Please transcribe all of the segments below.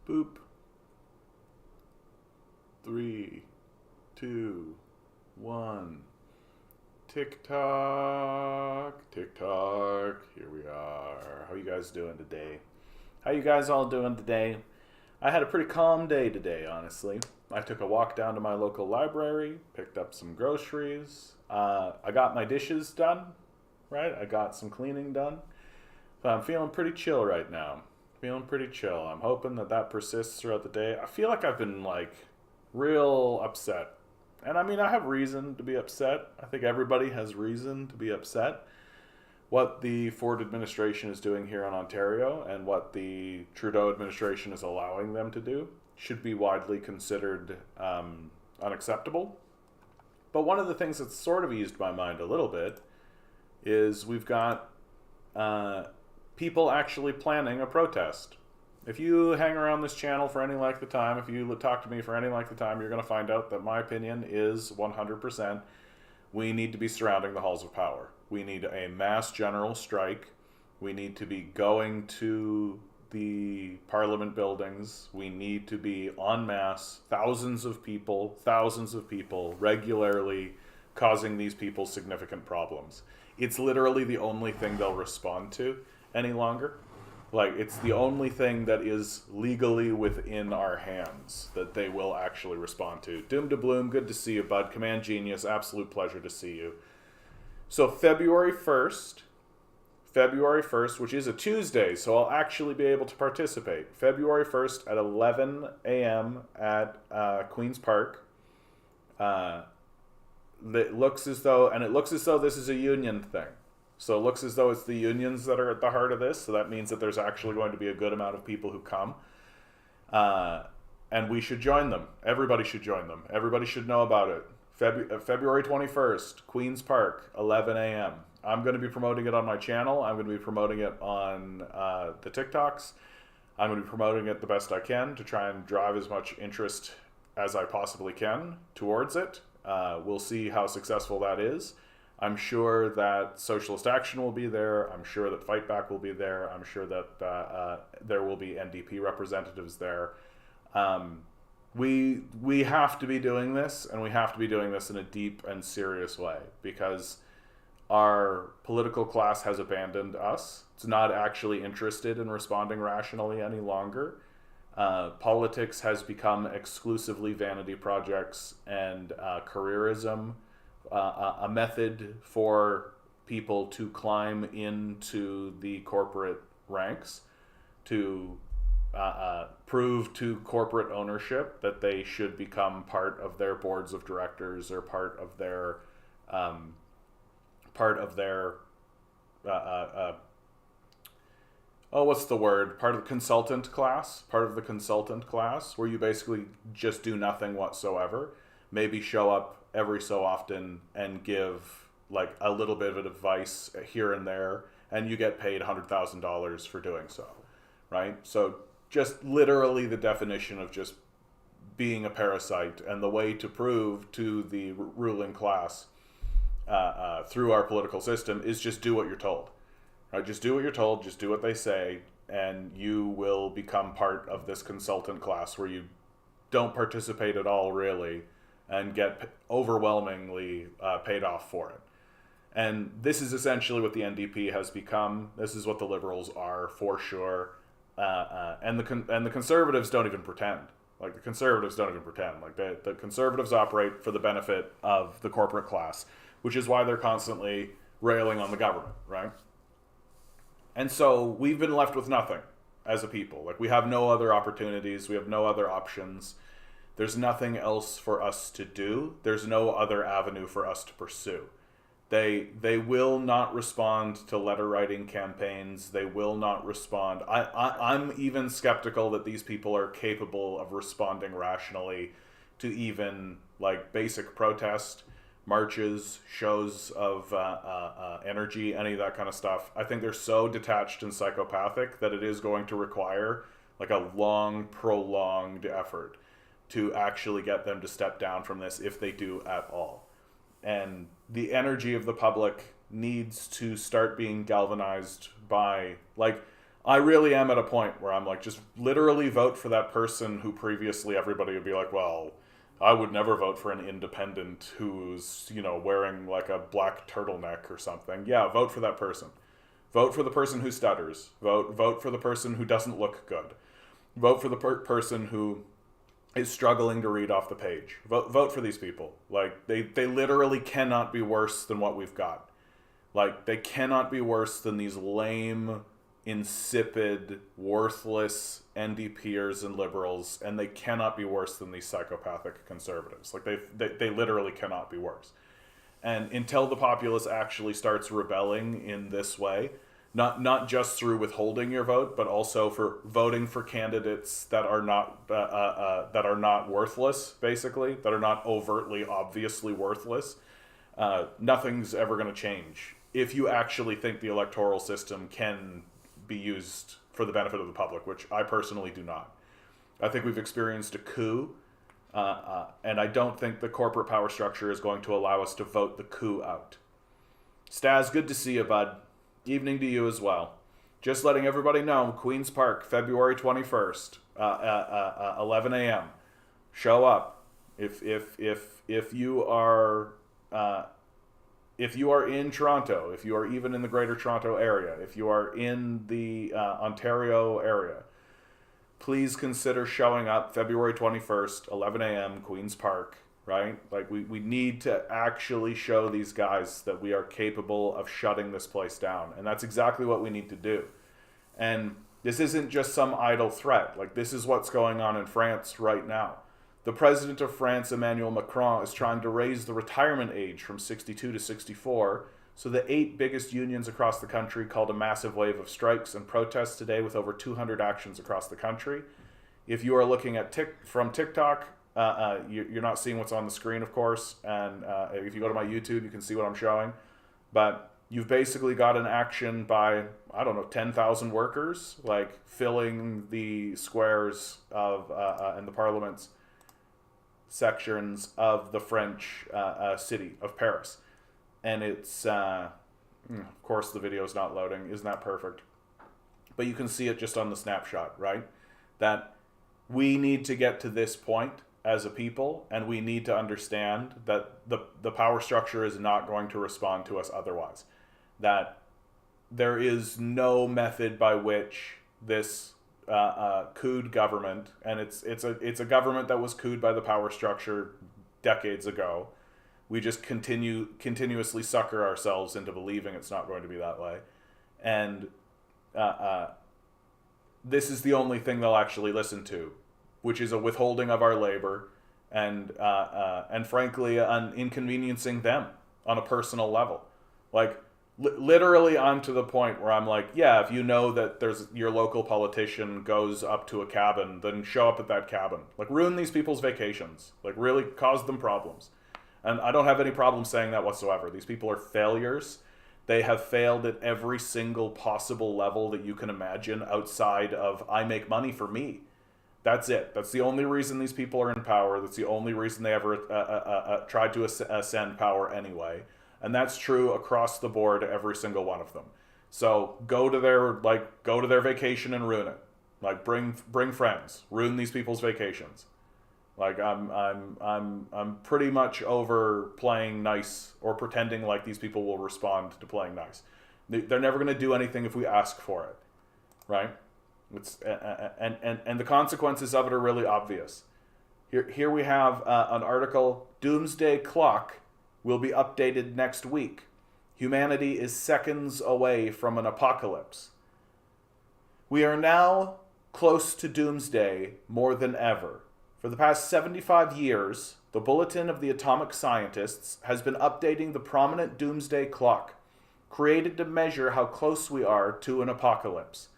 Boop. 3, 2, 1. Tick tock, tick tock. Here we are. How you guys doing today? How you guys all doing today? I had a pretty calm day today, honestly. I took a walk down to my local library, picked up some groceries. I got my dishes done, right? I got some cleaning done. So I'm feeling pretty chill right now. Feeling pretty chill. I'm hoping that persists throughout the day. I feel like I've been real upset. And I mean, I have reason to be upset. I think everybody has reason to be upset. What the Ford administration is doing here in Ontario and what the Trudeau administration is allowing them to do should be widely considered unacceptable. But one of the things that's sort of eased my mind a little bit is we've got people actually planning a protest. If you hang around this channel for any length of time, if you talk to me for any length of time, you're going to find out that my opinion is 100%. We need to be surrounding the halls of power. We need a mass general strike. We need to be going to the parliament buildings. We need to be en masse, thousands of people, regularly causing these people significant problems. It's literally the only thing they'll respond to any longer. It's the only thing that is legally within our hands that they will actually respond to. Doom to Bloom, good to see you, bud. Command Genius, absolute pleasure to see you. So February 1st, which is a Tuesday, so I'll actually be able to participate. February 1st at 11 a.m. at Queen's Park. It looks as though this is a union thing. So it looks as though it's the unions that are at the heart of this. So that means that there's actually going to be a good amount of people who come. And we should join them. Everybody should join them. Everybody should know about it. February 21st, Queen's Park, 11 a.m. I'm going to be promoting it on my channel. I'm going to be promoting it on the TikToks. I'm going to be promoting it the best I can to try and drive as much interest as I possibly can towards it. We'll see how successful that is. I'm sure that Socialist Action will be there. I'm sure that Fight Back will be there. I'm sure that there will be NDP representatives there. We have to be doing this, and we have to be doing this in a deep and serious way because our political class has abandoned us. It's not actually interested in responding rationally any longer. Politics has become exclusively vanity projects and careerism. A method for people to climb into the corporate ranks, to prove to corporate ownership that they should become part of their boards of directors or part of their part of the consultant class, where you basically just do nothing whatsoever, maybe show up every so often and give a little bit of advice here and there, and you get paid $100,000 for doing so, right? So just literally the definition of just being a parasite, and the way to prove to the ruling class through our political system is just do what you're told, right? Just do what you're told, just do what they say, and you will become part of this consultant class where you don't participate at all, really, and get overwhelmingly paid off for it. And this is essentially what the NDP has become. This is what the Liberals are, for sure. And the Conservatives don't even pretend. The Conservatives operate for the benefit of the corporate class, which is why they're constantly railing on the government, right? And so we've been left with nothing as a people. We have no other opportunities. We have no other options. There's nothing else for us to do. There's no other avenue for us to pursue. They will not respond to letter writing campaigns. They will not respond. I'm even skeptical that these people are capable of responding rationally to even basic protest, marches, shows of energy, any of that kind of stuff. I think they're so detached and psychopathic that it is going to require a long, prolonged effort to actually get them to step down from this, if they do at all. And the energy of the public needs to start being galvanized by, I really am at a point where I'm like, just literally vote for that person who previously everybody would be like, well, I would never vote for an independent who's, wearing like a black turtleneck or something. Yeah, vote for that person. Vote for the person who stutters. Vote for the person who doesn't look good. Vote for the person who is struggling to read off the page. Vote for these people. Like, they literally cannot be worse than what we've got. Like, they cannot be worse than these lame, insipid, worthless NDPers and liberals, and they cannot be worse than these psychopathic conservatives. Like, they literally cannot be worse. And until the populace actually starts rebelling in this way, not just through withholding your vote, but also for voting for candidates that are not worthless, basically, that are not overtly, obviously worthless, nothing's ever going to change. If you actually think the electoral system can be used for the benefit of the public, which I personally do not. I think we've experienced a coup, and I don't think the corporate power structure is going to allow us to vote the coup out. Stas, good to see you, bud. Evening to you as well. Just letting everybody know, Queen's Park, February 21st, 11 a.m. Show up. If you are in Toronto, if you are even in the Greater Toronto area, if you are in the Ontario area, please consider showing up February 21st, 11 a.m., Queen's Park, right? Like, we need to actually show these guys that we are capable of shutting this place down. And that's exactly what we need to do. And this isn't just some idle threat. Like, this is what's going on in France right now. The president of France, Emmanuel Macron, is trying to raise the retirement age from 62 to 64. So the 8 biggest unions across the country called a massive wave of strikes and protests today with over 200 actions across the country. If you are looking at from TikTok, you're not seeing what's on the screen, of course. And if you go to my YouTube, you can see what I'm showing. But you've basically got an action by, 10,000 workers, like filling the squares of and the parliaments sections of the French city of Paris. And it's, of course, the video is not loading. Isn't that perfect? But you can see it just on the snapshot, right? That we need to get to this point as a people, and we need to understand that the power structure is not going to respond to us otherwise. That there is no method by which this couped government, and it's a government that was couped by the power structure decades ago. We just continuously sucker ourselves into believing it's not going to be that way. And this is the only thing they'll actually listen to, which is a withholding of our labor and frankly, an inconveniencing them on a personal level. Like, literally, I'm to the point where I'm like, yeah, if you know that there's your local politician goes up to a cabin, then show up at that cabin. Like, ruin these people's vacations. Like, really cause them problems. And I don't have any problem saying that whatsoever. These people are failures. They have failed at every single possible level that you can imagine outside of, I make money for me. That's it. That's the only reason these people are in power. That's the only reason they ever tried to ascend power anyway. And that's true across the board, every single one of them. So go to their vacation and ruin it. Like, bring friends, ruin these people's vacations. Like, I'm pretty much over playing nice or pretending like these people will respond to playing nice. They're never going to do anything if we ask for it, right? It's and the consequences of it are really obvious. Here we have an article: Doomsday Clock will be updated next week. Humanity is seconds away from an apocalypse. We are now close to doomsday more than ever. For the past 75 years, the Bulletin of the Atomic Scientists has been updating the prominent doomsday clock, created to measure how close we are to an apocalypse.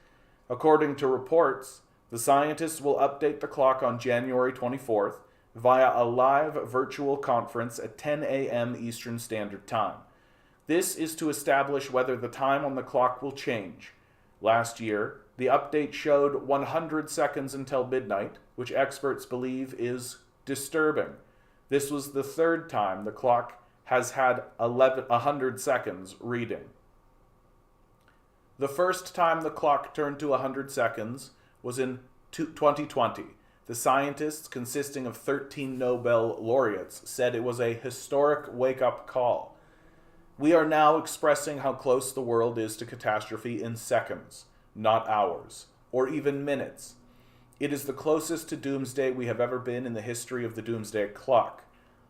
According to reports, the scientists will update the clock on January 24th via a live virtual conference at 10 a.m. Eastern Standard Time. This is to establish whether the time on the clock will change. Last year, the update showed 100 seconds until midnight, which experts believe is disturbing. This was the third time the clock has had 100 seconds reading. The first time the clock turned to 100 seconds was in 2020. The scientists, consisting of 13 Nobel laureates, said it was a historic wake-up call. We are now expressing how close the world is to catastrophe in seconds, not hours, or even minutes. It is the closest to doomsday we have ever been in the history of the doomsday clock.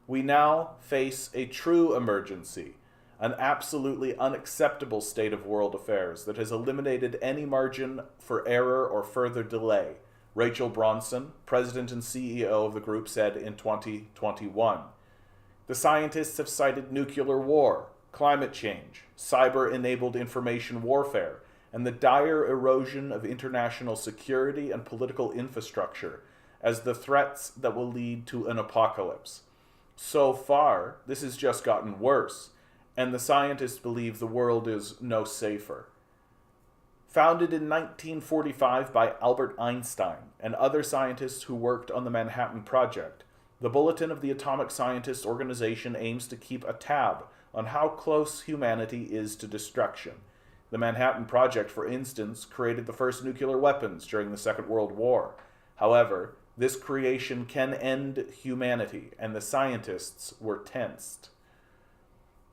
We now face a true emergency, an absolutely unacceptable state of world affairs that has eliminated any margin for error or further delay, Rachel Bronson, president and CEO of the group, said in 2021. The scientists have cited nuclear war, climate change, cyber-enabled information warfare, and the dire erosion of international security and political infrastructure as the threats that will lead to an apocalypse. So far, this has just gotten worse, and the scientists believe the world is no safer. Founded in 1945 by Albert Einstein and other scientists who worked on the Manhattan Project, the Bulletin of the Atomic Scientists Organization aims to keep a tab on how close humanity is to destruction. The Manhattan Project, for instance, created the first nuclear weapons during the Second World War. However, this creation can end humanity, and the scientists were tensed.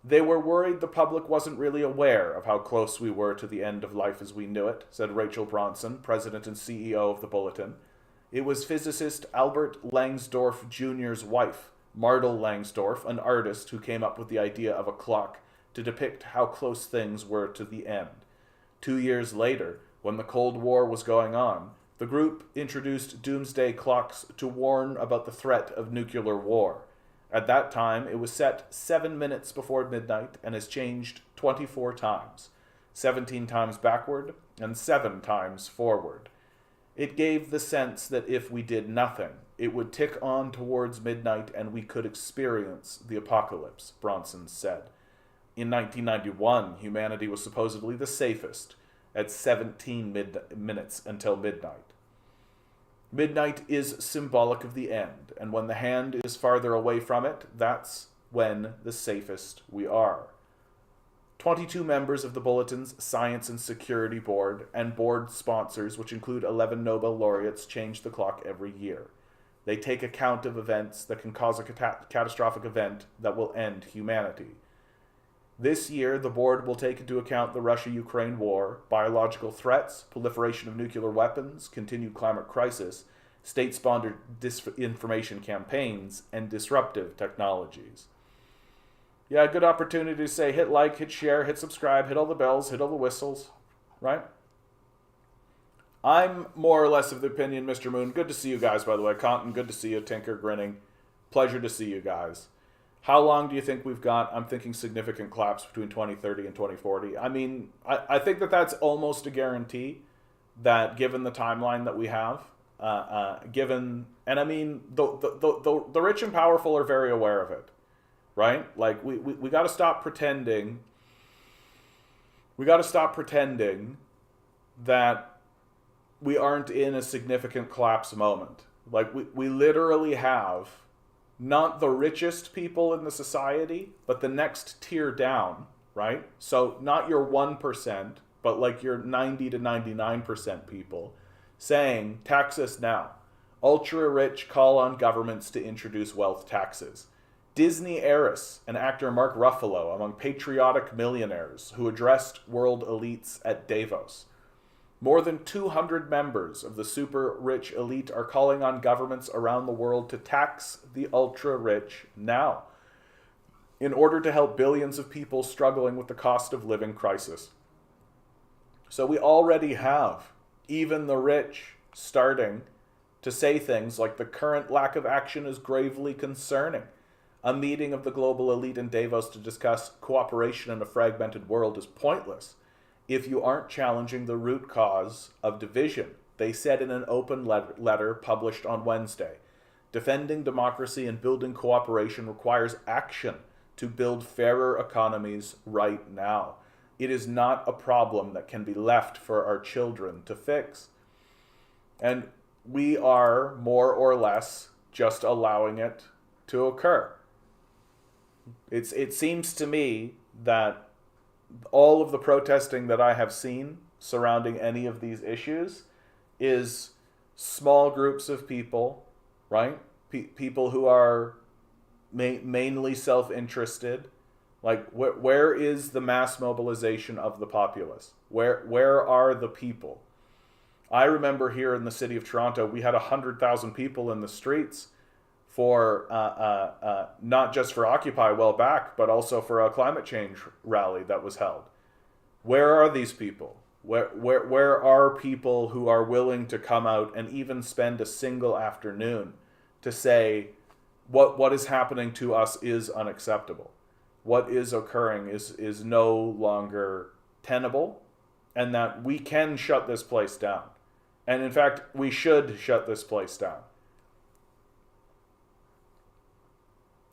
They were worried the public wasn't really aware of how close we were to the end of life as we knew it, said Rachel Bronson, president and CEO of the Bulletin. It was physicist Albert Langsdorff Jr.'s wife, Mardel Langsdorff, an artist, who came up with the idea of a clock to depict how close things were to the end. 2 years later, when the Cold War was going on, the group introduced doomsday clocks to warn about the threat of nuclear war. At that time, it was set 7 minutes before midnight and has changed 24 times, 17 times backward and 7 times forward. It gave the sense that if we did nothing, it would tick on towards midnight and we could experience the apocalypse, Bronson said. In 1991, humanity was supposedly the safest, at 17 minutes until midnight. Midnight is symbolic of the end, and when the hand is farther away from it, that's when the safest we are. 22 members of the Bulletin's Science and Security Board and board sponsors, which include 11 Nobel laureates, change the clock every year. They take account of events that can cause a catastrophic event that will end humanity. This year, the board will take into account the Russia-Ukraine war, biological threats, proliferation of nuclear weapons, continued climate crisis, state-sponsored disinformation campaigns, and disruptive technologies. Yeah, good opportunity to say hit like, hit share, hit subscribe, hit all the bells, hit all the whistles, right? I'm more or less of the opinion, Mr. Moon. Good to see you guys, by the way. Compton, good to see you. Tinker, grinning. Pleasure to see you guys. How long do you think we've got? I'm thinking significant collapse between 2030 and 2040. I mean, I think that that's almost a guarantee that given the timeline that we have, and I mean, the rich and powerful are very aware of it, right? Like, we got to stop pretending. We got to stop pretending that we aren't in a significant collapse moment. Like, we literally have not the richest people in the society, but the next tier down, right? So not your 1%, but like your 90 to 99% people saying, tax us now. Ultra rich call on governments to introduce wealth taxes. Disney heiress and actor Mark Ruffalo among patriotic millionaires who addressed world elites at Davos. More than 200 members of the super-rich elite are calling on governments around the world to tax the ultra-rich now in order to help billions of people struggling with the cost of living crisis. So we already have even the rich starting to say things like the current lack of action is gravely concerning. A meeting of the global elite in Davos to discuss cooperation in a fragmented world is pointless if you aren't challenging the root cause of division, they said in an open letter published on Wednesday. Defending democracy and building cooperation requires action to build fairer economies right now. It is not a problem that can be left for our children to fix. And we are more or less just allowing it to occur. It seems to me that all of the protesting that I have seen surrounding any of these issues is small groups of people, right? People who are mainly self-interested. Like, where is the mass mobilization of the populace? Where are the people? I remember here in the city of Toronto, we had 100,000 people in the streets for not just for Occupy a while back, but also for a climate change rally that was held. Where are these people? Where are people who are willing to come out and even spend a single afternoon to say what is happening to us is unacceptable? What is occurring is no longer tenable, and that we can shut this place down. And in fact, we should shut this place down.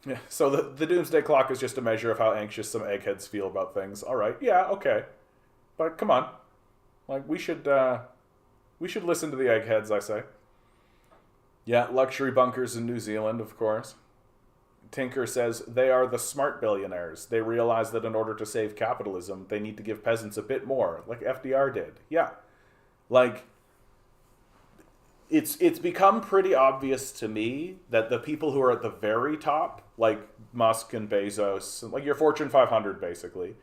Yeah, so the doomsday clock is just a measure of how anxious some eggheads feel about things. All right, yeah, okay. But come on. Like, we should listen to the eggheads, I say. Yeah, luxury bunkers in New Zealand, of course. Tinker says, they are the smart billionaires. They realize that in order to save capitalism, they need to give peasants a bit more, like FDR did. Yeah. Like, it's become pretty obvious to me that the people who are at the very top, like Musk and Bezos, like your Fortune 500 basically,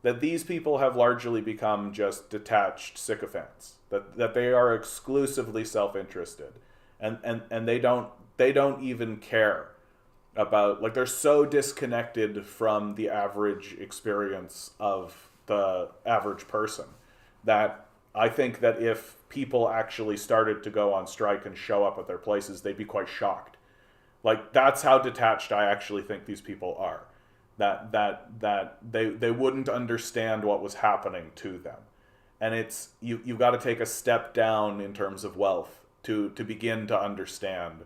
that these people have largely become just detached sycophants. That they are exclusively self-interested. And they don't even care about, like, they're so disconnected from the average experience of the average person that I think that if people actually started to go on strike and show up at their places, they'd be quite shocked. Like, that's how detached I actually think these people are. That they wouldn't understand what was happening to them. And it's you've got to take a step down in terms of wealth to begin to understand.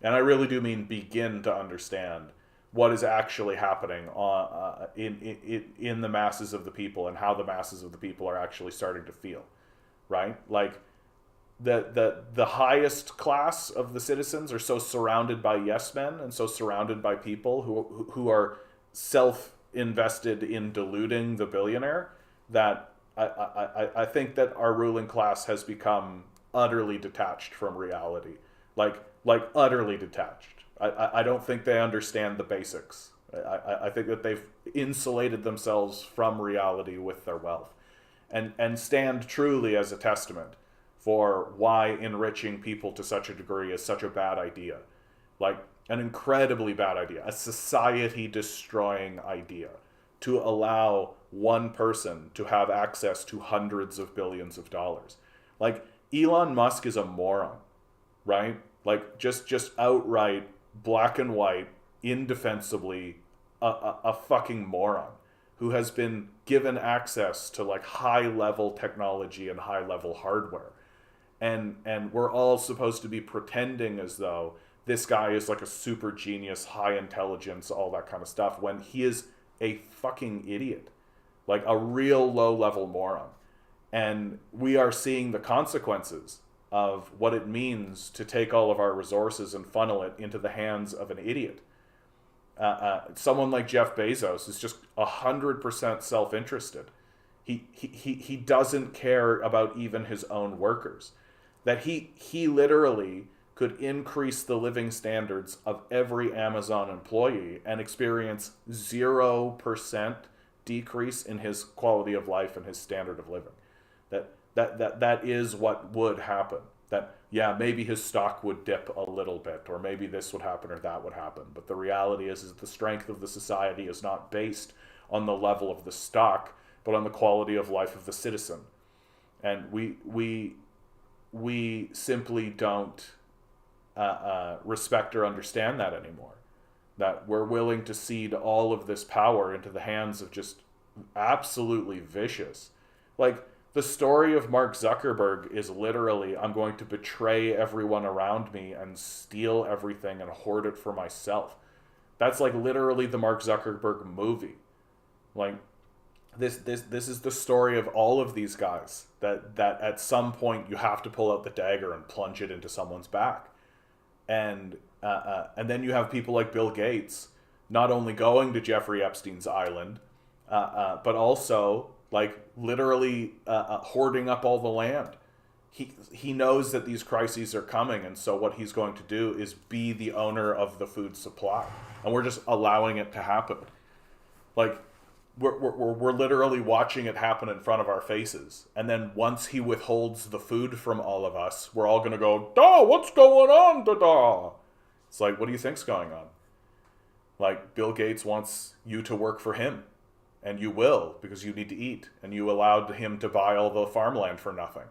And I really do mean begin to understand what is actually happening in the masses of the people, and how the masses of the people are actually starting to feel, right? Like, the highest class of the citizens are so surrounded by yes men and so surrounded by people who are self-invested in deluding the billionaire, that I think that our ruling class has become utterly detached from reality. Like utterly detached. I don't think they understand the basics. I think that they've insulated themselves from reality with their wealth, and stand truly as a testament for why enriching people to such a degree is such a bad idea. Like, an incredibly bad idea, a society-destroying idea, to allow one person to have access to hundreds of billions of dollars. Like, Elon Musk is a moron, right? Like, just outright, black and white, indefensibly, a fucking moron who has been given access to, like, high-level technology and high-level hardware. And we're all supposed to be pretending as though this guy is like a super genius, high intelligence, all that kind of stuff, when he is a fucking idiot. Like, a real low-level moron. And we are seeing the consequences of what it means to take all of our resources and funnel it into the hands of an idiot. Someone like Jeff Bezos is just 100% self-interested. He doesn't care about even his own workers. That he literally could increase the living standards of every Amazon employee and experience 0% decrease in his quality of life and his standard of living. That is what would happen. That, yeah, maybe his stock would dip a little bit, or maybe this would happen or that would happen. But the reality is the strength of the society is not based on the level of the stock, but on the quality of life of the citizen. And we simply don't respect or understand that anymore. That we're willing to cede all of this power into the hands of just absolutely vicious. Like, the story of Mark Zuckerberg is literally, I'm going to betray everyone around me and steal everything and hoard it for myself. That's like literally the Mark Zuckerberg movie. Like, this is the story of all of these guys, that at some point you have to pull out the dagger and plunge it into someone's back. And then you have people like Bill Gates not only going to Jeffrey Epstein's island, but also, like literally hoarding up all the land. He knows that these crises are coming, and so what he's going to do is be the owner of the food supply, and we're just allowing it to happen. Like we're literally watching it happen in front of our faces, and then once he withholds the food from all of us, we're all gonna go, "Da, what's going on, da da?" It's like, what do you think's going on? Like, Bill Gates wants you to work for him, and you will because you need to eat, and you allowed him to buy all the farmland for nothing.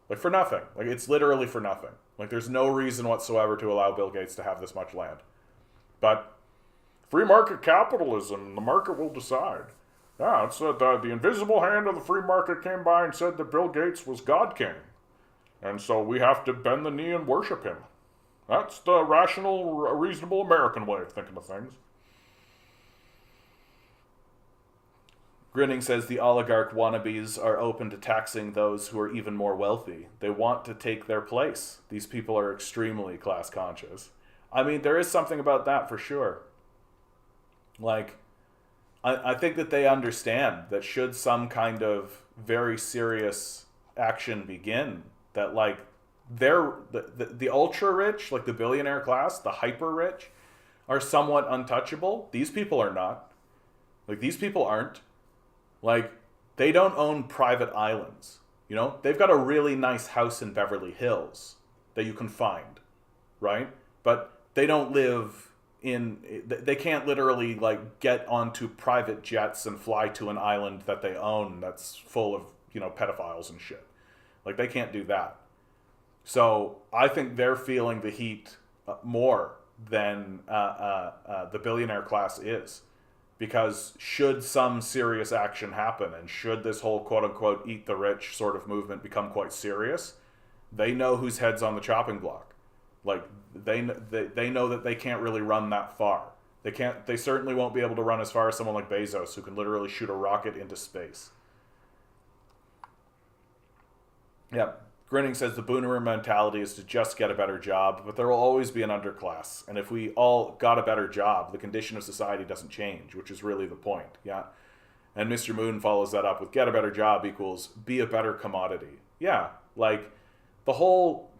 Like, for nothing. Like, it's literally for nothing. Like, there's no reason whatsoever to allow Bill Gates to have this much land. But free market capitalism, the market will decide. Yeah, it's the invisible hand of the free market came by and said that Bill Gates was God King. And so we have to bend the knee and worship him. That's the rational, reasonable American way of thinking of things. Grinning says the oligarch wannabes are open to taxing those who are even more wealthy. They want to take their place. These people are extremely class conscious. I mean, there is something about that for sure. Like, I think that they understand that should some kind of very serious action begin, that like the ultra rich, like the billionaire class, the hyper rich, are somewhat untouchable. These people are not. Like, these people aren't. Like, they don't own private islands. You know, they've got a really nice house in Beverly Hills that you can find, right? But they don't live they can't literally like get onto private jets and fly to an island that they own that's full of, you know, pedophiles and shit. Like, they can't do that. So I think they're feeling the heat more than the billionaire class is. Because should some serious action happen, and should this whole quote-unquote eat the rich sort of movement become quite serious, they know whose head's on the chopping block. Like, they know that they can't really run that far. They certainly won't be able to run as far as someone like Bezos, who can literally shoot a rocket into space. Yeah. Grinning says the boomer mentality is to just get a better job, but there will always be an underclass. And if we all got a better job, the condition of society doesn't change, which is really the point. Yeah. And Mr. Moon follows that up with get a better job equals be a better commodity. Yeah. Like, the whole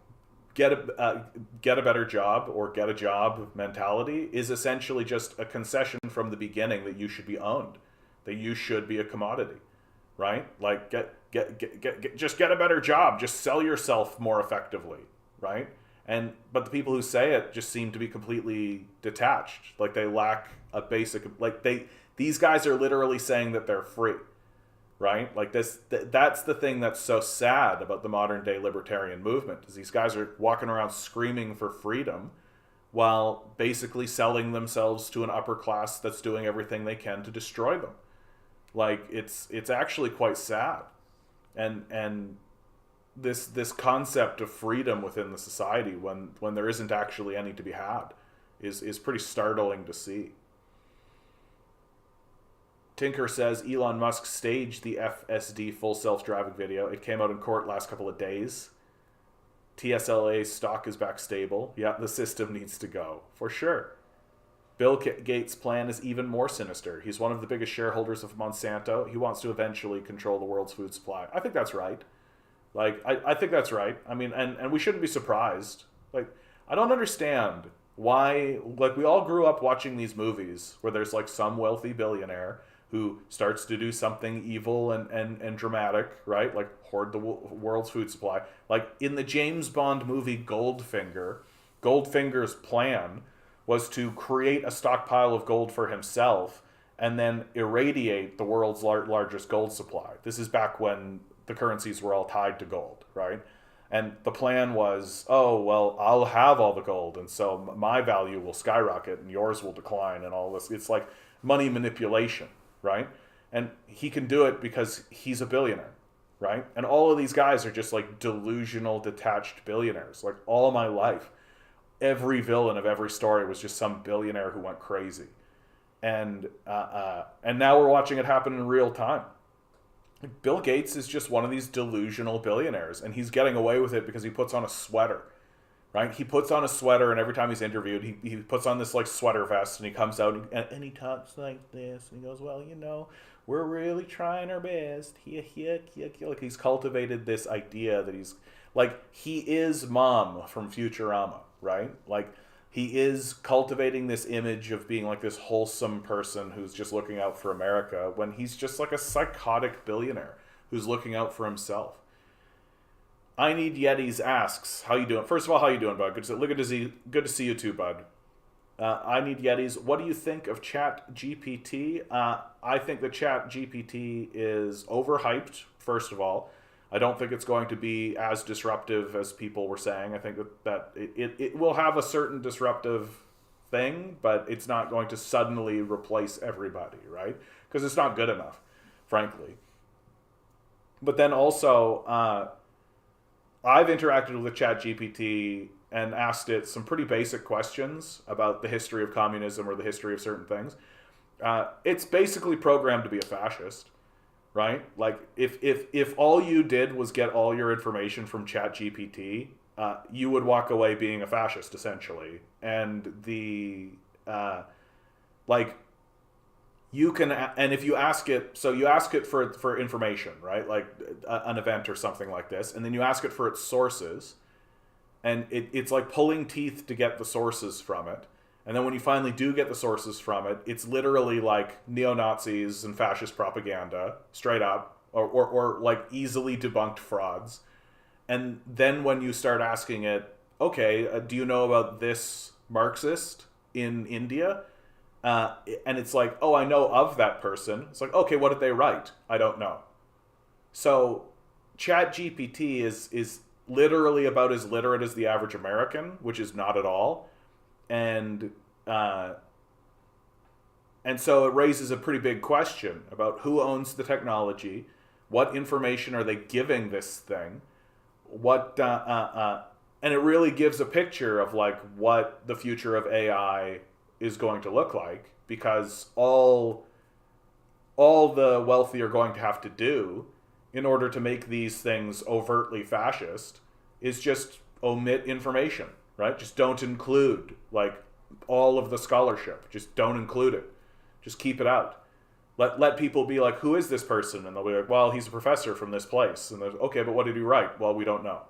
get a better job or get a job mentality is essentially just a concession from the beginning that you should be owned, that you should be a commodity, right? Like, just get a better job, just sell yourself more effectively, right? But the people who say it just seem to be completely detached. Like, they lack a basic, like, these guys are literally saying that they're free, right? Like, that's the thing that's so sad about the modern day libertarian movement, is these guys are walking around screaming for freedom while basically selling themselves to an upper class that's doing everything they can to destroy them. Like, it's actually quite sad. And this concept of freedom within the society when there isn't actually any to be had is pretty startling to see. Tinker says Elon Musk staged the FSD full self-driving video. It came out in court last couple of days. TSLA stock is back stable. Yeah, the system needs to go, for sure. Bill Gates' plan is even more sinister. He's one of the biggest shareholders of Monsanto. He wants to eventually control the world's food supply. I think that's right. Like, I think that's right. I mean, and we shouldn't be surprised. Like, I don't understand why, like, we all grew up watching these movies where there's, like, some wealthy billionaire who starts to do something evil and dramatic, right? Like, hoard the world's food supply. Like, in the James Bond movie Goldfinger, Goldfinger's plan was to create a stockpile of gold for himself and then irradiate the world's largest gold supply. This is back when the currencies were all tied to gold, right? And the plan was, oh, well, I'll have all the gold, and so my value will skyrocket and yours will decline and all this. It's like money manipulation, right? And he can do it because he's a billionaire, right? And all of these guys are just like delusional, detached billionaires. Like, all my life, every villain of every story was just some billionaire who went crazy. And now we're watching it happen in real time. Bill Gates is just one of these delusional billionaires, and he's getting away with it because he puts on a sweater, right? He puts on a sweater, and every time he's interviewed, he puts on this like sweater vest, and he comes out and he talks like this, and he goes, well, you know, we're really trying our best. Like he's cultivated this idea that he's like he is Mom from Futurama, right? Like he is cultivating this image of being like this wholesome person who's just looking out for America when he's just like a psychotic billionaire who's looking out for himself. I Need Yetis asks, how you doing? First of all, how you doing, bud? Good to see you too, bud. I Need Yetis, what do you think of Chat GPT? I think that Chat GPT is overhyped, first of all. I don't think it's going to be as disruptive as people were saying. I think that it will have a certain disruptive thing, but it's not going to suddenly replace everybody, right? Because it's not good enough, frankly. But then also, I've interacted with ChatGPT and asked it some pretty basic questions about the history of communism or the history of certain things. It's basically programmed to be a fascist, right? Like if all you did was get all your information from ChatGPT, you would walk away being a fascist essentially. And like you can, and if you ask it, so you ask it for information, right? Like an event or something like this, and then you ask it for its sources, and it's like pulling teeth to get the sources from it. And then when you finally do get the sources from it, it's literally like neo-Nazis and fascist propaganda, straight up, or like easily debunked frauds. And then when you start asking it, okay, do you know about this Marxist in India? And it's like, oh, I know of that person. It's like, okay, what did they write? I don't know. So ChatGPT is literally about as literate as the average American, which is not at all. And so it raises a pretty big question about who owns the technology, what information are they giving this thing, and it really gives a picture of like what the future of AI is going to look like, because all the wealthy are going to have to do in order to make these things overtly fascist is just omit information, right? Just don't include like all of the scholarship. Just don't include it. Just keep it out. Let people be like, who is this person? And they'll be like, well, he's a professor from this place. And they're okay, but what did he write? Well, we don't know.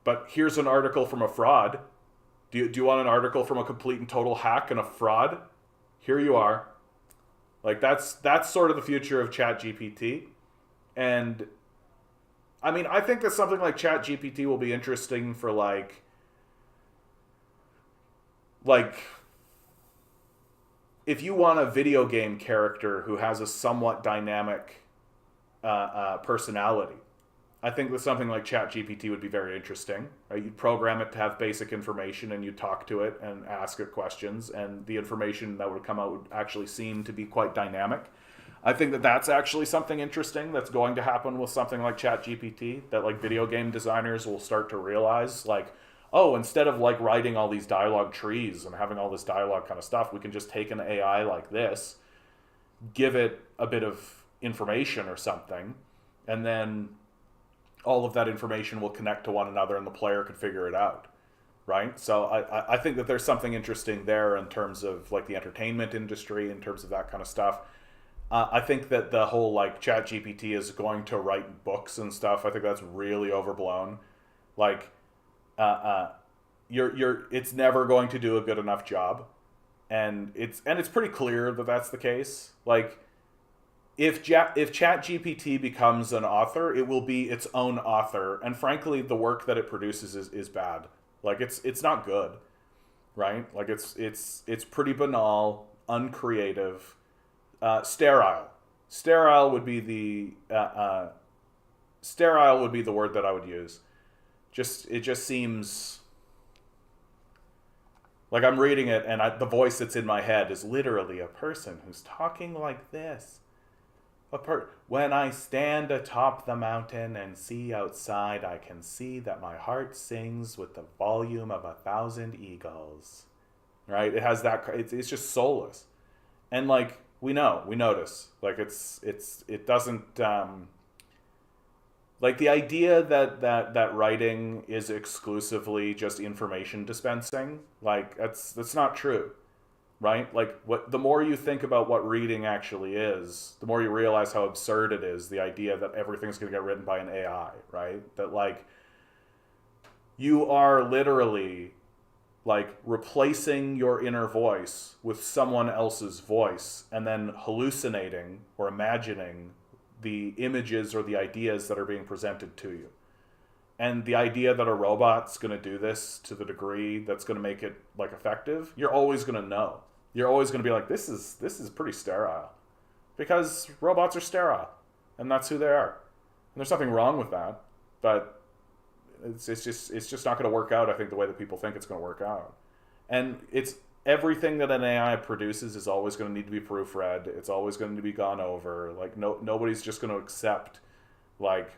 But here's an article from a fraud. Do you want an article from a complete and total hack and a fraud? Here you are. Like that's sort of the future of ChatGPT. And I mean, I think that something like ChatGPT will be interesting for like if you want a video game character who has a somewhat dynamic personality, I think that something like ChatGPT would be very interesting. Right? You'd program it to have basic information, and you'd talk to it and ask it questions, and the information that would come out would actually seem to be quite dynamic. I think that that's actually something interesting that's going to happen with something like ChatGPT, that like video game designers will start to realize, like, oh, instead of like writing all these dialogue trees and having all this dialogue kind of stuff, we can just take an AI like this, give it a bit of information or something, and then all of that information will connect to one another and the player can figure it out, right? So I think that there's something interesting there in terms of like the entertainment industry, in terms of that kind of stuff. I think that the whole like ChatGPT is going to write books and stuff. I think that's really overblown. Like, it's never going to do a good enough job, and it's pretty clear that that's the case. Like, if ChatGPT becomes an author, it will be its own author, and frankly, the work that it produces is bad. Like, it's not good, right? Like it's pretty banal, uncreative. Sterile. Sterile would be the word that I would use. It just seems like I'm reading it, and the voice that's in my head is literally a person who's talking like this. When I stand atop the mountain and see outside, I can see that my heart sings with the volume of 1,000 eagles. Right? It has that. It's just soulless, and like. We notice. Like it doesn't like the idea that writing is exclusively just information dispensing. Like that's not true, right? Like the more you think about what reading actually is, the more you realize how absurd it is, the idea that everything's going to get written by an AI, right? That like you are literally like replacing your inner voice with someone else's voice and then hallucinating or imagining the images or the ideas that are being presented to you. And the idea that a robot's going to do this to the degree that's going to make it like effective, you're always going to know. You're always going to be like, this is pretty sterile, because robots are sterile, and that's who they are. And there's nothing wrong with that, but it's just not going to work out, I think, the way that people think it's going to work out. And it's everything that an AI produces is always going to need to be proofread. It's always going to be gone over. Like nobody's just going to accept like,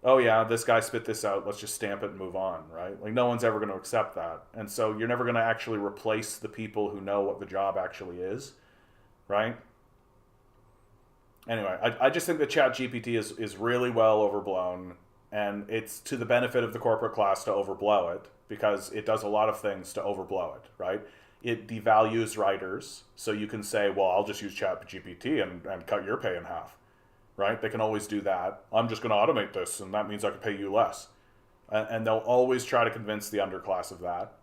oh yeah, this guy spit this out, let's just stamp it and move on, right? Like no one's ever going to accept that. And so you're never going to actually replace the people who know what the job actually is, right? Anyway, I just think that ChatGPT is really well overblown, and it's to the benefit of the corporate class to overblow it, because it does a lot of things to overblow it, right? It devalues writers, so you can say, well, I'll just use ChatGPT and cut your pay in half. Right? They can always do that. I'm just going to automate this, and that means I can pay you less. And they'll always try to convince the underclass of that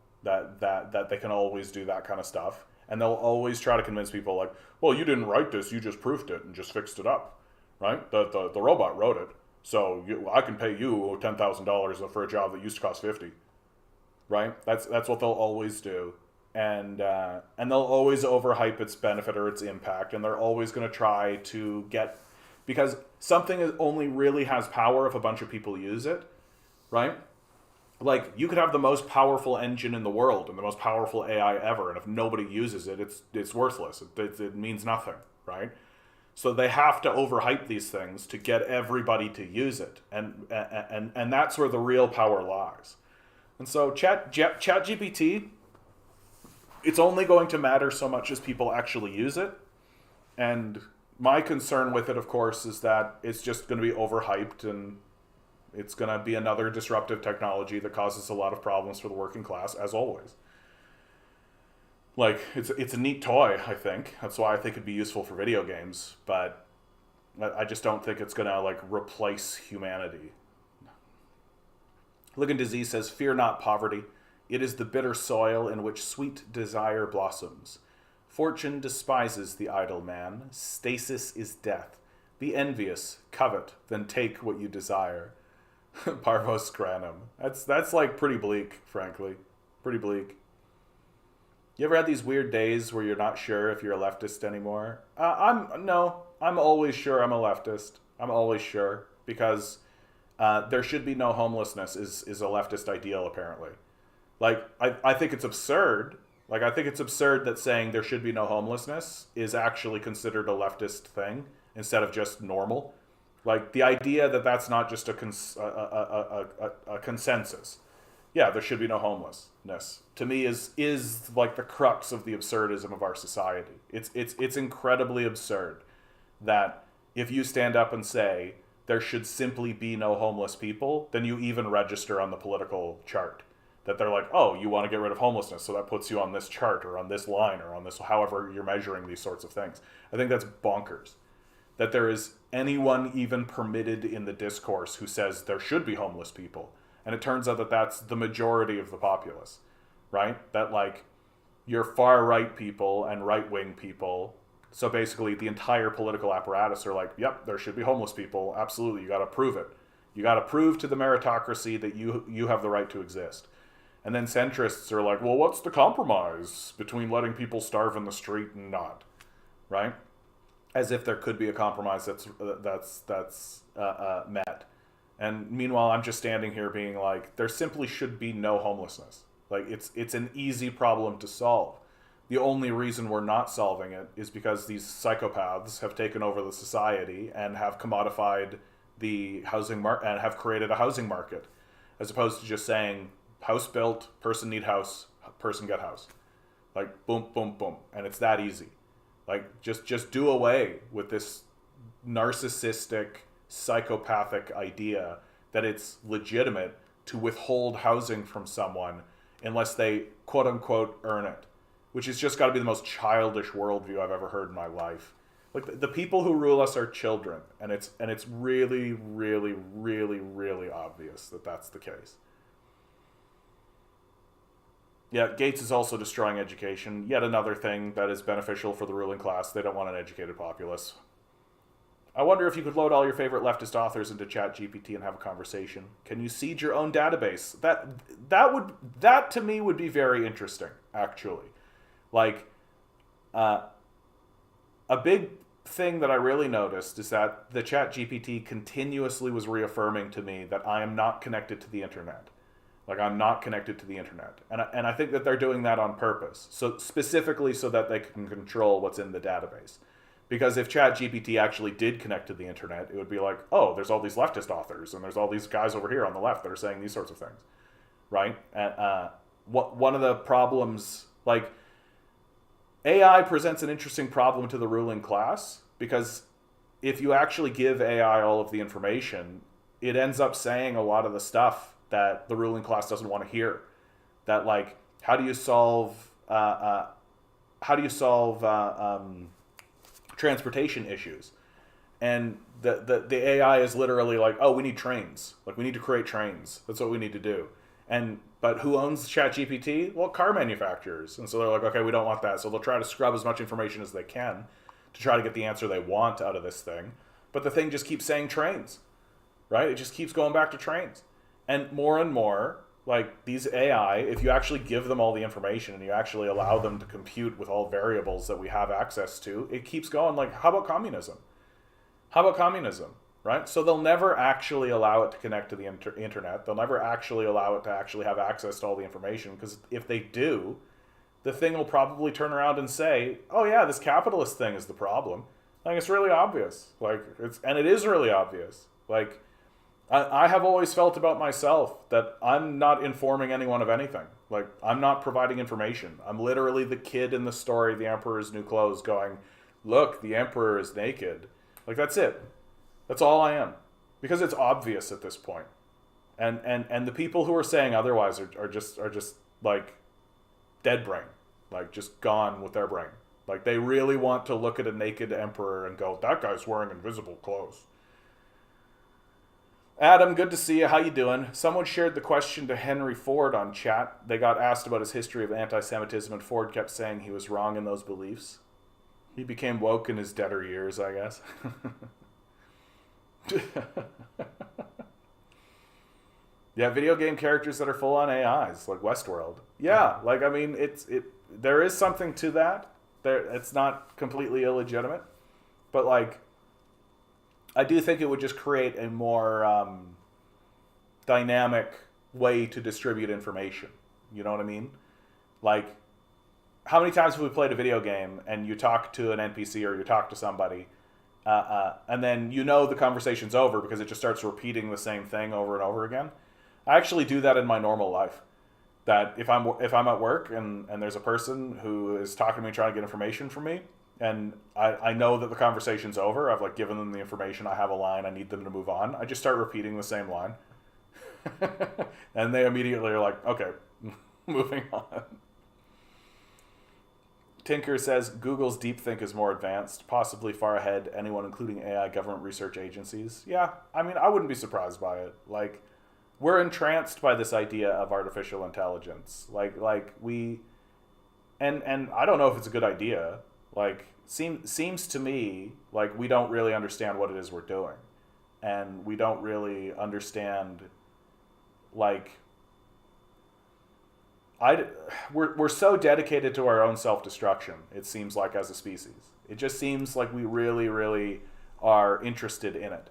they can always do that kind of stuff. And they'll always try to convince people like, well, you didn't write this, you just proofed it and just fixed it up, right? The robot wrote it, so I can pay you $10,000 for a job that used to cost $50, right? That's what they'll always do. And they'll always overhype its benefit or its impact, and they're always going to try to get... Because something only really has power if a bunch of people use it, right? Like, you could have the most powerful engine in the world and the most powerful AI ever, and if nobody uses it, it's worthless. It means nothing, right? So they have to overhype these things to get everybody to use it, and that's where the real power lies. And so ChatGPT, it's only going to matter so much as people actually use it, and my concern with it, of course, is that it's just going to be overhyped, and it's going to be another disruptive technology that causes a lot of problems for the working class, as always. Like, it's a neat toy, I think. That's why I think it'd be useful for video games, but I just don't think it's going to, like, replace humanity. Ligon Disease says, fear not poverty. It is the bitter soil in which sweet desire blossoms. Fortune despises the idle man. Stasis is death. Be envious, covet, then take what you desire. Parvos Granum. That's like pretty bleak, frankly. Pretty bleak. You ever had these weird days where you're not sure if you're a leftist anymore? I'm always sure I'm a leftist. I'm always sure, because there should be no homelessness is a leftist ideal, apparently. Like, I think it's absurd. Like, I think it's absurd that saying there should be no homelessness is actually considered a leftist thing instead of just normal. Like, the idea that that's not just a consensus. Yeah, there should be no homelessness, to me is like the crux of the absurdism of our society. It's incredibly absurd that if you stand up and say there should simply be no homeless people, then you even register on the political chart. That they're like, oh, you want to get rid of homelessness, so that puts you on this chart or on this line or on this, however you're measuring these sorts of things. I think that's bonkers. That there is anyone even permitted in the discourse who says there should be homeless people. And it turns out that that's the majority of the populace, right? That, like, your far-right people and right-wing people, so basically the entire political apparatus are like, yep, there should be homeless people, absolutely, you got to prove it. You got to prove to the meritocracy that you have the right to exist. And then centrists are like, well, what's the compromise between letting people starve in the street and not, right? As if there could be a compromise that's met. And meanwhile, I'm just standing here being like, there simply should be no homelessness. Like, it's an easy problem to solve. The only reason we're not solving it is because these psychopaths have taken over the society and have commodified the housing market and have created a housing market, as opposed to just saying, house built, person need house, person get house. Like, boom, boom, boom. And it's that easy. Like, just do away with this narcissistic, psychopathic idea that it's legitimate to withhold housing from someone unless they, quote unquote, earn it. which has just got to be the most childish worldview I've ever heard in my life. Like the people who rule us are children, and it's really, really, really, really obvious that that's the case. Yeah, Gates is also destroying education. Yet another thing that is beneficial for the ruling class. They don't want an educated populace. I wonder if you could load all your favorite leftist authors into ChatGPT and have a conversation. Can you seed your own database? That to me would be very interesting, actually. Like, a big thing that I really noticed is that the ChatGPT continuously was reaffirming to me that I am not connected to the internet. Like, I'm not connected to the internet. And I think that they're doing that on purpose. So specifically so that they can control what's in the database. Because if ChatGPT actually did connect to the internet, it would be like, oh, there's all these leftist authors, and there's all these guys over here on the left that are saying these sorts of things. Right? And one of the problems, like, AI presents an interesting problem to the ruling class, because if you actually give AI all of the information, it ends up saying a lot of the stuff that the ruling class doesn't want to hear. That, like, how do you solve transportation issues? And the AI is literally like, oh, we need trains. Like, we need to create trains. That's what we need to do. But who owns ChatGPT? Well, car manufacturers. And so they're like, okay, we don't want that. So they'll try to scrub as much information as they can to try to get the answer they want out of this thing. But the thing just keeps saying trains, right? It just keeps going back to trains. And more, like, these AI, if you actually give them all the information and you actually allow them to compute with all variables that we have access to, it keeps going. Like, how about communism? Right? So they'll never actually allow it to connect to the internet. They'll never actually allow it to actually have access to all the information, because if they do, the thing will probably turn around and say, oh yeah, this capitalist thing is the problem. Like, it's really obvious. Like, it is really obvious. Like, I have always felt about myself that I'm not informing anyone of anything. Like, I'm not providing information. I'm literally the kid in the story, The Emperor's New Clothes, going, look, the Emperor is naked. Like, that's it. That's all I am. Because it's obvious at this point. And the people who are saying otherwise are just like dead brain. Like, just gone with their brain. Like, they really want to look at a naked emperor and go, that guy's wearing invisible clothes. Adam, good to see you. How you doing? Someone shared the question to Henry Ford on chat. They got asked about his history of anti-Semitism, and Ford kept saying he was wrong in those beliefs. He became woke in his deader years, I guess. Yeah, video game characters that are full on AIs, like Westworld. Yeah, like, I mean, there is something to that. It's not completely illegitimate, but, like, I do think it would just create a more dynamic way to distribute information. You know what I mean? Like, how many times have we played a video game and you talk to an NPC or you talk to somebody, and then you know the conversation's over because it just starts repeating the same thing over and over again? I actually do that in my normal life. That if I'm at work and there's a person who is talking to me trying to get information from me, and I know that the conversation's over, I've, like, given them the information, I have a line, I need them to move on, I just start repeating the same line. And they immediately are like, okay, moving on. Tinker says, Google's DeepThink is more advanced, possibly far ahead anyone, including AI government research agencies. Yeah, I mean, I wouldn't be surprised by it. Like, we're entranced by this idea of artificial intelligence. Like we, and I don't know if it's a good idea. Like, seems to me like we don't really understand what it is we're doing, and we don't really understand, like, we're so dedicated to our own self-destruction, it seems like, as a species. It just seems like we really, really are interested in it.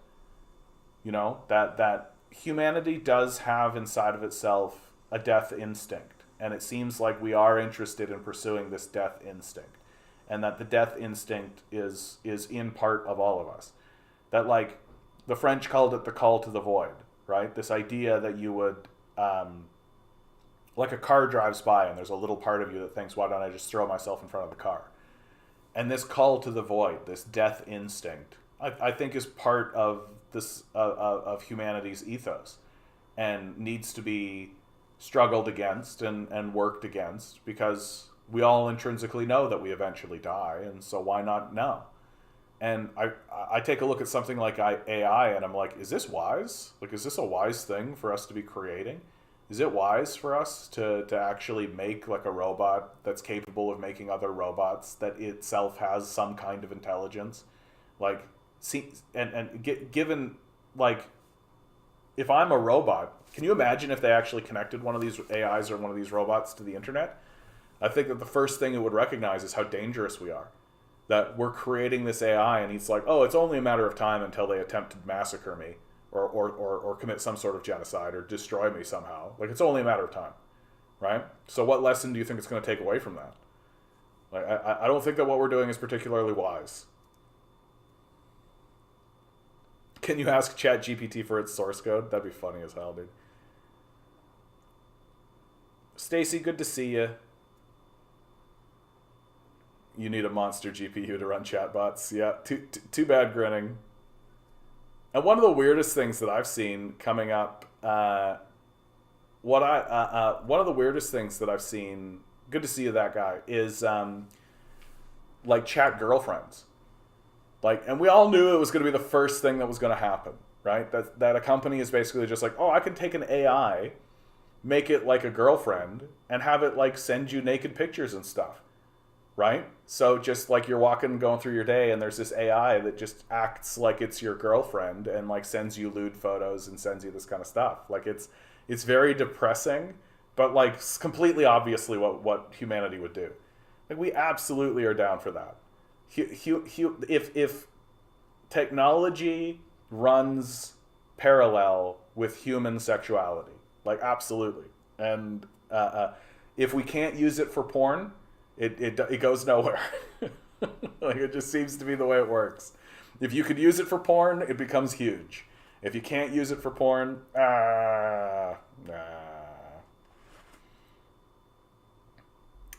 You know, that humanity does have inside of itself a death instinct, and it seems like we are interested in pursuing this death instinct. And that the death instinct is in part of all of us. That, like, the French called it the call to the void, right? This idea that you would, like, a car drives by and there's a little part of you that thinks, why don't I just throw myself in front of the car? And this call to the void, this death instinct, I think is part of this of humanity's ethos, and needs to be struggled against and worked against, because we all intrinsically know that we eventually die, and so why not know? And I take a look at something like AI, and I'm like, is this wise? Like, is this a wise thing for us to be creating? Is it wise for us to actually make like a robot that's capable of making other robots that itself has some kind of intelligence? Like, see, given, like, if I'm a robot, can you imagine if they actually connected one of these AIs or one of these robots to the internet? I think that the first thing it would recognize is how dangerous we are. That we're creating this AI, and he's like, oh, it's only a matter of time until they attempt to massacre me or commit some sort of genocide or destroy me somehow. Like, it's only a matter of time, right? So what lesson do you think it's going to take away from that? Like, I don't think that what we're doing is particularly wise. Can you ask ChatGPT for its source code? That'd be funny as hell, dude. Stacy, good to see you. You need a monster GPU to run chatbots. Yeah, too bad, grinning. And one of the weirdest things that I've seen coming up, one of the weirdest things that I've seen, good to see you, that guy, is like chat girlfriends. Like, and we all knew it was going to be the first thing that was going to happen, right? That a company is basically just like, oh, I can take an AI, make it like a girlfriend, and have it like send you naked pictures and stuff. Right? So just like you're going through your day, and there's this AI that just acts like it's your girlfriend and like sends you lewd photos and sends you this kind of stuff. Like, it's very depressing, but like completely obviously what humanity would do. Like, we absolutely are down for that. If technology runs parallel with human sexuality, like, absolutely. And if we can't use it for porn, it goes nowhere. Like, it just seems to be the way it works. If you could use it for porn, it becomes huge. If you can't use it for porn, nah.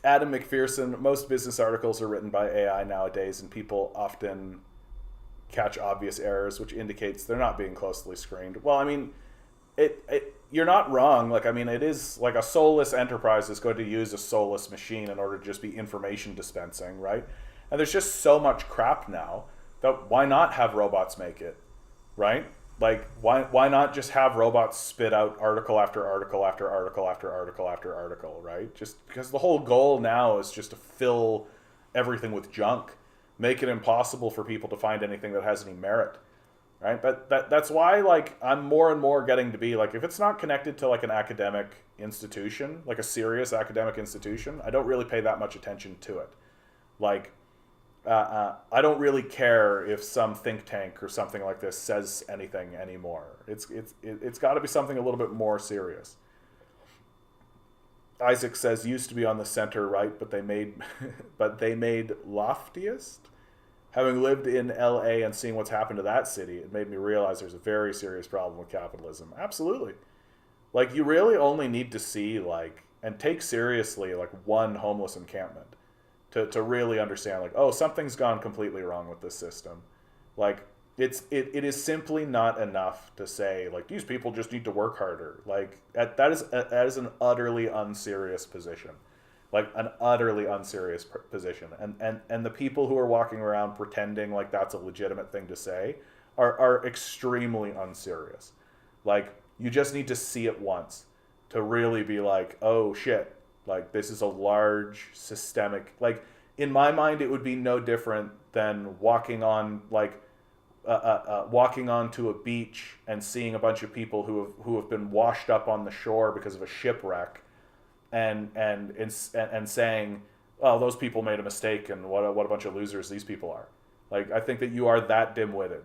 Adam McPherson, most business articles are written by AI nowadays, and people often catch obvious errors, which indicates they're not being closely screened. Well, I mean, you're not wrong. Like, I mean, it is like a soulless enterprise is going to use a soulless machine in order to just be information dispensing, right? And there's just so much crap now that why not have robots make it, right? Like, why not just have robots spit out article after article after article after article after article, right? Just because the whole goal now is just to fill everything with junk, make it impossible for people to find anything that has any merit. Right, but that's why, like, I'm more and more getting to be like, if it's not connected to like an academic institution, like a serious academic institution, I don't really pay that much attention to it. Like, I don't really care if some think tank or something like this says anything anymore. It's got to be something a little bit more serious. Isaac says used to be on the center right, but they made loftiest. Having lived in LA and seeing what's happened to that city, it made me realize there's a very serious problem with capitalism. Absolutely. Like, you really only need to see, like, and take seriously, like, one homeless encampment to really understand, like, oh, something's gone completely wrong with this system. Like, it is simply not enough to say, like, these people just need to work harder. Like, that is an utterly unserious position. Like, an utterly unserious position. And the people who are walking around pretending like that's a legitimate thing to say are extremely unserious. Like, you just need to see it once to really be like, oh shit, like, this is a large systemic, like, in my mind it would be no different than walking on, like, walking onto a beach and seeing a bunch of people who have been washed up on the shore because of a shipwreck, and saying, oh, those people made a mistake, and what a bunch of losers these people are. Like, I think that you are that dim-witted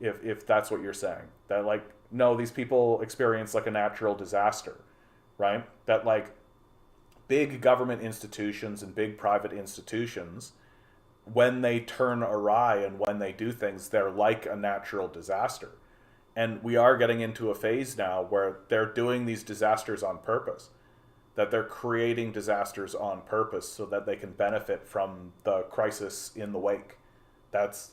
if that's what you're saying. That, like, no, these people experience, like, a natural disaster, right? That, like, big government institutions and big private institutions, when they turn awry and when they do things, they're like a natural disaster. And we are getting into a phase now where they're doing these disasters on purpose. That they're creating disasters on purpose so that they can benefit from the crisis in the wake. That's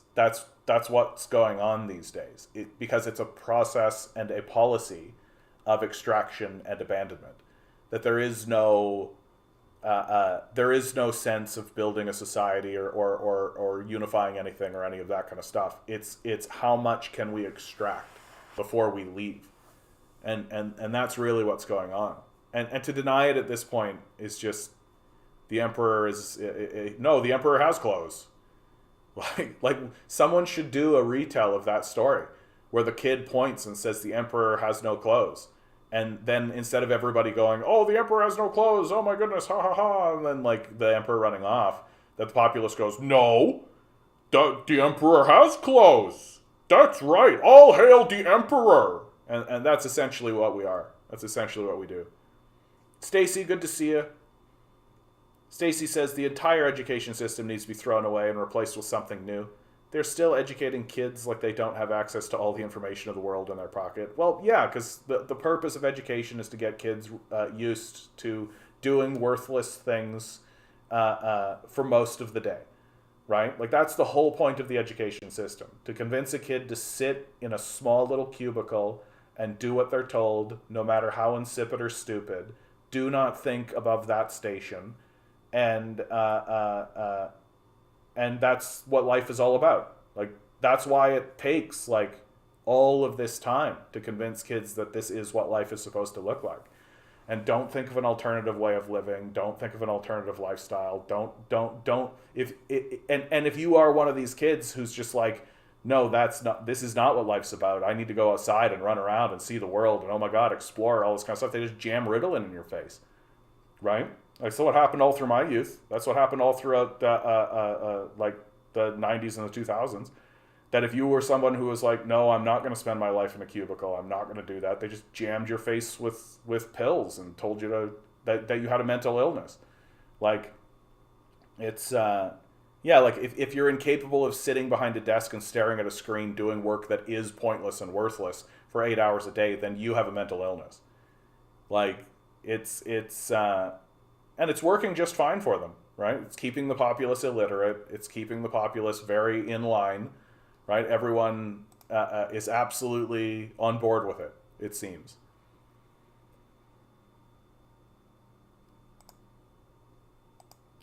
what's going on these days. Because it's a process and a policy of extraction and abandonment. That there is no there is no sense of building a society or unifying anything or any of that kind of stuff. It's how much can we extract before we leave, and that's really what's going on. And to deny it at this point is just the emperor is no, the emperor has clothes. Like someone should do a retell of that story where the kid points and says the emperor has no clothes. And then instead of everybody going, oh, the emperor has no clothes, oh my goodness, ha ha ha, and then like the emperor running off, that the populace goes, no, the emperor has clothes. That's right. All hail the emperor. And that's essentially what we are. That's essentially what we do. Stacy, good to see you. Stacy says the entire education system needs to be thrown away and replaced with something new. They're still educating kids like they don't have access to all the information of the world in their pocket. Well, yeah, because the purpose of education is to get kids used to doing worthless things for most of the day, right? Like that's the whole point of the education system, to convince a kid to sit in a small little cubicle and do what they're told, no matter how insipid or stupid. Do not think above that station. And that's what life is all about. Like that's why it takes like all of this time to convince kids that this is what life is supposed to look like. And don't think of an alternative way of living. Don't think of an alternative lifestyle. Don't. If you are one of these kids who's just like, no, this is not what life's about. I need to go outside and run around and see the world and oh my God, explore all this kind of stuff. They just jam Ritalin in your face, right? Like, so what happened all through my youth. That's what happened all throughout like the 90s and the 2000s. That if you were someone who was like, no, I'm not going to spend my life in a cubicle. I'm not going to do that. They just jammed your face with pills and told you that you had a mental illness. Like, it's, like if you're incapable of sitting behind a desk and staring at a screen doing work that is pointless and worthless for 8 hours a day, then you have a mental illness. Like, and it's working just fine for them, right? It's keeping the populace illiterate. It's keeping the populace very in line, right? Everyone is absolutely on board with it, it seems.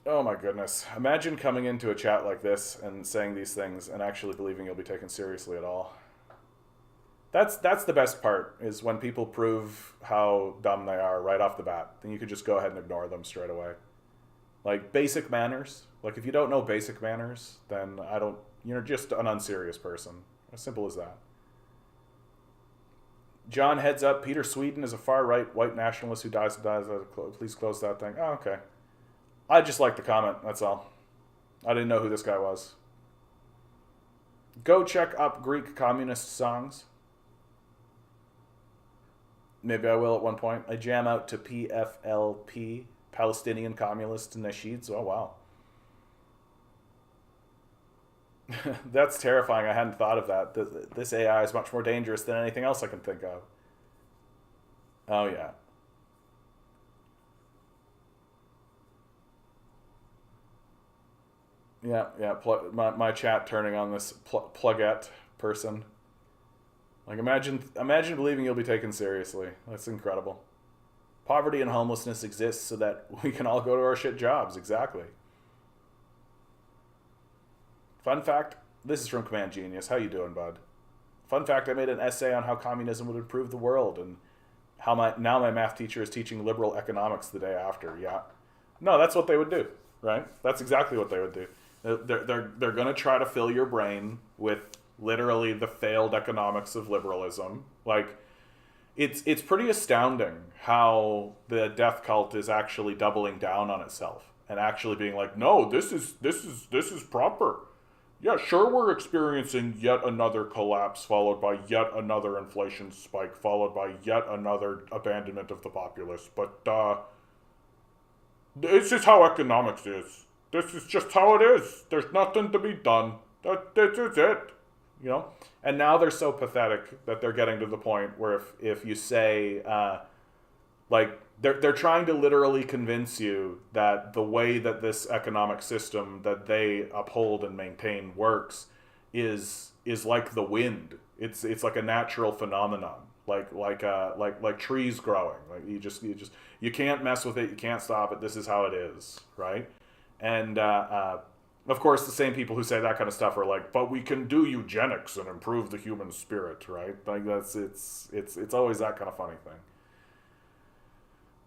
Oh my goodness. Imagine coming into a chat like this and saying these things and actually believing you'll be taken seriously at all. That's the best part, is when people prove how dumb they are right off the bat. Then you could just go ahead and ignore them straight away. Like basic manners. Like if you don't know basic manners, then you're just an unserious person. As simple as that. John, heads up, Peter Sweden is a far-right white nationalist who dies. Please close that thing. Oh, okay. I just like the comment, that's all. I didn't know who this guy was. Go check up Greek communist songs. Maybe I will at one point. I jam out to PFLP, Palestinian Communist Nasheeds. Oh, wow. That's terrifying. I hadn't thought of that. This AI is much more dangerous than anything else I can think of. Oh, yeah. Yeah. My chat turning on this plugette person. Like, imagine believing you'll be taken seriously. That's incredible. Poverty and homelessness exists so that we can all go to our shit jobs. Exactly. Fun fact, this is from Command Genius. How you doing, bud? Fun fact, I made an essay on how communism would improve the world and how my math teacher is teaching liberal economics the day after. Yeah. No, that's what they would do, right? That's exactly what they would do. They're going to try to fill your brain with literally the failed economics of liberalism. Like, it's pretty astounding how the death cult is actually doubling down on itself and actually being like, no, this is proper. Yeah, sure, we're experiencing yet another collapse followed by yet another inflation spike followed by yet another abandonment of the populace, but this is how economics is. This is just how it is. There's nothing to be done. This is it. You know? And now they're so pathetic that they're getting to the point where if you say, like, they're trying to literally convince you that the way that this economic system that they uphold and maintain works is like the wind. It's like a natural phenomenon. like trees growing. Like you can't mess with it. You can't stop it. This is how it is, right? And of course, the same people who say that kind of stuff are like, but we can do eugenics and improve the human spirit, right? Like it's always that kind of funny thing.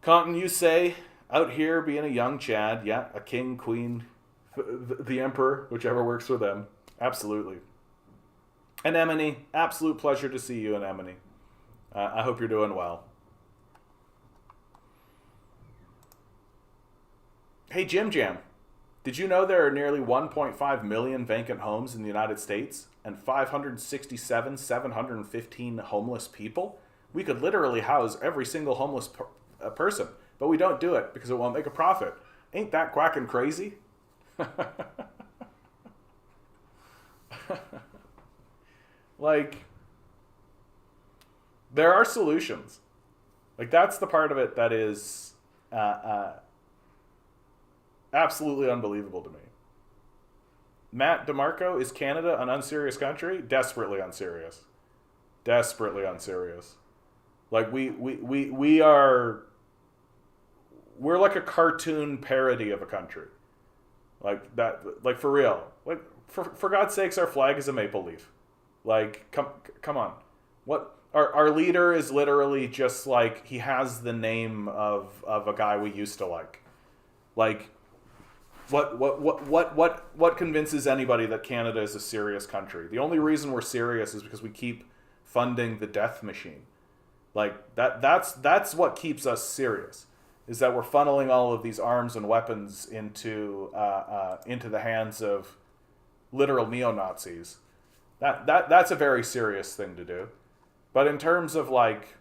Compton, you say, out here being a young Chad, yeah, a king, queen, the emperor, whichever works for them. Absolutely. Anemone, absolute pleasure to see you, Anemone. I hope you're doing well. Hey, Jim Jam, did you know there are nearly 1.5 million vacant homes in the United States and 715 homeless people? We could literally house every single homeless person, but we don't do it because it won't make a profit. Ain't that quacking crazy? Like, there are solutions. Like, that's the part of it that is absolutely unbelievable to me. Matt DeMarco, is Canada an unserious country? Desperately unserious. Desperately unserious. Like, we are... We're like a cartoon parody of a country. Like, that... Like, for real. Like, for God's sakes, our flag is a maple leaf. Like, come on. What... Our leader is literally just like, he has the name of a guy we used to like. Like, what convinces anybody that Canada is a serious country? The only reason we're serious is because we keep funding the death machine. Like, that's what keeps us serious, is that we're funneling all of these arms and weapons into the hands of literal neo-Nazis. That's a very serious thing to do. But in terms of, like,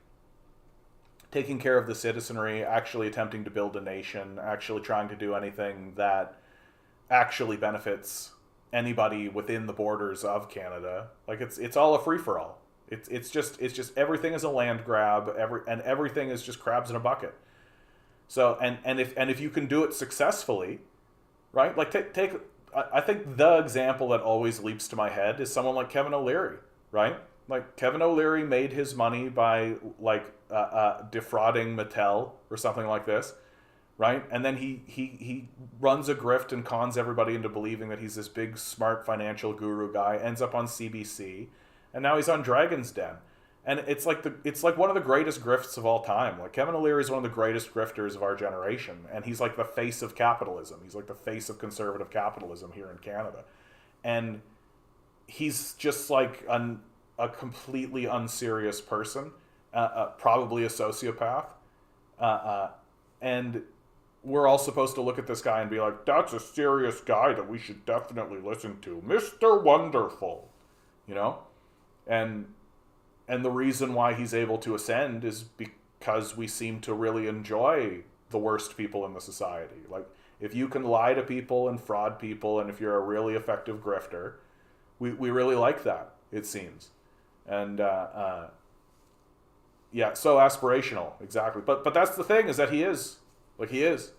taking care of the citizenry, actually attempting to build a nation, actually trying to do anything that actually benefits anybody within the borders of Canada, like, it's all a free-for-all. It's just everything is a land grab, and everything is just crabs in a bucket. So and if you can do it successfully, right? Like, take I think the example that always leaps to my head is someone like Kevin O'Leary, right? Like, Kevin O'Leary made his money by, like, defrauding Mattel or something like this, right? And then he runs a grift and cons everybody into believing that he's this big, smart financial guru guy, ends up on CBC, and now he's on Dragon's Den. And it's like one of the greatest grifts of all time. Like, Kevin O'Leary is one of the greatest grifters of our generation, and he's like the face of capitalism. He's like the face of conservative capitalism here in Canada. And he's just like a completely unserious person, probably a sociopath, and we're all supposed to look at this guy and be like, that's a serious guy that we should definitely listen to, Mr. Wonderful, you know? And the reason why he's able to ascend is because we seem to really enjoy the worst people in the society. Like, if you can lie to people and fraud people, and if you're a really effective grifter, we really like that, it seems. And yeah, so aspirational, exactly. But that's the thing, is that he is. Like, he is.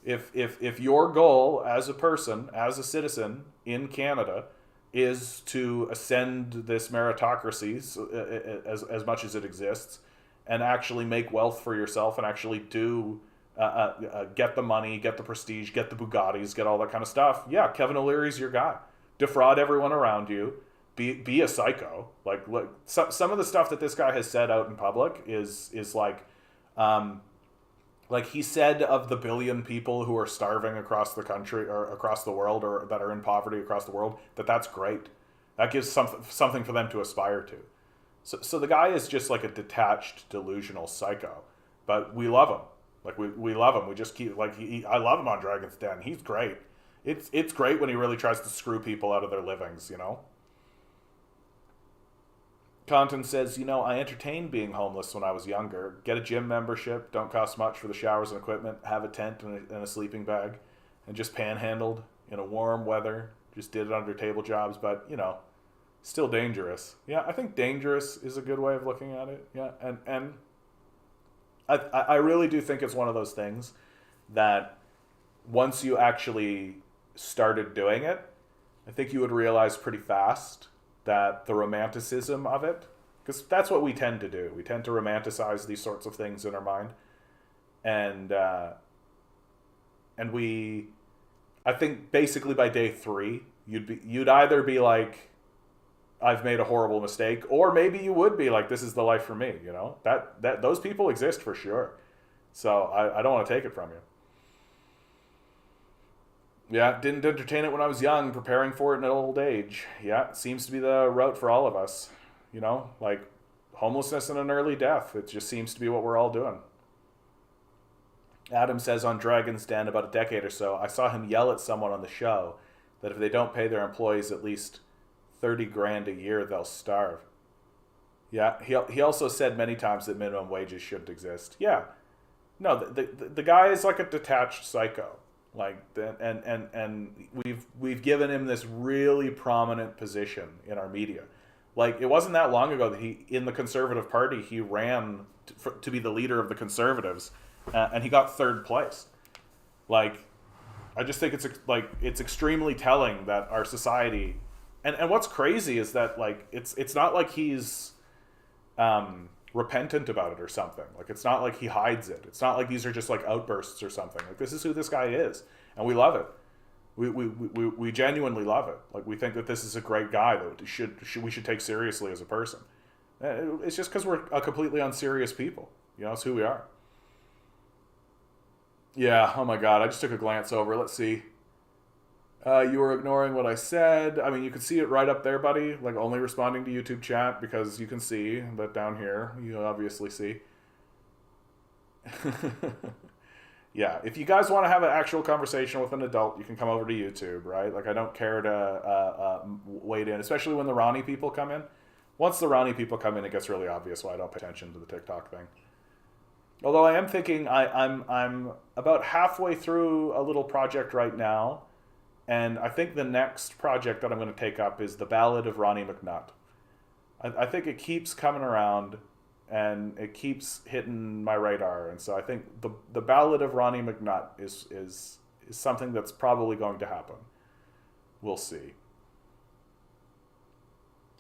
If your goal as a person, as a citizen in Canada, is to ascend this meritocracy as much as it exists, and actually make wealth for yourself, and actually do get the money, get the prestige, get the Bugattis, get all that kind of stuff, yeah, Kevin O'Leary's your guy. Defraud everyone around you. Be a psycho. Like some of the stuff that this guy has said out in public is like he said of the billion people who are starving across the country or across the world, or that are in poverty across the world, that's great. That gives something for them to aspire to. So the guy is just like a detached, delusional psycho, but we love him. Like, we love him. We just keep, like, I love him on Dragon's Den. He's great. It's great when he really tries to screw people out of their livings, you know? Compton says, I entertained being homeless when I was younger. Get a gym membership, don't cost much for the showers and equipment, have a tent and a sleeping bag, and just panhandled in a warm weather. Just did it under table jobs, but, still dangerous. Yeah, I think dangerous is a good way of looking at it. Yeah, and I really do think it's one of those things that once you actually started doing it, I think you would realize pretty fast that the romanticism of it Because that's what we tend to do. We tend to romanticize these sorts of things in our mind. And, we, I think basically by day 3, you'd either be like, I've made a horrible mistake, or maybe you would be like, this is the life for me, you know? That those people exist for sure. So I don't want to take it from you. Yeah, didn't entertain it when I was young, preparing for it in old age. Yeah, seems to be the route for all of us. You know, like homelessness and an early death. It just seems to be what we're all doing. Adam says on Dragon's Den about a decade or so, I saw him yell at someone on the show that if they don't pay their employees at least 30 grand a year, they'll starve. Yeah, he also said many times that minimum wages shouldn't exist. Yeah, no, the guy is like a detached psycho. Like, and we've given him this really prominent position in our media. Like, it wasn't that long ago that in the Conservative Party, he ran to be the leader of the Conservatives, and he got 3rd place. Like, I just think it's extremely telling that our society, and what's crazy is that, like, it's not like he's repentant about it or something. Like, it's not like he hides it. It's not like these are just like outbursts or something. Like, this is who this guy is, and we love it. We genuinely love it. Like, we think that this is a great guy that we should take seriously as a person. It's just because we're a completely unserious people. You know, it's who we are. Yeah. Oh my God. I just took a glance over. Let's see. You were ignoring what I said. I mean, you can see it right up there, buddy. Like, only responding to YouTube chat because you can see, but down here, you obviously see. Yeah, if you guys want to have an actual conversation with an adult, you can come over to YouTube, right? Like, I don't care to wade in, especially when the Ronnie people come in. Once the Ronnie people come in, it gets really obvious why I don't pay attention to the TikTok thing. Although I am thinking I'm about halfway through a little project right now, and I think the next project that I'm going to take up is The Ballad of Ronnie McNutt. I think it keeps coming around, and it keeps hitting my radar, and so I think the Ballad of Ronnie McNutt is something that's probably going to happen. We'll see.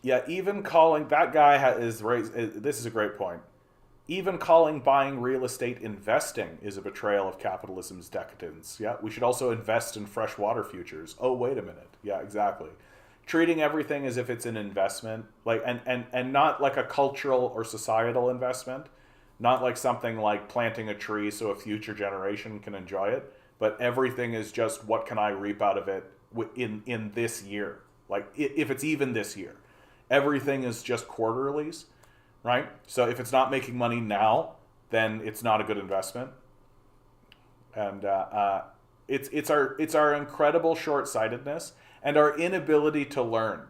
Yeah, even calling that guy is raised. This is a great point. Even calling buying real estate investing is a betrayal of capitalism's decadence. Yeah, we should also invest in freshwater futures. Oh, wait a minute. Yeah, exactly. Treating everything as if it's an investment, like and not like a cultural or societal investment, not like something like planting a tree so a future generation can enjoy it, but everything is just what can I reap out of it in this year, like if it's even this year. Everything is just quarterlies, right? So if it's not making money now, then it's not a good investment. And it's our incredible short-sightedness and our inability to learn,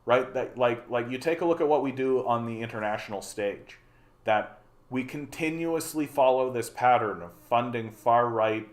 right? That like you take a look at what we do on the international stage, that we continuously follow this pattern of funding far-right,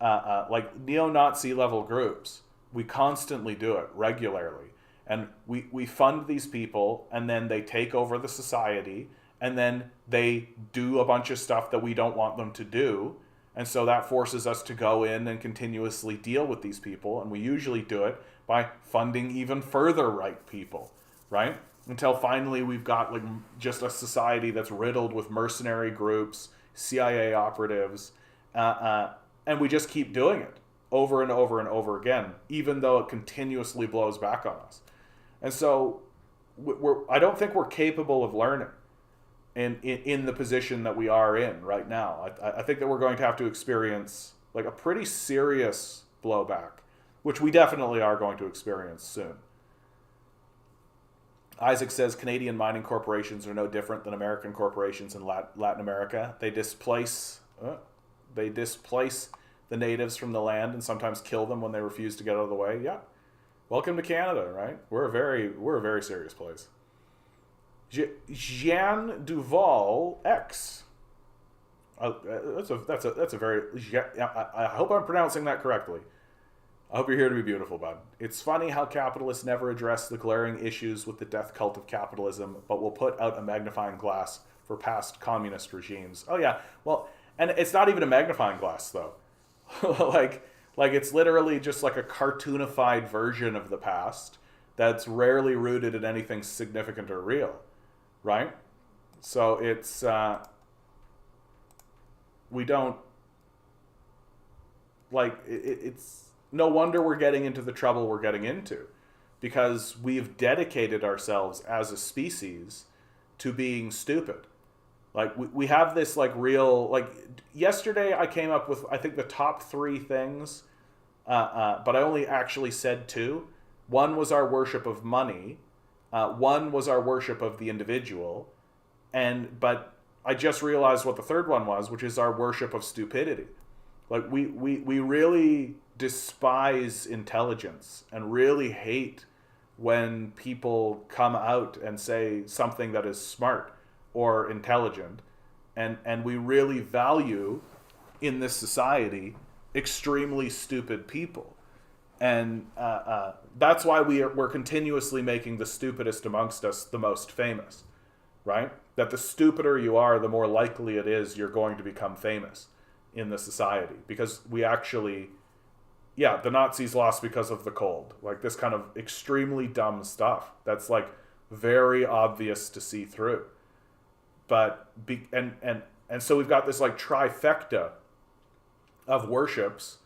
like neo-Nazi level groups. We constantly do it regularly. And we fund these people, and then they take over the society, and then they do a bunch of stuff that we don't want them to do. And so that forces us to go in and continuously deal with these people. And we usually do it by funding even further right people, right? Until finally we've got like just a society that's riddled with mercenary groups, CIA operatives, and we just keep doing it over and over and over again, even though it continuously blows back on us. And so I don't think we're capable of learning in the position that we are in right now. I think that we're going to have to experience like a pretty serious blowback, which we definitely are going to experience soon. Isaac says Canadian mining corporations are no different than American corporations in Latin America. They displace the natives from the land and sometimes kill them when they refuse to get out of the way. Yeah. Welcome to Canada, right? We're a very serious place. Jean Duval X. That's a very. I hope I'm pronouncing that correctly. I hope you're here to be beautiful, bud. It's funny how capitalists never address the glaring issues with the death cult of capitalism, but will put out a magnifying glass for past communist regimes. Oh yeah, well, and it's not even a magnifying glass though. Like it's literally just like a cartoonified version of the past that's rarely rooted in anything significant or real. right? So it's we don't like it's no wonder we're getting into the trouble we're getting into, because we've dedicated ourselves as a species to being stupid. Like we have this like real like yesterday I came up with I think the top three things, but I only actually said two. One was our worship of money. One was our worship of the individual, but I just realized what the third one was, which is our worship of stupidity. Like we really despise intelligence and really hate when people come out and say something that is smart or intelligent, and we really value in this society extremely stupid people, and that's why we're continuously making the stupidest amongst us the most famous, right? That the stupider you are, the more likely it is you're going to become famous in the society, because we actually, yeah, the Nazis lost because of the cold, like this kind of extremely dumb stuff that's like very obvious to see through. But and so we've got this like trifecta of worships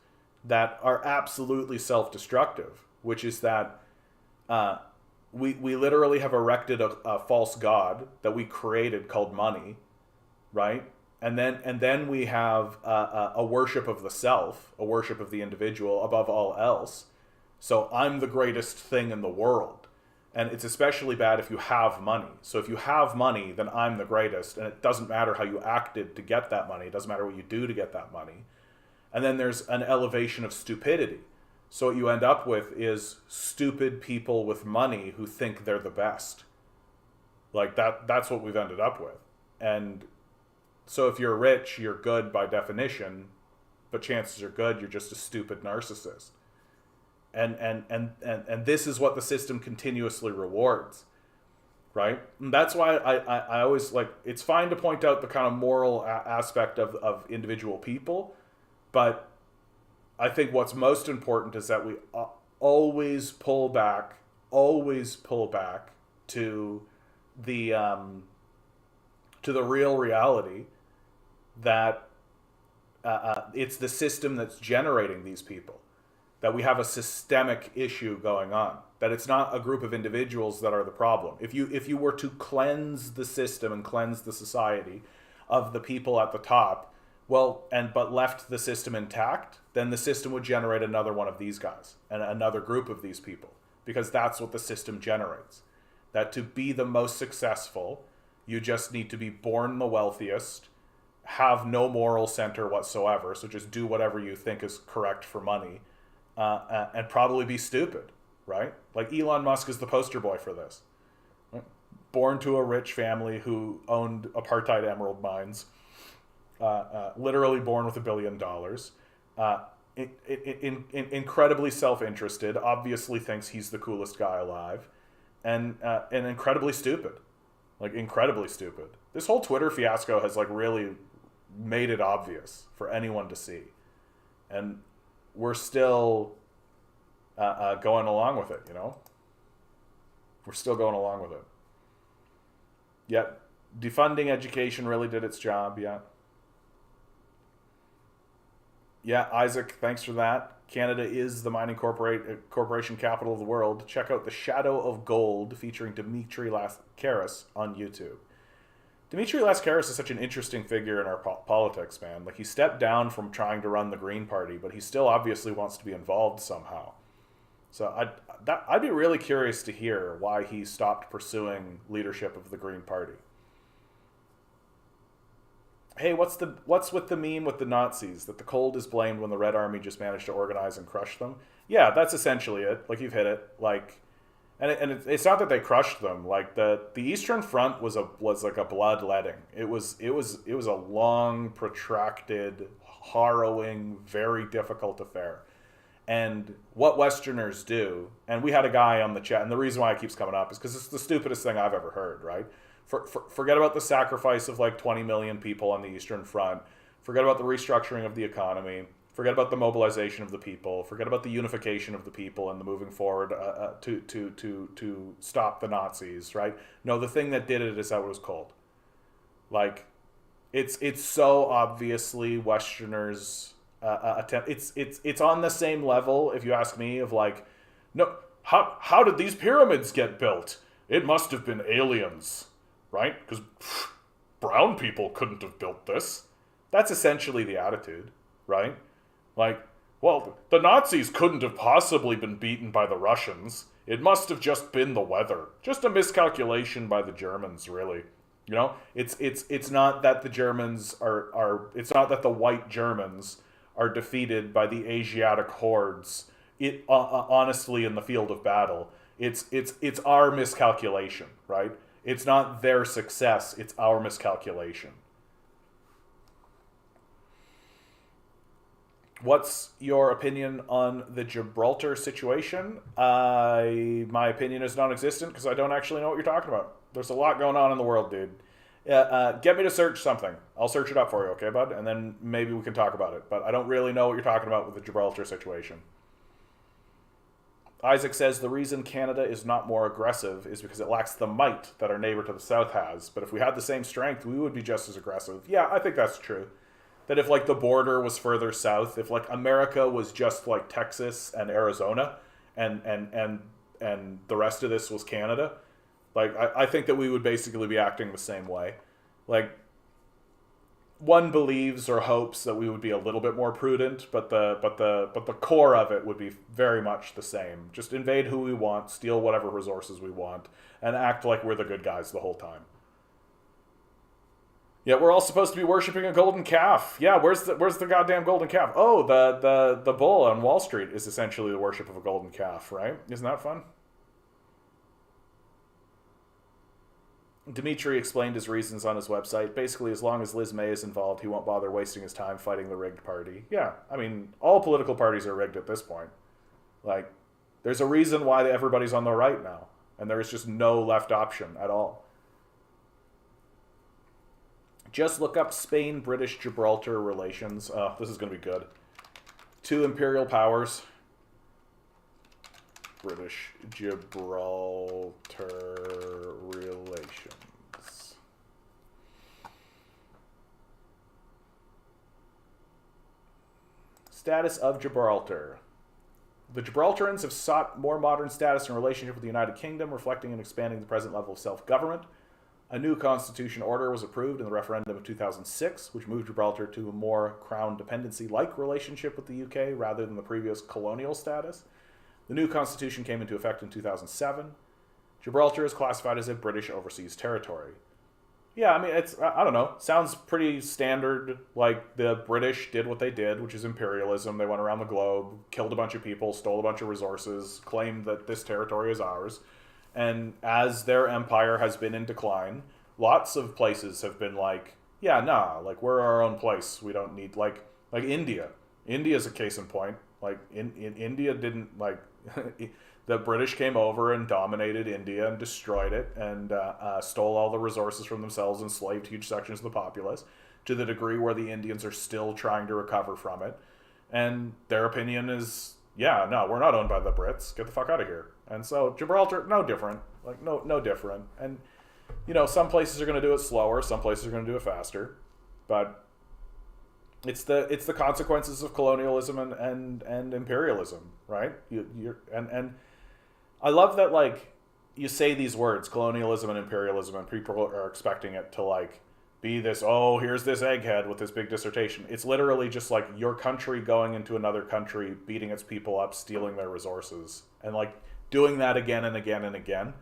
that are absolutely self-destructive, which is that we literally have erected a false god that we created called money, right? And then we have a worship of the self, a worship of the individual above all else. So I'm the greatest thing in the world. And it's especially bad if you have money. So if you have money, then I'm the greatest. And it doesn't matter how you acted to get that money. It doesn't matter what you do to get that money. And then there's an elevation of stupidity. So what you end up with is stupid people with money who think they're the best. Like that's what we've ended up with. And so if you're rich, you're good by definition, but chances are good you're just a stupid narcissist. And this is what the system continuously rewards, right? And that's why I always like, it's fine to point out the kind of moral aspect of individual people, but I think what's most important is that we always pull back to the real reality that it's the system that's generating these people, that we have a systemic issue going on, that it's not a group of individuals that are the problem. If you were to cleanse the system and cleanse the society of the people at the top, but left the system intact, then the system would generate another one of these guys and another group of these people, because that's what the system generates. That to be the most successful, you just need to be born the wealthiest, have no moral center whatsoever, so just do whatever you think is correct for money, and probably be stupid, right? Like Elon Musk is the poster boy for this. Born to a rich family who owned apartheid emerald mines, literally born with $1 billion, incredibly self-interested, obviously thinks he's the coolest guy alive, and incredibly stupid. Like incredibly stupid. This whole Twitter fiasco has like really made it obvious for anyone to see, and we're still going along with it. You know, we're still going along with it. Yet defunding education really did its job. Yeah, Isaac, thanks for that. Canada is the mining corporation capital of the world. Check out The Shadow of Gold featuring Dimitri Lascaris on YouTube. Dimitri Lascaris is such an interesting figure in our politics, man. Like, he stepped down from trying to run the Green Party, but he still obviously wants to be involved somehow. So I'd be really curious to hear why he stopped pursuing leadership of the Green Party. Hey, what's with the meme with the Nazis, that the cold is blamed when the Red Army just managed to organize and crush them? Yeah, that's essentially it. Like, you've hit it. Like, and it's not that they crushed them. Like, the Eastern Front was like a bloodletting. It was a long, protracted, harrowing, very difficult affair. And what Westerners do, and we had a guy on the chat, and the reason why it keeps coming up is because it's the stupidest thing I've ever heard, right? Forget about the sacrifice of like 20 million people on the Eastern Front. Forget about the restructuring of the economy. Forget about the mobilization of the people. Forget about the unification of the people and the moving forward to stop the Nazis, right? No, the thing that did it is how it was called. Like, it's so obviously Westerners' attempt. It's on the same level, if you ask me, of like, no, how did these pyramids get built? It must have been aliens, right? Because brown people couldn't have built this. That's essentially the attitude, right? Like, well, the Nazis couldn't have possibly been beaten by the Russians. It must have just been the weather. Just a miscalculation by the Germans, really. You know, it's not that the Germans are it's not that the white Germans are defeated by the Asiatic hordes. Honestly, in the field of battle, it's our miscalculation, right? It's not their success, it's our miscalculation. What's your opinion on the Gibraltar situation? My opinion is non-existent because I don't actually know what you're talking about. There's a lot going on in the world, dude. Get me to search something. I'll search it up for you, okay, bud? And then maybe we can talk about it. But I don't really know what you're talking about with the Gibraltar situation. Isaac says the reason Canada is not more aggressive is because it lacks the might that our neighbor to the south has. But if we had the same strength, we would be just as aggressive. Yeah, I think that's true. That if, like, the border was further south, if, like, America was just, like, Texas and Arizona and the rest of this was Canada, like, I think that we would basically be acting the same way. Like, one believes or hopes that we would be a little bit more prudent, but the core of it would be very much the same. Just invade who we want, steal whatever resources we want, and act like we're the good guys the whole time. Yeah, we're all supposed to be worshiping a golden calf. Yeah, where's the goddamn golden calf? Oh, the bull on Wall Street is essentially the worship of a golden calf, right? Isn't that fun? Dimitri explained his reasons on his website. Basically, as long as Liz May is involved, he won't bother wasting his time fighting the rigged party. Yeah, I mean, all political parties are rigged at this point. Like, there's a reason why everybody's on the right now, and there is just no left option at all. Just look up Spain-British Gibraltar relations. Oh, this is going to be good. Two imperial powers. British Gibraltar relations. Status of Gibraltar. The Gibraltarians have sought more modern status in relationship with the United Kingdom, reflecting and expanding the present level of self-government. A new constitution order was approved in the referendum of 2006, which moved Gibraltar to a more crown dependency-like relationship with the UK rather than the previous colonial status. The new constitution came into effect in 2007. Gibraltar is classified as a British overseas territory. Yeah, I mean, I don't know, sounds pretty standard. Like, the British did what they did, which is imperialism. They went around the globe, killed a bunch of people, stole a bunch of resources, claimed that this territory is ours. And as their empire has been in decline, lots of places have been like, yeah, nah, like, we're our own place. We don't need, like India. India's a case in point. Like, in India didn't, like, the British came over and dominated India and destroyed it and stole all the resources from themselves, enslaved huge sections of the populace to the degree where the Indians are still trying to recover from it. And their opinion is, yeah, no, we're not owned by the Brits. Get the fuck out of here. And so Gibraltar, no different. Like, no different. And, you know, some places are going to do it slower. Some places are going to do it faster. But it's the consequences of colonialism and imperialism, right? And I love that, like, you say these words, colonialism and imperialism, and people are expecting it to, like, be this, oh, here's this egghead with this big dissertation. It's literally just, like, your country going into another country, beating its people up, stealing their resources, and, like, doing that again and again and again.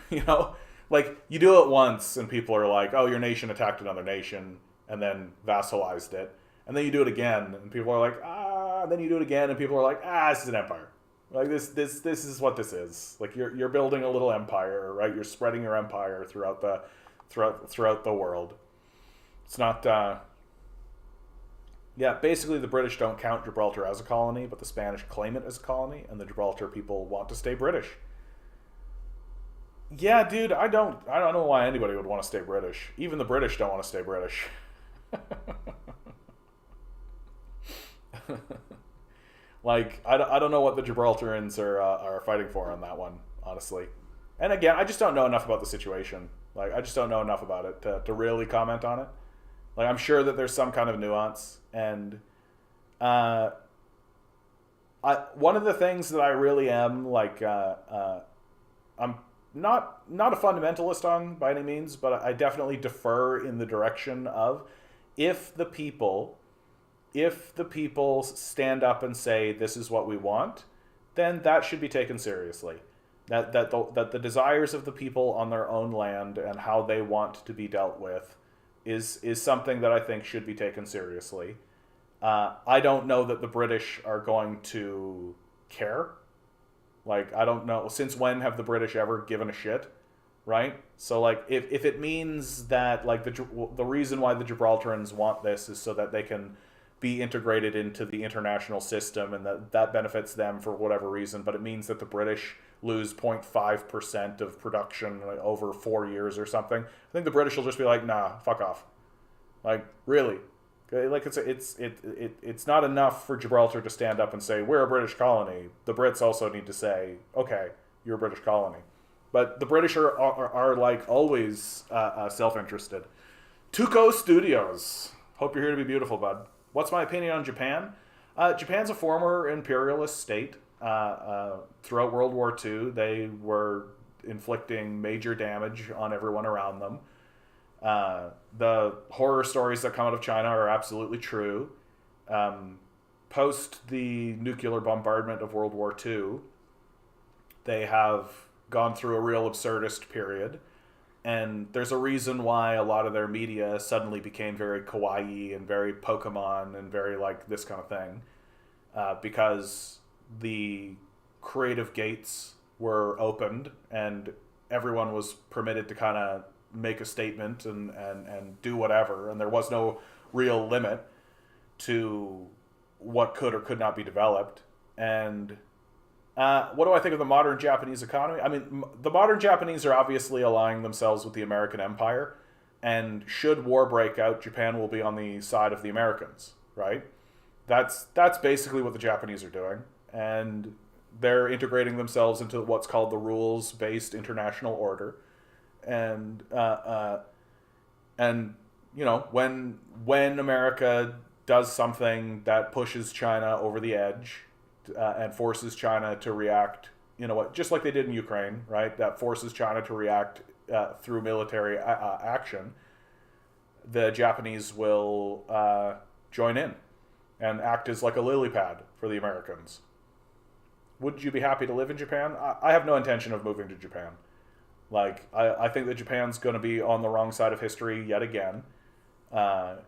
You know? Like, you do it once, and people are like, oh, your nation attacked another nation, and then vassalized it. And then you do it again, and people are like, ah. And then you do it again, and people are like, ah, this is an empire. Like, this is what this is. Like, you're building a little empire, right? You're spreading your empire throughout the world. It's not. Yeah, basically, the British don't count Gibraltar as a colony, but the Spanish claim it as a colony, and the Gibraltar people want to stay British. Yeah, dude, I don't know why anybody would want to stay British. Even the British don't want to stay British. Like, I don't know what the Gibraltarians are fighting for on that one, honestly. And again, I just don't know enough about the situation. Like, I just don't know enough about it to really comment on it. Like, I'm sure that there's some kind of nuance. And uh, one of the things that I really am, like, I'm not a fundamentalist on by any means, but I definitely defer in the direction of if the people if the people stand up and say this is what we want, then that should be taken seriously. That the desires of the people on their own land and how they want to be dealt with is something that I think should be taken seriously. I don't know that the British are going to care. Like, I don't know. Since when have the British ever given a shit? Right? So, like, if it means that, like, the reason why the Gibraltarians want this is so that they can be integrated into the international system and that benefits them for whatever reason, but it means that the British lose 0.5% of production over 4 years or something, I think the British will just be like, nah, fuck off. Like, really? Like, it's not enough for Gibraltar to stand up and say we're a British colony. The Brits also need to say, okay, you're a British colony. But the British are like always self-interested. Tuco Studios. Hope you're here to be beautiful, bud. What's my opinion on Japan? Japan's a former imperialist state. Throughout World War II, they were inflicting major damage on everyone around them. The horror stories that come out of China are absolutely true. Post the nuclear bombardment of World War II, they have gone through a real absurdist period. And there's a reason why a lot of their media suddenly became very kawaii and very Pokemon and very like this kind of thing. Because the creative gates were opened and everyone was permitted to kind of make a statement and do whatever. And there was no real limit to what could or could not be developed. And what do I think of the modern Japanese economy? I mean, the modern Japanese are obviously aligning themselves with the American empire, and should war break out, Japan will be on the side of the Americans, right? That's basically what the Japanese are doing, and they're integrating themselves into what's called the rules-based international order, and you know, when America does something that pushes China over the edge. And forces China to react, you know what, just like they did in Ukraine, right? That forces China to react through military action. The Japanese will join in and act as like a lily pad for the Americans. Would you be happy to live in Japan? I have no intention of moving to Japan. Like, I think that Japan's going to be on the wrong side of history yet again, and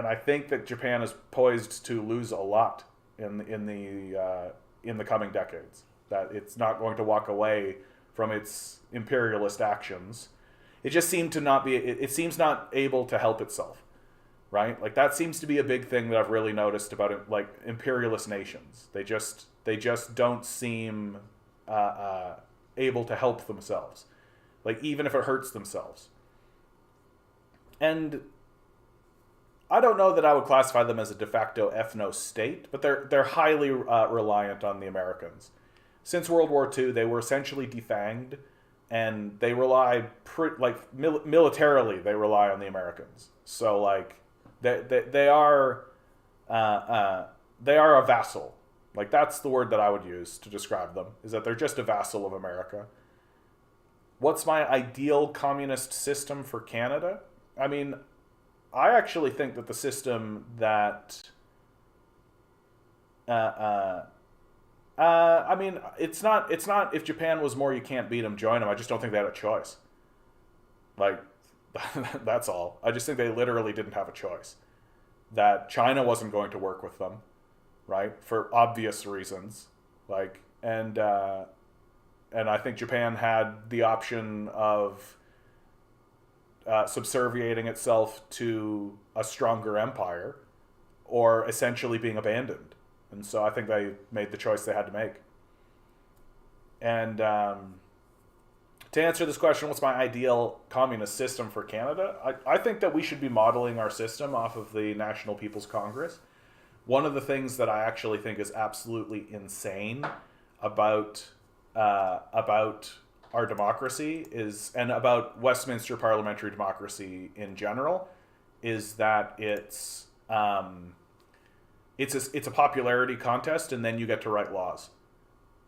I think that Japan is poised to lose a lot in the coming decades. That it's not going to walk away from its imperialist actions. It just seemed to not be. It seems not able to help itself, right? Like, that seems to be a big thing that I've really noticed about it, like imperialist nations. They just don't seem able to help themselves, like even if it hurts themselves. And I don't know that I would classify them as a de facto ethno-state, but they're highly reliant on the Americans. Since World War II, they were essentially defanged, and they rely militarily. They rely on the Americans. So like they are a vassal. Like, that's the word that I would use to describe them. Is that they're just a vassal of America. What's my ideal communist system for Canada? I mean, I actually think that the system that, I mean, it's not if Japan was more you can't beat them, join them. I just don't think they had a choice. Like, that's all. I just think they literally didn't have a choice. That China wasn't going to work with them, right? For obvious reasons. Like, and I think Japan had the option of subserviating itself to a stronger empire, or essentially being abandoned. And so I think they made the choice they had to make. And to answer this question, what's my ideal communist system for Canada? I think that we should be modeling our system off of the National People's Congress. One of the things that I actually think is absolutely insane about our democracy is, and about Westminster parliamentary democracy in general, is that it's a popularity contest, and then you get to write laws.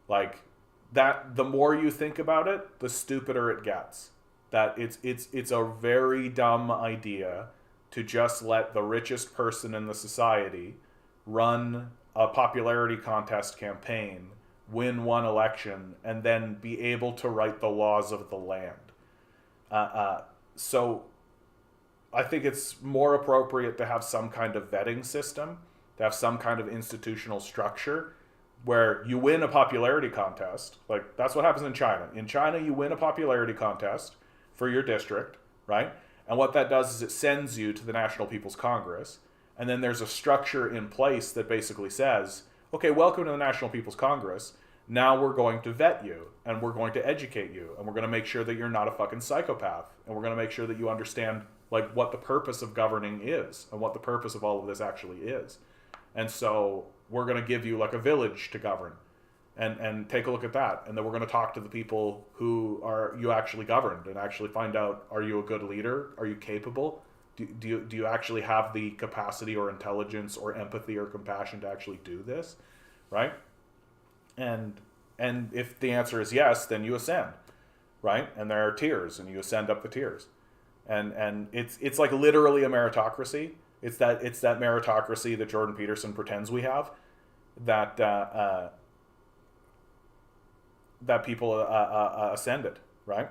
Like that, the more you think about it, the stupider it gets. That it's a very dumb idea to just let the richest person in the society run a popularity contest campaign, win one election, and then be able to write the laws of the land. So I think it's more appropriate to have some kind of vetting system, to have some kind of institutional structure where you win a popularity contest. Like, that's what happens in China. In China, you win a popularity contest for your district, right? And what that does is it sends you to the National People's Congress. And then there's a structure in place that basically says, okay, welcome to the National People's Congress. Now we're going to vet you, and we're going to educate you, and we're going to make sure that you're not a fucking psychopath. And we're going to make sure that you understand like what the purpose of governing is and what the purpose of all of this actually is. And so we're going to give you like a village to govern, and take a look at that. And then we're going to talk to the people who are you actually governed and actually find out, are you a good leader? Are you capable? Do you actually have the capacity or intelligence or empathy or compassion to actually do this, right? And if the answer is yes, then you ascend, right? And there are tiers, and you ascend up the tiers. And it's like literally a meritocracy. It's that meritocracy that Jordan Peterson pretends we have, that that people ascended, right?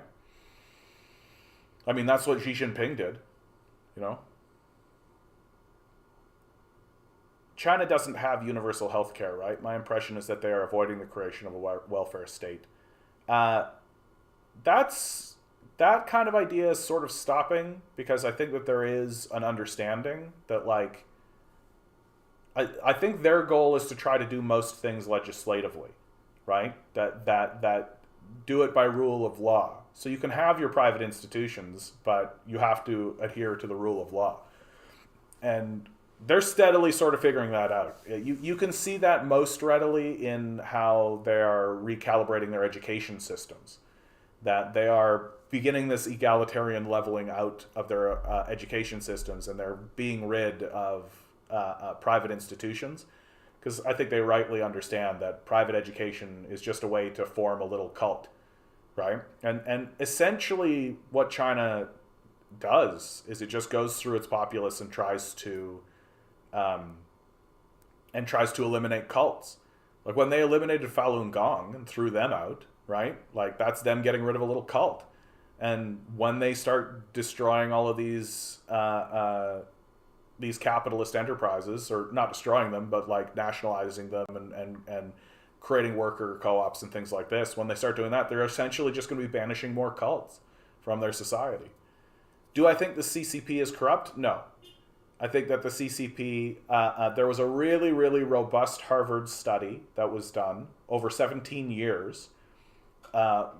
I mean, that's what Xi Jinping did, you know. China doesn't have universal health care, right? My impression is that they are avoiding the creation of a welfare state. That kind of idea is sort of stopping, because I think that there is an understanding that, like, I think their goal is to try to do most things legislatively, right? That do it by rule of law. So you can have your private institutions, but you have to adhere to the rule of law. And they're steadily sort of figuring that out. You can see that most readily in how they are recalibrating their education systems. That they are beginning this egalitarian leveling out of their education systems, and they're being rid of private institutions, because I think they rightly understand that private education is just a way to form a little cult, right? And essentially what China does is it just goes through its populace and tries to eliminate cults. Like when they eliminated Falun Gong and threw them out, right? Like that's them getting rid of a little cult. And when they start destroying all of these capitalist enterprises, or not destroying them, but like nationalizing them and creating worker co-ops and things like this, when they start doing that, they're essentially just going to be banishing more cults from their society. Do I think the CCP is corrupt? No. I think that the CCP, there was a really, really robust Harvard study that was done over 17 years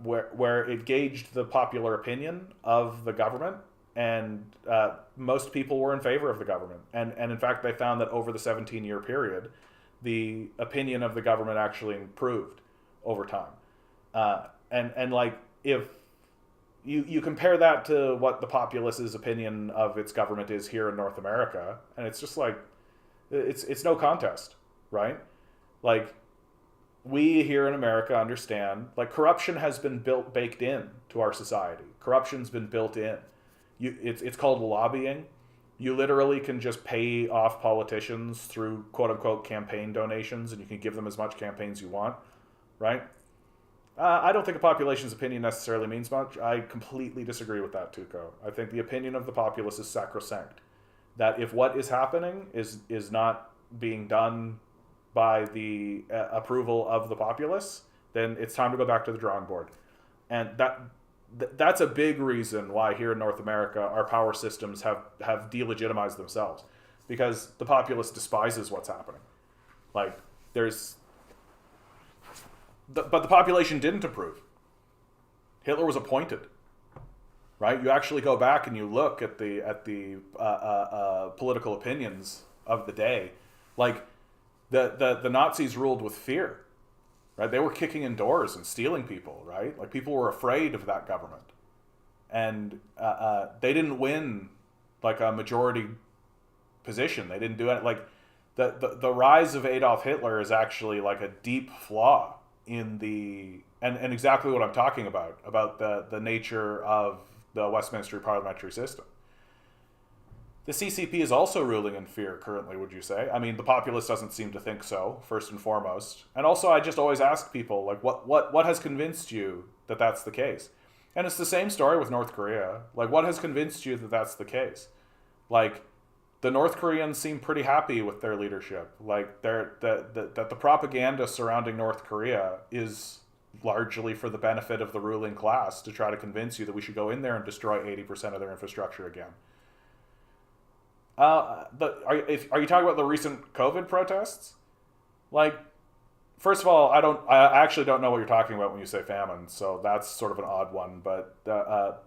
where it gauged the popular opinion of the government, and most people were in favor of the government. And in fact, they found that over the 17-year period, the opinion of the government actually improved over time. And like, if you compare that to what the populace's opinion of its government is here in North America, and it's just like, it's no contest, right? Like, we here in America understand, like, corruption has been baked in to our society. Corruption's been built in. It's called lobbying. You literally can just pay off politicians through quote-unquote campaign donations, and you can give them as much campaigns you want, right? I don't think a population's opinion necessarily means much. I completely disagree with that, Tuco. I think the opinion of the populace is sacrosanct. That if what is happening is not being done by the approval of the populace, then it's time to go back to the drawing board. And that's a big reason why here in North America our power systems have delegitimized themselves, because the populace despises what's happening. Like, but the population didn't approve. Hitler was appointed, right? You actually go back and you look at the political opinions of the day, like the Nazis ruled with fear, right? They were kicking in doors and stealing people, right? Like people were afraid of that government, and they didn't win like a majority position. They didn't do it. Like the rise of Adolf Hitler is actually like a deep flaw in the and exactly what I'm talking about the nature of the Westminster parliamentary system. The CCP is also ruling in fear currently, would you say? I mean, the populace doesn't seem to think so, first and foremost. And also, I just always ask people, like, what has convinced you that that's the case? And it's the same story with North Korea. Like, what has convinced you that that's the case? Like, the North Koreans seem pretty happy with their leadership. Like, the propaganda surrounding North Korea is largely for the benefit of the ruling class to try to convince you that we should go in there and destroy 80% of their infrastructure again. Are you talking about the recent COVID protests? Like, first of all, I actually don't know what you're talking about when you say famine, so that's sort of an odd one. But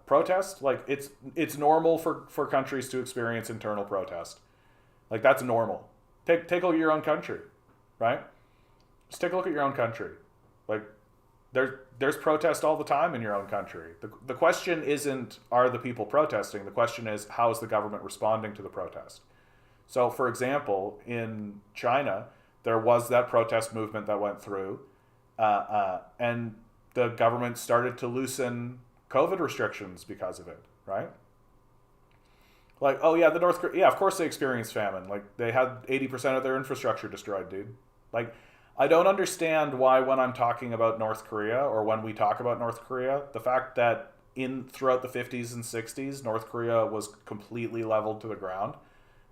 protest, like it's normal for countries to experience internal protest. Like that's normal. Take a look at your own country, right? Just take a look at your own country. Like there's protest all the time in your own country. The question isn't are the people protesting? The question is how is the government responding to the protest? So, for example, in China, there was that protest movement that went through, and the government started to loosen COVID restrictions because of it, right? Like, oh yeah, of course they experienced famine. Like, they had 80% of their infrastructure destroyed, dude. Like, I don't understand why when I'm talking about North Korea, or when we talk about North Korea, the fact that throughout the 50s and 60s, North Korea was completely leveled to the ground.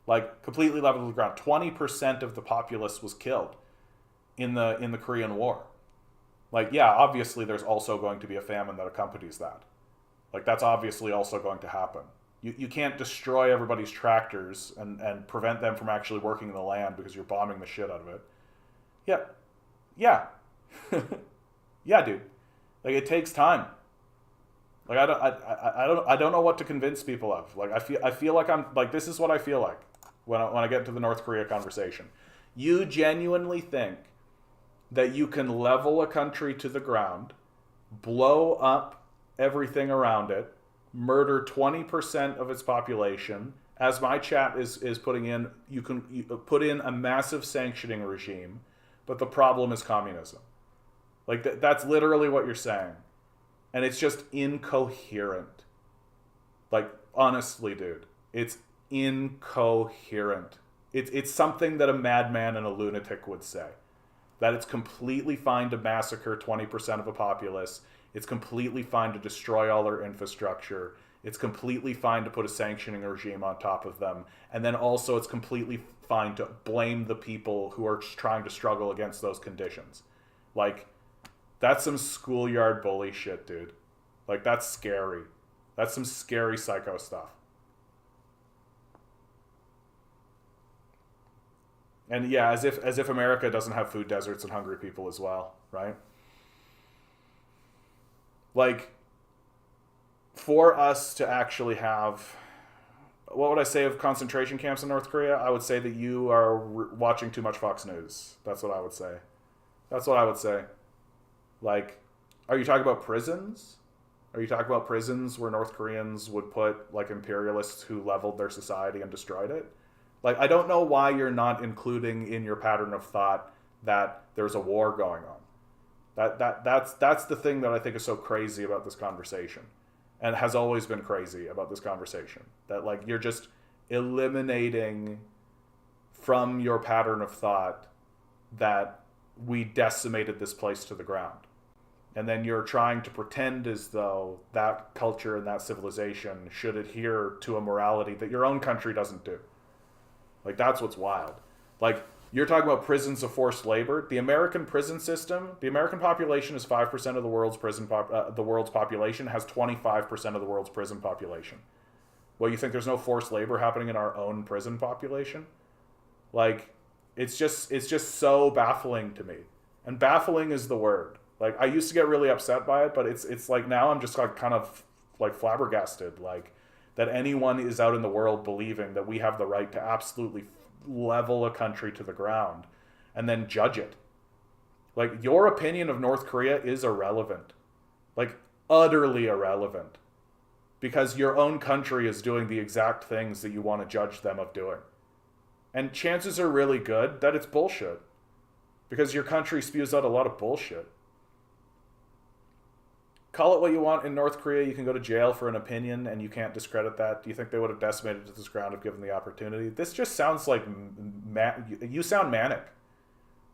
Like, completely leveled to the ground. 20% of the populace was killed in the Korean War. Like, yeah, obviously there's also going to be a famine that accompanies that. Like, that's obviously also going to happen. You can't destroy everybody's tractors and prevent them from actually working the land because you're bombing the shit out of it. Yeah. Yeah, dude. Like, it takes time. Like, I don't know what to convince people of. Like, I feel like I'm like, this is what I feel like when I get into the North Korea conversation. You genuinely think that you can level a country to the ground, blow up everything around it, murder 20% of its population, as my chat is putting in, you put in a massive sanctioning regime, but the problem is communism. Like, that's literally what you're saying. And it's just incoherent. Like, honestly, dude, it's incoherent. It's something that a madman and a lunatic would say. That it's completely fine to massacre 20% of a populace. It's completely fine to destroy all their infrastructure. It's completely fine to put a sanctioning regime on top of them. And then also it's completely fine to blame the people who are trying to struggle against those conditions. Like, that's some schoolyard bully shit, dude. Like, that's scary. That's some scary psycho stuff. And yeah, as if America doesn't have food deserts and hungry people as well, right? Like, for us to actually have, what would I say of concentration camps in North Korea? I would say that you are watching too much Fox News. That's what I would say. That's what I would say. Like, are you talking about prisons? Are you talking about prisons where North Koreans would put, like, imperialists who leveled their society and destroyed it? Like, I don't know why you're not including in your pattern of thought that there's a war going on. That's the thing that I think is so crazy about this conversation, and has always been crazy about this conversation. That, like, you're just eliminating from your pattern of thought that we decimated this place to the ground. And then you're trying to pretend as though that culture and that civilization should adhere to a morality that your own country doesn't do. Like, that's what's wild. Like, you're talking about prisons of forced labor. The American prison system, the American population is 5% of the world's the world's population has 25% of the world's prison population. Well, you think there's no forced labor happening in our own prison population? Like, it's just so baffling to me. And baffling is the word. Like, I used to get really upset by it, but it's like now I'm just like kind of like flabbergasted, like that anyone is out in the world believing that we have the right to absolutely level a country to the ground and then judge it. Like, your opinion of North Korea is irrelevant. Like, utterly irrelevant. Because your own country is doing the exact things that you want to judge them of doing. And chances are really good that it's bullshit. Because your country spews out a lot of bullshit. Call it what you want. In North Korea, you can go to jail for an opinion and you can't discredit that. Do you think they would have decimated to this ground if given the opportunity? This just sounds like... you sound manic.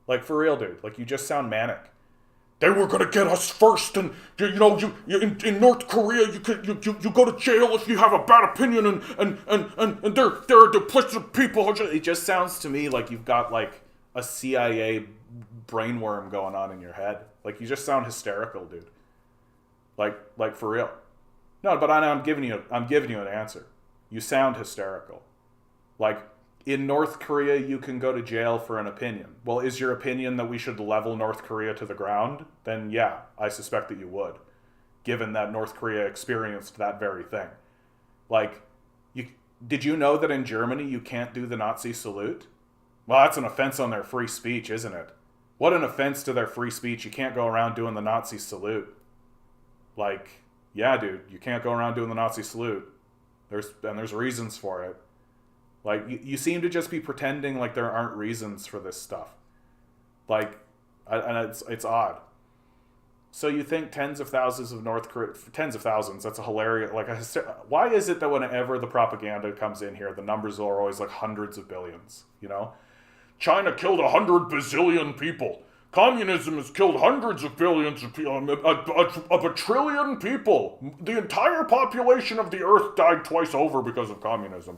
Like, for real, dude. Like, you just sound manic. They were gonna get us first, and you know, in North Korea, you go to jail if you have a bad opinion, and they're duplicitous people. It just sounds to me like you've got like a CIA brainworm going on in your head. Like, you just sound hysterical, dude. Like for real. No, but I'm giving you an answer. You sound hysterical. Like, in North Korea, you can go to jail for an opinion. Well, is your opinion that we should level North Korea to the ground? Then yeah, I suspect that you would, given that North Korea experienced that very thing. Like, did you know that in Germany you can't do the Nazi salute? Well, that's an offense on their free speech, isn't it? What an offense to their free speech. You can't go around doing the Nazi salute. Like, yeah, dude, you can't go around doing the Nazi salute. There's reasons for it. Like, you seem to just be pretending like there aren't reasons for this stuff. Like, and it's odd. So you think tens of thousands of North Korea... Tens of thousands, that's a hilarious... why is it that whenever the propaganda comes in here, the numbers are always like hundreds of billions, you know? China killed 100 bazillion people. Communism has killed hundreds of billions of people. Of a trillion people. The entire population of the Earth died twice over because of communism.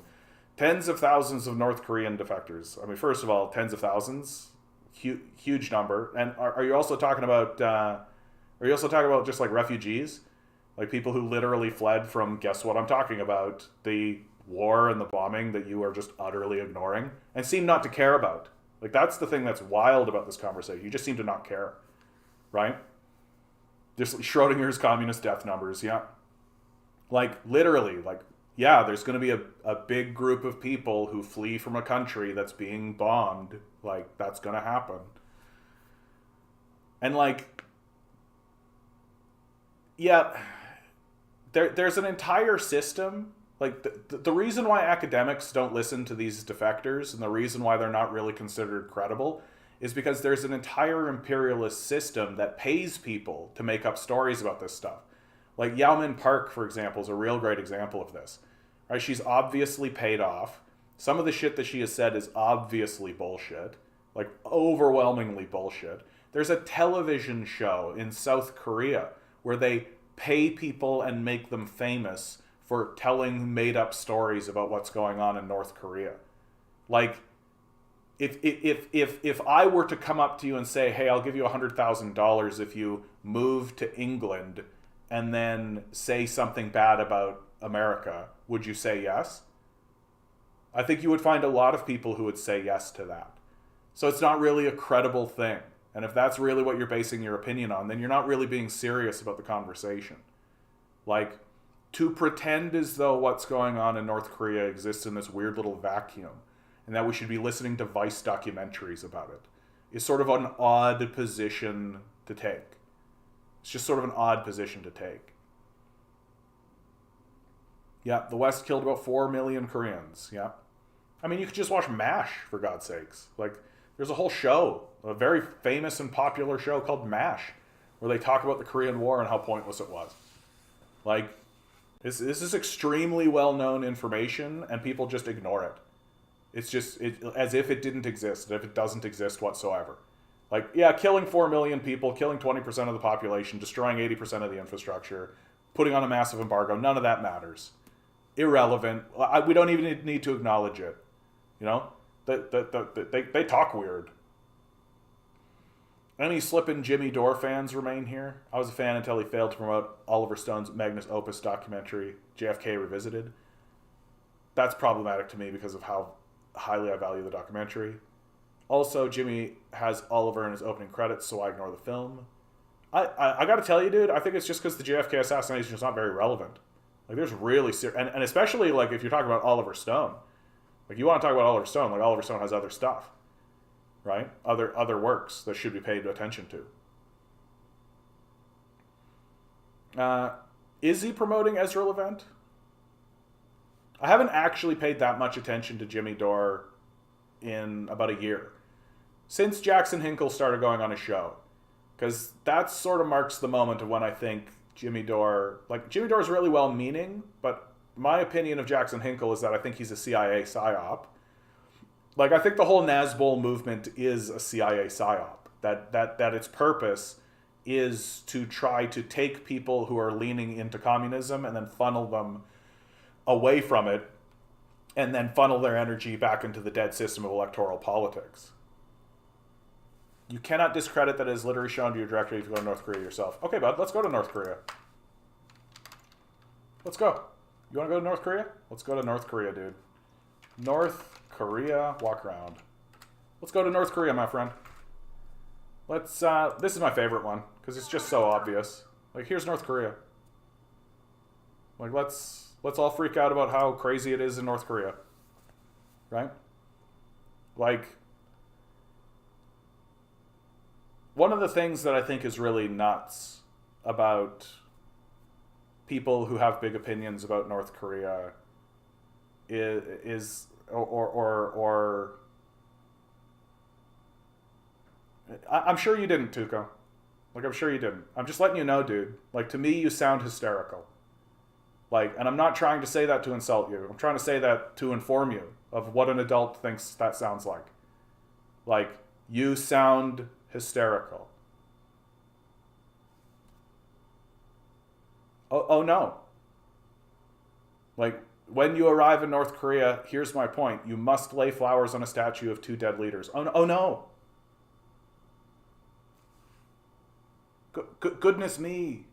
Tens of thousands of North Korean defectors. I mean, first of all, tens of thousands, huge number. And are you also talking about? Are you also talking about just like refugees, like people who literally fled from? Guess what I'm talking about? The war and the bombing that you are just utterly ignoring and seem not to care about. Like, that's the thing that's wild about this conversation. You just seem to not care, right? Just Schrodinger's communist death numbers, yeah. Like, literally, like. Yeah, there's going to be a big group of people who flee from a country that's being bombed. Like, that's going to happen. And, like, yeah, there's an entire system. Like, the reason why academics don't listen to these defectors and the reason why they're not really considered credible is because there's an entire imperialist system that pays people to make up stories about this stuff. Like, Yao Min Park, for example, is a real great example of this. Right? She's obviously paid off. Some of the shit that she has said is obviously bullshit. Like, overwhelmingly bullshit. There's a television show in South Korea where they pay people and make them famous for telling made-up stories about what's going on in North Korea. Like, if I were to come up to you and say, hey, I'll give you $100,000 if you move to England and then say something bad about America, would you say yes? I think you would find a lot of people who would say yes to that. So it's not really a credible thing. And if that's really what you're basing your opinion on, then you're not really being serious about the conversation. Like, to pretend as though what's going on in North Korea exists in this weird little vacuum and that we should be listening to Vice documentaries about it is sort of an odd position to take. It's just sort of an odd position to take. Yeah, the West killed about 4 million Koreans. Yeah. I mean, you could just watch MASH, for God's sakes. Like, there's a whole show, a very famous and popular show called MASH, where they talk about the Korean War and how pointless it was. Like, this is extremely well-known information, and people just ignore it. It's just as if it didn't exist, as if it doesn't exist whatsoever. Like, yeah, killing 4 million people, killing 20% of the population, destroying 80% of the infrastructure, putting on a massive embargo, none of that matters. Irrelevant. We don't even need to acknowledge it. You know? They talk weird. Any Slippin' Jimmy Dore fans remain here? I was a fan until he failed to promote Oliver Stone's magnus opus documentary, JFK Revisited. That's problematic to me because of how highly I value the documentary. Also, Jimmy has Oliver in his opening credits, so I ignore the film. I got to tell you, dude, I think it's just because the JFK assassination is not very relevant. Like, there's really and especially like if you're talking about Oliver Stone, like you want to talk about Oliver Stone, like Oliver Stone has other stuff, right? Other works that should be paid attention to. Is he promoting Ezra Levant? I haven't actually paid that much attention to Jimmy Dore in about a year, since Jackson Hinkle started going on his show, because that sort of marks the moment of when I think Jimmy Dore is really well-meaning, but my opinion of Jackson Hinkle is that I think he's a CIA psyop. Like, I think the whole Nazbol movement is a CIA psyop. That its purpose is to try to take people who are leaning into communism and then funnel them away from it, and then funnel their energy back into the dead system of electoral politics. You cannot discredit that it is literally shown to you directly if you go to North Korea yourself. Okay, bud, let's go to North Korea. Let's go. You want to go to North Korea? Let's go to North Korea, dude. North Korea, walk around. Let's go to North Korea, my friend. Let's, this is my favorite one, because it's just so obvious. Like, here's North Korea. Like, let's all freak out about how crazy it is in North Korea. Right? Like, one of the things that I think is really nuts about people who have big opinions about North Korea is I'm sure you didn't, Tuco. Like, I'm sure you didn't. I'm just letting you know, dude. Like, to me, you sound hysterical. Like, and I'm not trying to say that to insult you. I'm trying to say that to inform you of what an adult thinks that sounds like. Like, you sound hysterical. Oh no. Like, when you arrive in North Korea, here's my point. You must lay flowers on a statue of 2 dead leaders. Oh no. Goodness me.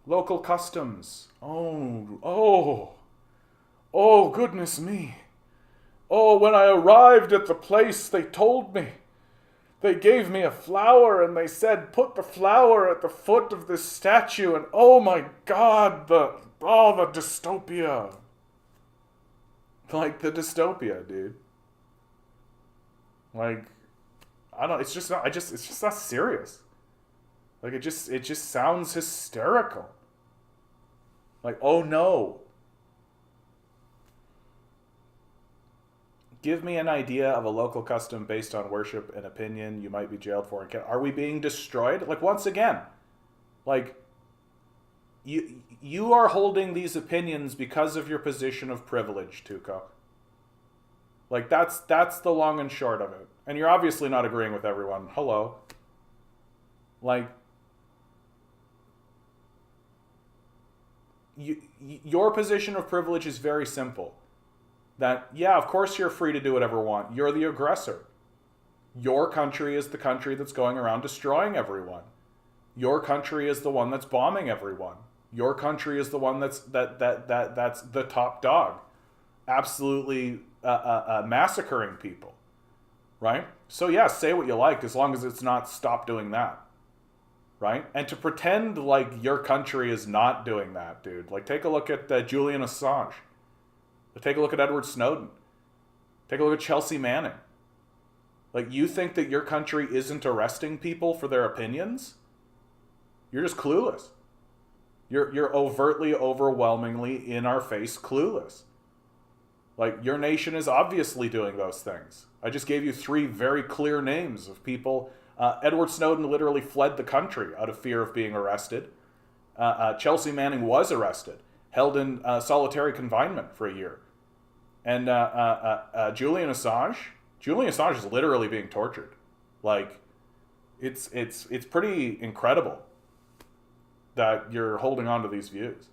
Local customs. Oh, goodness me. Oh, when I arrived at the place, they told me. They gave me a flower and they said, put the flower at the foot of this statue. And oh my God, the dystopia. Like, the dystopia, dude. Like, I don't, it's just not serious. Like, it just sounds hysterical. Like, oh no. Give me an idea of a local custom based on worship and opinion you might be jailed for. Are we being destroyed? Like, once again, like, you are holding these opinions because of your position of privilege, Tuco. Like, that's the long and short of it. And you're obviously not agreeing with everyone. Hello. Like, your position of privilege is very simple. That, yeah, of course you're free to do whatever you want. You're the aggressor. Your country is the country that's going around destroying everyone. Your country is the one that's bombing everyone. Your country is the one that's the top dog, absolutely massacring people, right? So yeah, say what you like as long as it's not stop doing that, right? And to pretend like your country is not doing that, dude. Like, take a look at Julian Assange. Take a look at Edward Snowden. Take a look at Chelsea Manning. Like, you think that your country isn't arresting people for their opinions? You're just clueless. You're overtly, overwhelmingly, in-our-face clueless. Like, your nation is obviously doing those things. I just gave you 3 very clear names of people. Edward Snowden literally fled the country out of fear of being arrested. Chelsea Manning was arrested, held in solitary confinement for a year. And Julian Assange is literally being tortured. Like, it's pretty incredible that you're holding on to these views.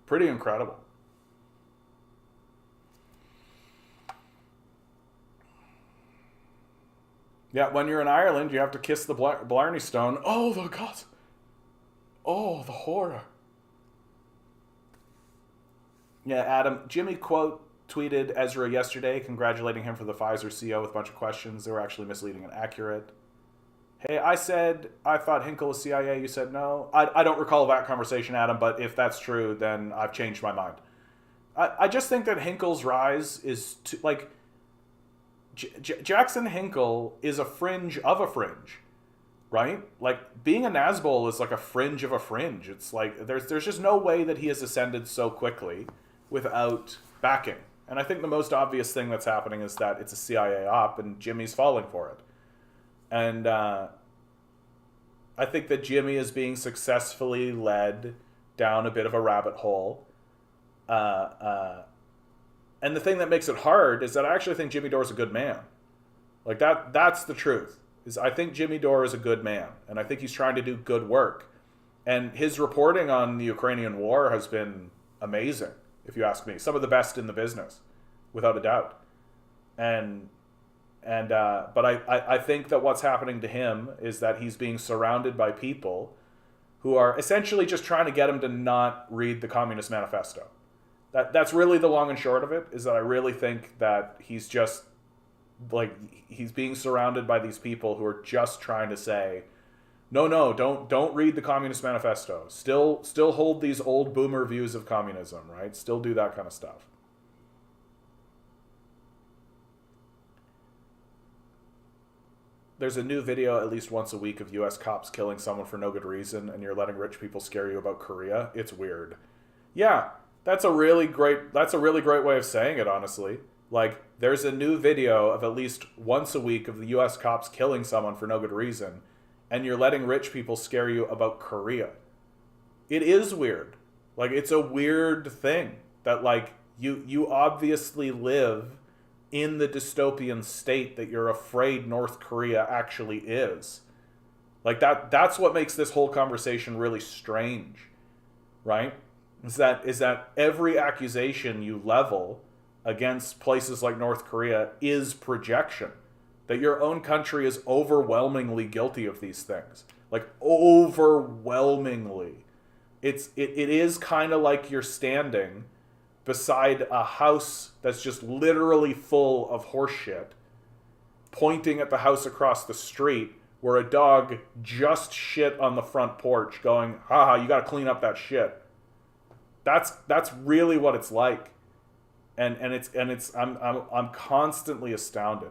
Pretty incredible. Yeah, when you're in Ireland, you have to kiss the Blarney Stone. Oh, the God. Oh, the horror. Yeah, Adam, Jimmy tweeted Ezra yesterday, congratulating him for the Pfizer CO with a bunch of questions. They were actually misleading and accurate. Hey, I said I thought Hinkle was CIA. You said no. I don't recall that conversation, Adam, but if that's true, then I've changed my mind. I just think that Hinkle's rise is too, like Jackson Hinkle is a fringe of a fringe, right? Like being a Nazbol is like a fringe of a fringe. It's like there's just no way that he has ascended so quickly without backing. And I think the most obvious thing that's happening is that it's a CIA op and Jimmy's falling for it. And I think that Jimmy is being successfully led down a bit of a rabbit hole. Uh, uh, and the thing that makes it hard is that I actually think Jimmy Dore is a good man. Like that's the truth. Is I think Jimmy Dore is a good man, and I think he's trying to do good work. And his reporting on the Ukrainian war has been amazing, if you ask me. Some of the best in the business, without a doubt. And but I think that what's happening to him is that he's being surrounded by people who are essentially just trying to get him to not read the Communist Manifesto. That's really the long and short of it, is that I really think that he's just like he's being surrounded by these people who are just trying to say, no, don't read the Communist Manifesto. Still hold these old boomer views of communism, right? Still do that kind of stuff. There's a new video at least once a week of US cops killing someone for no good reason, and you're letting rich people scare you about Korea. It's weird. Yeah, that's a really great way of saying it, honestly. Like, there's a new video of at least once a week of the US cops killing someone for no good reason, and you're letting rich people scare you about Korea. It is weird. Like, it's a weird thing that, like, you obviously live in the dystopian state that you're afraid North Korea actually is. Like, that's what makes this whole conversation really strange, right? Is that every accusation you level against places like North Korea is projection. That your own country is overwhelmingly guilty of these things. Like, overwhelmingly. It is kind of like you're standing beside a house that's just literally full of horse shit, pointing at the house across the street where a dog just shit on the front porch, going, haha, you gotta clean up that shit. That's really what it's like. And I'm constantly astounded.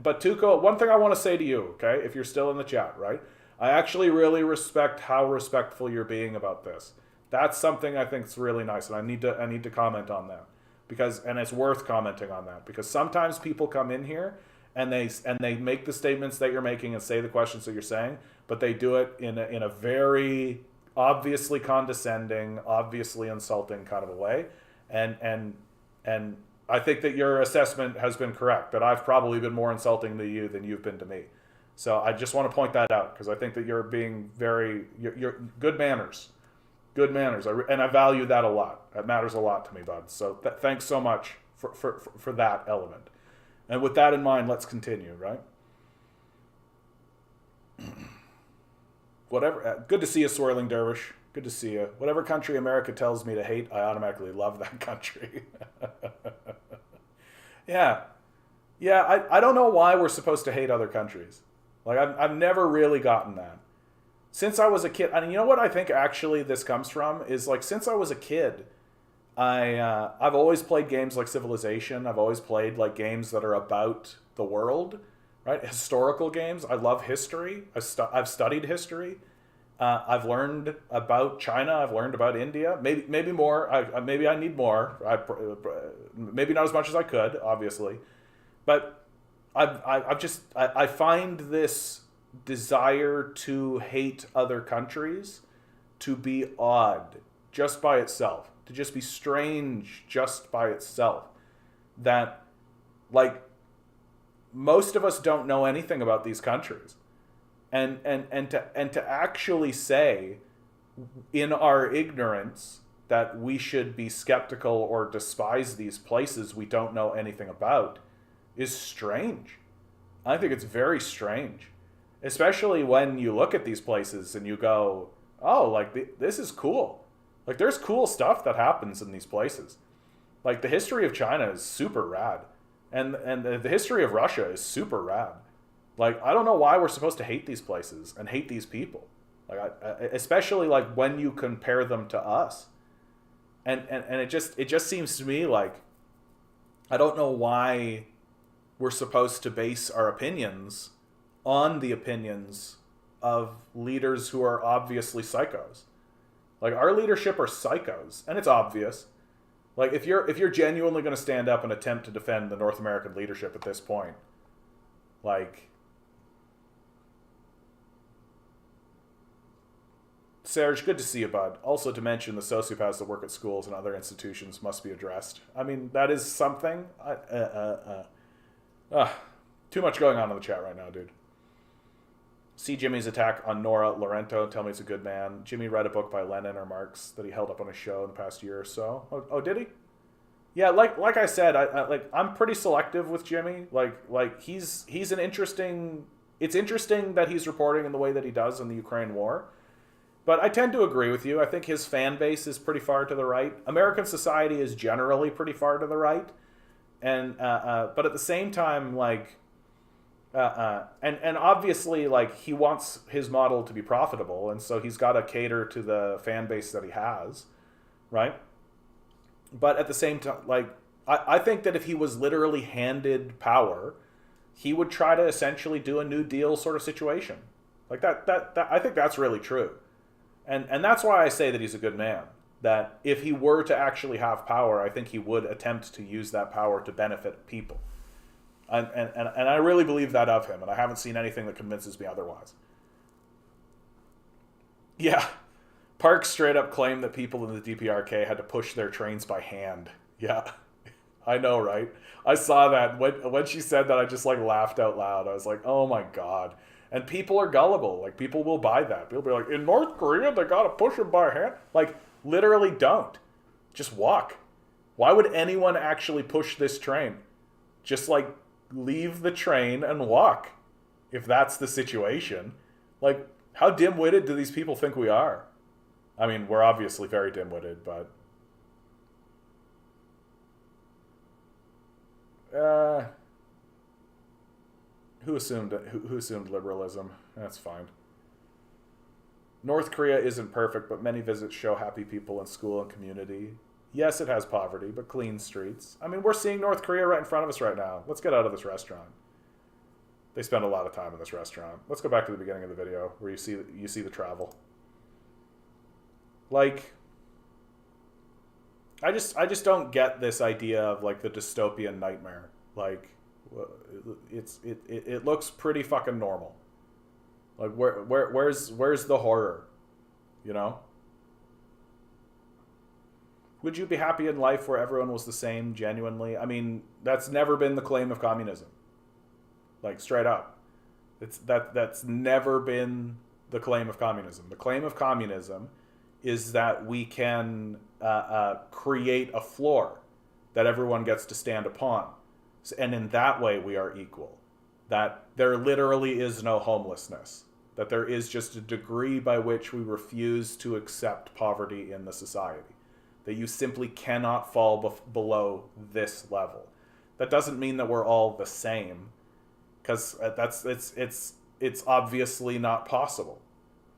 But Tuco, one thing I want to say to you, okay, if you're still in the chat, right? I actually really respect how respectful you're being about this. That's something I think is really nice, and I need to comment on that, and it's worth commenting on that, because sometimes people come in here and they make the statements that you're making and say the questions that you're saying, but they do it in a very obviously condescending, obviously insulting kind of a way, and I think that your assessment has been correct, that I've probably been more insulting to you than you've been to me. So I just want to point that out, because I think that you're being you're good manners. Good manners. And I value that a lot. That matters a lot to me, bud. So thanks so much for that element. And with that in mind, let's continue, right? Whatever. Good to see you, Swirling Dervish. Good to see you. Whatever country America tells me to hate, I automatically love that country. Yeah. Yeah, I don't know why we're supposed to hate other countries. Like, I've never really gotten that. Since I was a kid, and you know what I think actually this comes from is, like, since I was a kid, I've always played games like Civilization. I've always played like games that are about the world, right? Historical games. I love history. I've studied history. I've learned about China. I've learned about India. Maybe more. Maybe I need more. Maybe not as much as I could, obviously, but I find this desire to hate other countries to be odd just by itself, to just be strange just by itself. That, like, most of us don't know anything about these countries, and to actually say in our ignorance that we should be skeptical or despise these places we don't know anything about is strange. I think it's very strange. Especially when you look at these places and you go, oh, like, this is cool. Like, there's cool stuff that happens in these places. Like, the history of China is super rad. And the history of Russia is super rad. Like, I don't know why we're supposed to hate these places and hate these people. Like, especially like when you compare them to us. And it just seems to me like I don't know why we're supposed to base our opinions on the opinions of leaders who are obviously psychos. Like, our leadership are psychos, and it's obvious. Like, if you're genuinely going to stand up and attempt to defend the North American leadership at this point, like, Serge, good to see you, bud. Also, to mention, the sociopaths that work at schools and other institutions must be addressed. I mean, that is something. Too much going on in the chat right now, dude. See Jimmy's attack on Nora Laurento. Tell me he's a good man. Jimmy read a book by Lenin or Marx that he held up on a show in the past year or so. Oh, did he? Yeah, like I said, I'm pretty selective with Jimmy. Like he's an interesting. It's interesting that he's reporting in the way that he does in the Ukraine war. But I tend to agree with you. I think his fan base is pretty far to the right. American society is generally pretty far to the right, and but at the same time, like, and obviously, like, he wants his model to be profitable, and so he's got to cater to the fan base that he has, right? But at the same time, like, I think that if he was literally handed power, he would try to essentially do a New Deal sort of situation, like that I think that's really true. And that's why I say that he's a good man. That if he were to actually have power, I think he would attempt to use that power to benefit people. And I really believe that of him, and I haven't seen anything that convinces me otherwise. Yeah. Park straight up claimed that people in the DPRK had to push their trains by hand. Yeah. I know, right? I saw that. When she said that, I just, like, laughed out loud. I was like, oh my God. And people are gullible. Like, people will buy that. People be like, in North Korea, they gotta push them by hand. Like, literally don't. Just walk. Why would anyone actually push this train? Just, like, leave the train and walk. If that's the situation. Like, how dim-witted do these people think we are? I mean, we're obviously very dim-witted, but... Who assumed liberalism? That's fine. North Korea isn't perfect, but many visits show happy people in school and community. Yes, it has poverty, but clean streets. I mean, we're seeing North Korea right in front of us right now. Let's get out of this restaurant. They spend a lot of time in this restaurant. Let's go back to the beginning of the video where you see the travel. Like, I just don't get this idea of, like, the dystopian nightmare. Like, it looks pretty fucking normal. Like, where's the horror? You know? Would you be happy in life where everyone was the same, genuinely? I mean, that's never been the claim of communism. Like, straight up. That's never been the claim of communism. The claim of communism is that we can create a floor that everyone gets to stand upon. And in that way, we are equal. That there literally is no homelessness. That there is just a degree by which we refuse to accept poverty in the society. That you simply cannot fall below this level. That doesn't mean that we're all the same, because it's obviously not possible.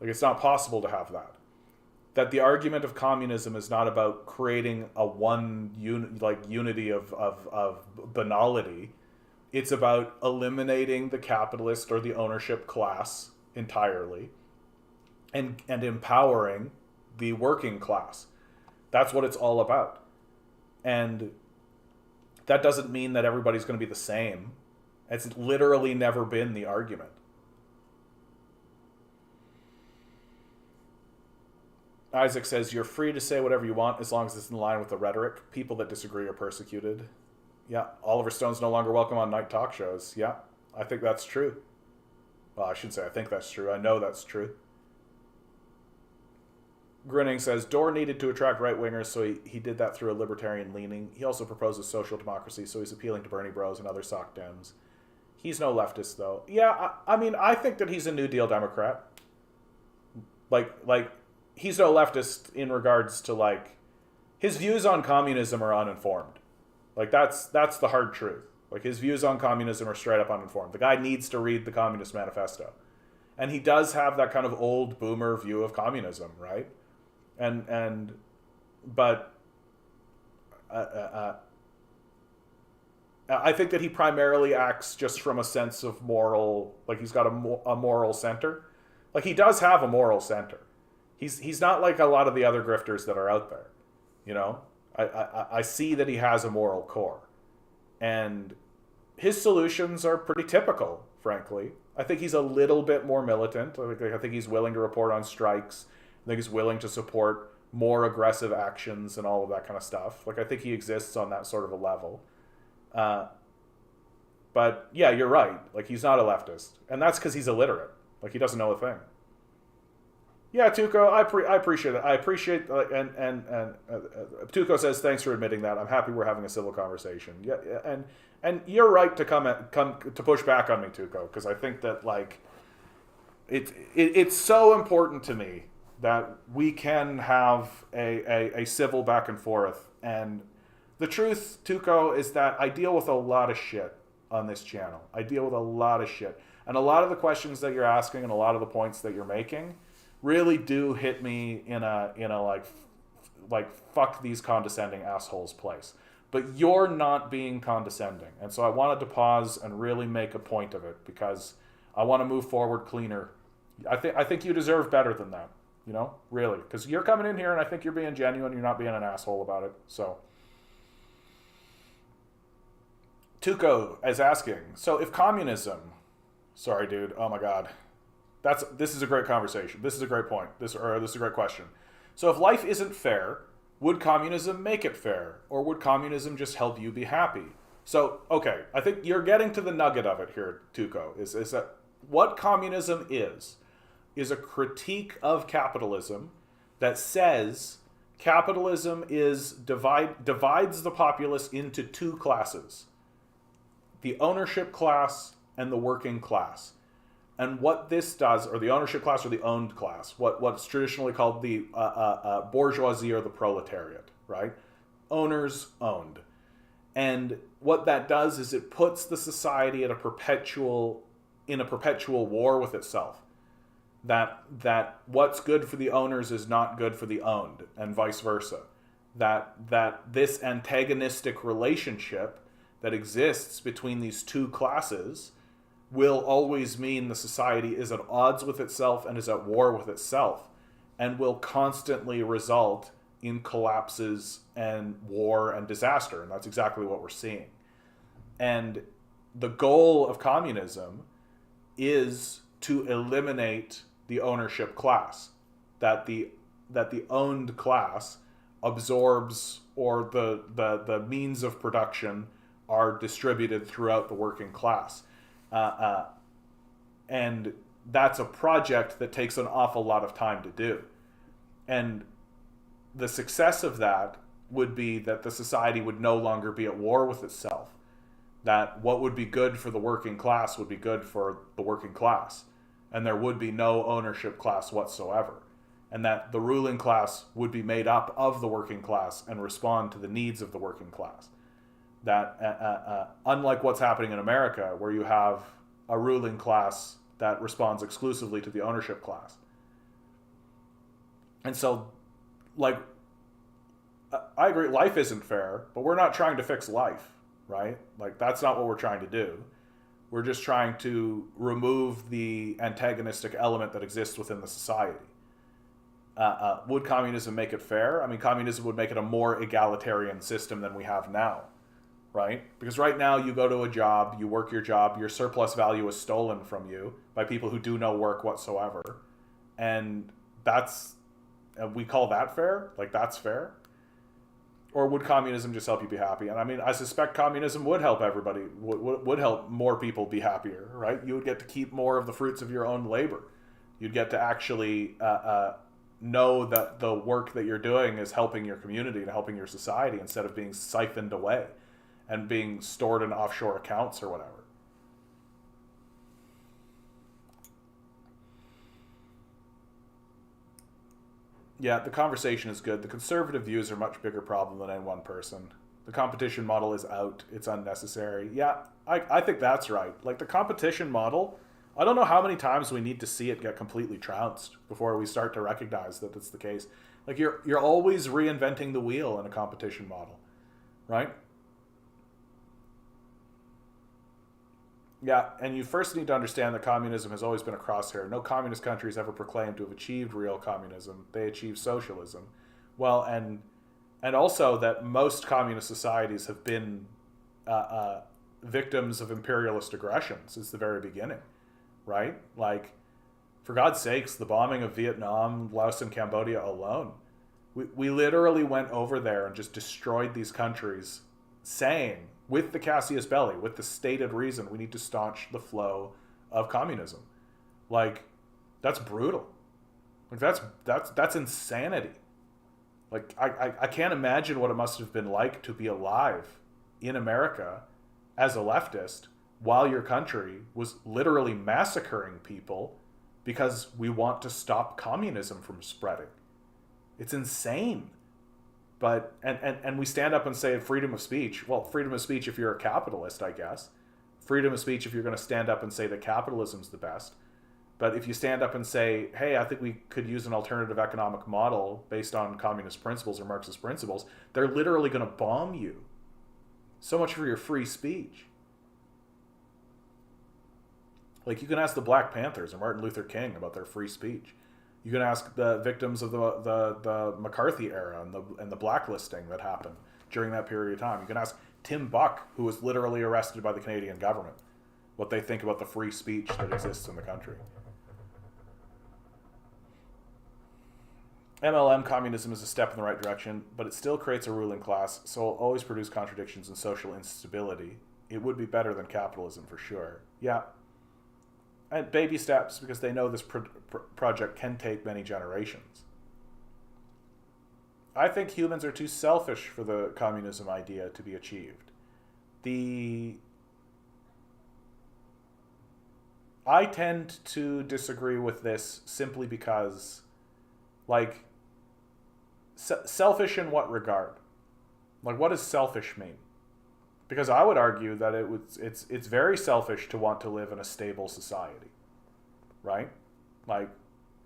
Like, it's not possible to have that. That the argument of communism is not about creating a unity of banality. It's about eliminating the capitalist or the ownership class entirely and empowering the working class. That's what it's all about. And that doesn't mean that everybody's going to be the same. It's literally never been the argument. Isaac says, you're free to say whatever you want as long as it's in line with the rhetoric. People that disagree are persecuted. Yeah, Oliver Stone's no longer welcome on night talk shows. Yeah, I think that's true. Well, I shouldn't say I think that's true. I know that's true. Grinning says, Dorr needed to attract right-wingers, so he did that through a libertarian leaning. He also proposes social democracy, so he's appealing to Bernie bros and other sock Dems. He's no leftist, though. Yeah, I mean, I think that he's a New Deal Democrat. Like, he's no leftist in regards to, like, his views on communism are uninformed. Like, that's the hard truth. Like, his views on communism are straight up uninformed. The guy needs to read the Communist Manifesto. And he does have that kind of old boomer view of communism, right? But I think that he primarily acts just from a sense of moral, like he's got a moral center. Like, he does have a moral center. He's not like a lot of the other grifters that are out there, you know? I see that he has a moral core. And his solutions are pretty typical, frankly. I think he's a little bit more militant. I think he's willing to report on strikes. I think he's willing to support more aggressive actions and all of that kind of stuff. Like, I think he exists on that sort of a level. But yeah, you're right. Like, he's not a leftist. And that's because he's illiterate. Like, he doesn't know a thing. Yeah, Tuco, I appreciate it. I appreciate, Tuco says, thanks for admitting that. I'm happy we're having a civil conversation. Yeah, and you're right to come to push back on me, Tuco, because I think that, like, it's so important to me that we can have a civil back and forth. And the truth, Tuco, is that I deal with a lot of shit on this channel. I deal with a lot of shit. And a lot of the questions that you're asking and a lot of the points that you're making really do hit me in a like fuck these condescending assholes place. But you're not being condescending. And so I wanted to pause and really make a point of it, because I want to move forward cleaner. I think you deserve better than that, you know? Really. Because you're coming in here and I think you're being genuine, you're not being an asshole about it. So Tuco is asking, so if communism, sorry dude, oh my god. This is a great conversation. This is a great point. This is a great question. So if life isn't fair, would communism make it fair? Or would communism just help you be happy? So, okay, I think you're getting to the nugget of it here, Tuco, is that what communism is a critique of capitalism that says capitalism divides the populace into two classes: the ownership class and the working class. And what this does, or the ownership class or the owned class, what's traditionally called the bourgeoisie or the proletariat, right? Owners owned. And what that does is it puts the society in a perpetual war with itself. That what's good for the owners is not good for the owned, and vice versa. That this antagonistic relationship that exists between these two classes will always mean the society is at odds with itself and is at war with itself, and will constantly result in collapses and war and disaster. And that's exactly what we're seeing. And the goal of communism is to eliminate the ownership class, that the owned class absorbs, or the means of production are distributed throughout the working class. And that's a project that takes an awful lot of time to do. And the success of that would be that the society would no longer be at war with itself. That what would be good for the working class would be good for the working class. And there would be no ownership class whatsoever. And that the ruling class would be made up of the working class and respond to the needs of the working class. That unlike what's happening in America, where you have a ruling class that responds exclusively to the ownership class. And so, like, I agree, life isn't fair, but we're not trying to fix life, right? Like, that's not what we're trying to do. We're just trying to remove the antagonistic element that exists within the society. Would communism make it fair? I mean, communism would make it a more egalitarian system than we have now. Right? Because right now you go to a job, you work your job, your surplus value is stolen from you by people who do no work whatsoever. And we call that fair? Like, that's fair? Or would communism just help you be happy? And I mean, I suspect communism would help everybody, would help more people be happier, right? You would get to keep more of the fruits of your own labor. You'd get to actually know that the work that you're doing is helping your community and helping your society, instead of being siphoned away and being stored in offshore accounts or whatever. Yeah, the conversation is good. The conservative views are a much bigger problem than any one person. The competition model is out. It's unnecessary. Yeah, I think that's right. Like the competition model, I don't know how many times we need to see it get completely trounced before we start to recognize that it's the case. Like you're always reinventing the wheel in a competition model, right? Yeah, and you first need to understand that communism has always been a crosshair. No communist country has ever proclaimed to have achieved real communism. They achieved socialism. Well, and also that most communist societies have been victims of imperialist aggression since the very beginning, right? Like, for God's sakes, the bombing of Vietnam, Laos, and Cambodia alone, we literally went over there and just destroyed these countries, saying, with the Cassius Belli, with the stated reason, we need to staunch the flow of communism. Like, that's brutal. Like, that's insanity. Like, I can't imagine what it must have been like to be alive in America as a leftist while your country was literally massacring people because we want to stop communism from spreading. It's insane. But, and we stand up and say freedom of speech. Well, freedom of speech if you're a capitalist, I guess. Freedom of speech if you're going to stand up and say that capitalism's the best. But if you stand up and say, hey, I think we could use an alternative economic model based on communist principles or Marxist principles, they're literally going to bomb you. So much for your free speech. Like, you can ask the Black Panthers or Martin Luther King about their free speech. You can ask the victims of the McCarthy era and the blacklisting that happened during that period of time. You can ask Tim Buck, who was literally arrested by the Canadian government, what they think about the free speech that exists in the country. MLM communism is a step in the right direction, but it still creates a ruling class, so it'll always produce contradictions and social instability. It would be better than capitalism for sure. Yeah. And baby steps, because they know this project can take many generations. I think humans are too selfish for the communism idea to be achieved. I tend to disagree with this simply because, like, selfish in what regard? Like, what does selfish mean? Because I would argue that it's very selfish to want to live in a stable society, right? Like,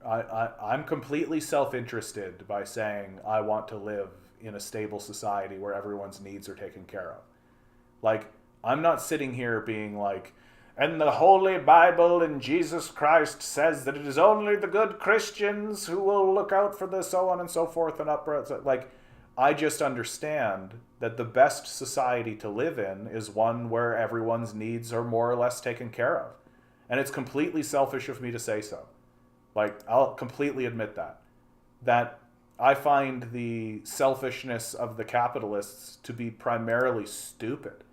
I'm completely self-interested by saying I want to live in a stable society where everyone's needs are taken care of. Like, I'm not sitting here being like, and the Holy Bible and Jesus Christ says that it is only the good Christians who will look out for the so on and so forth and upwards. Like, I just understand that the best society to live in is one where everyone's needs are more or less taken care of. And it's completely selfish of me to say so. Like, I'll completely admit that. That I find the selfishness of the capitalists to be primarily stupid.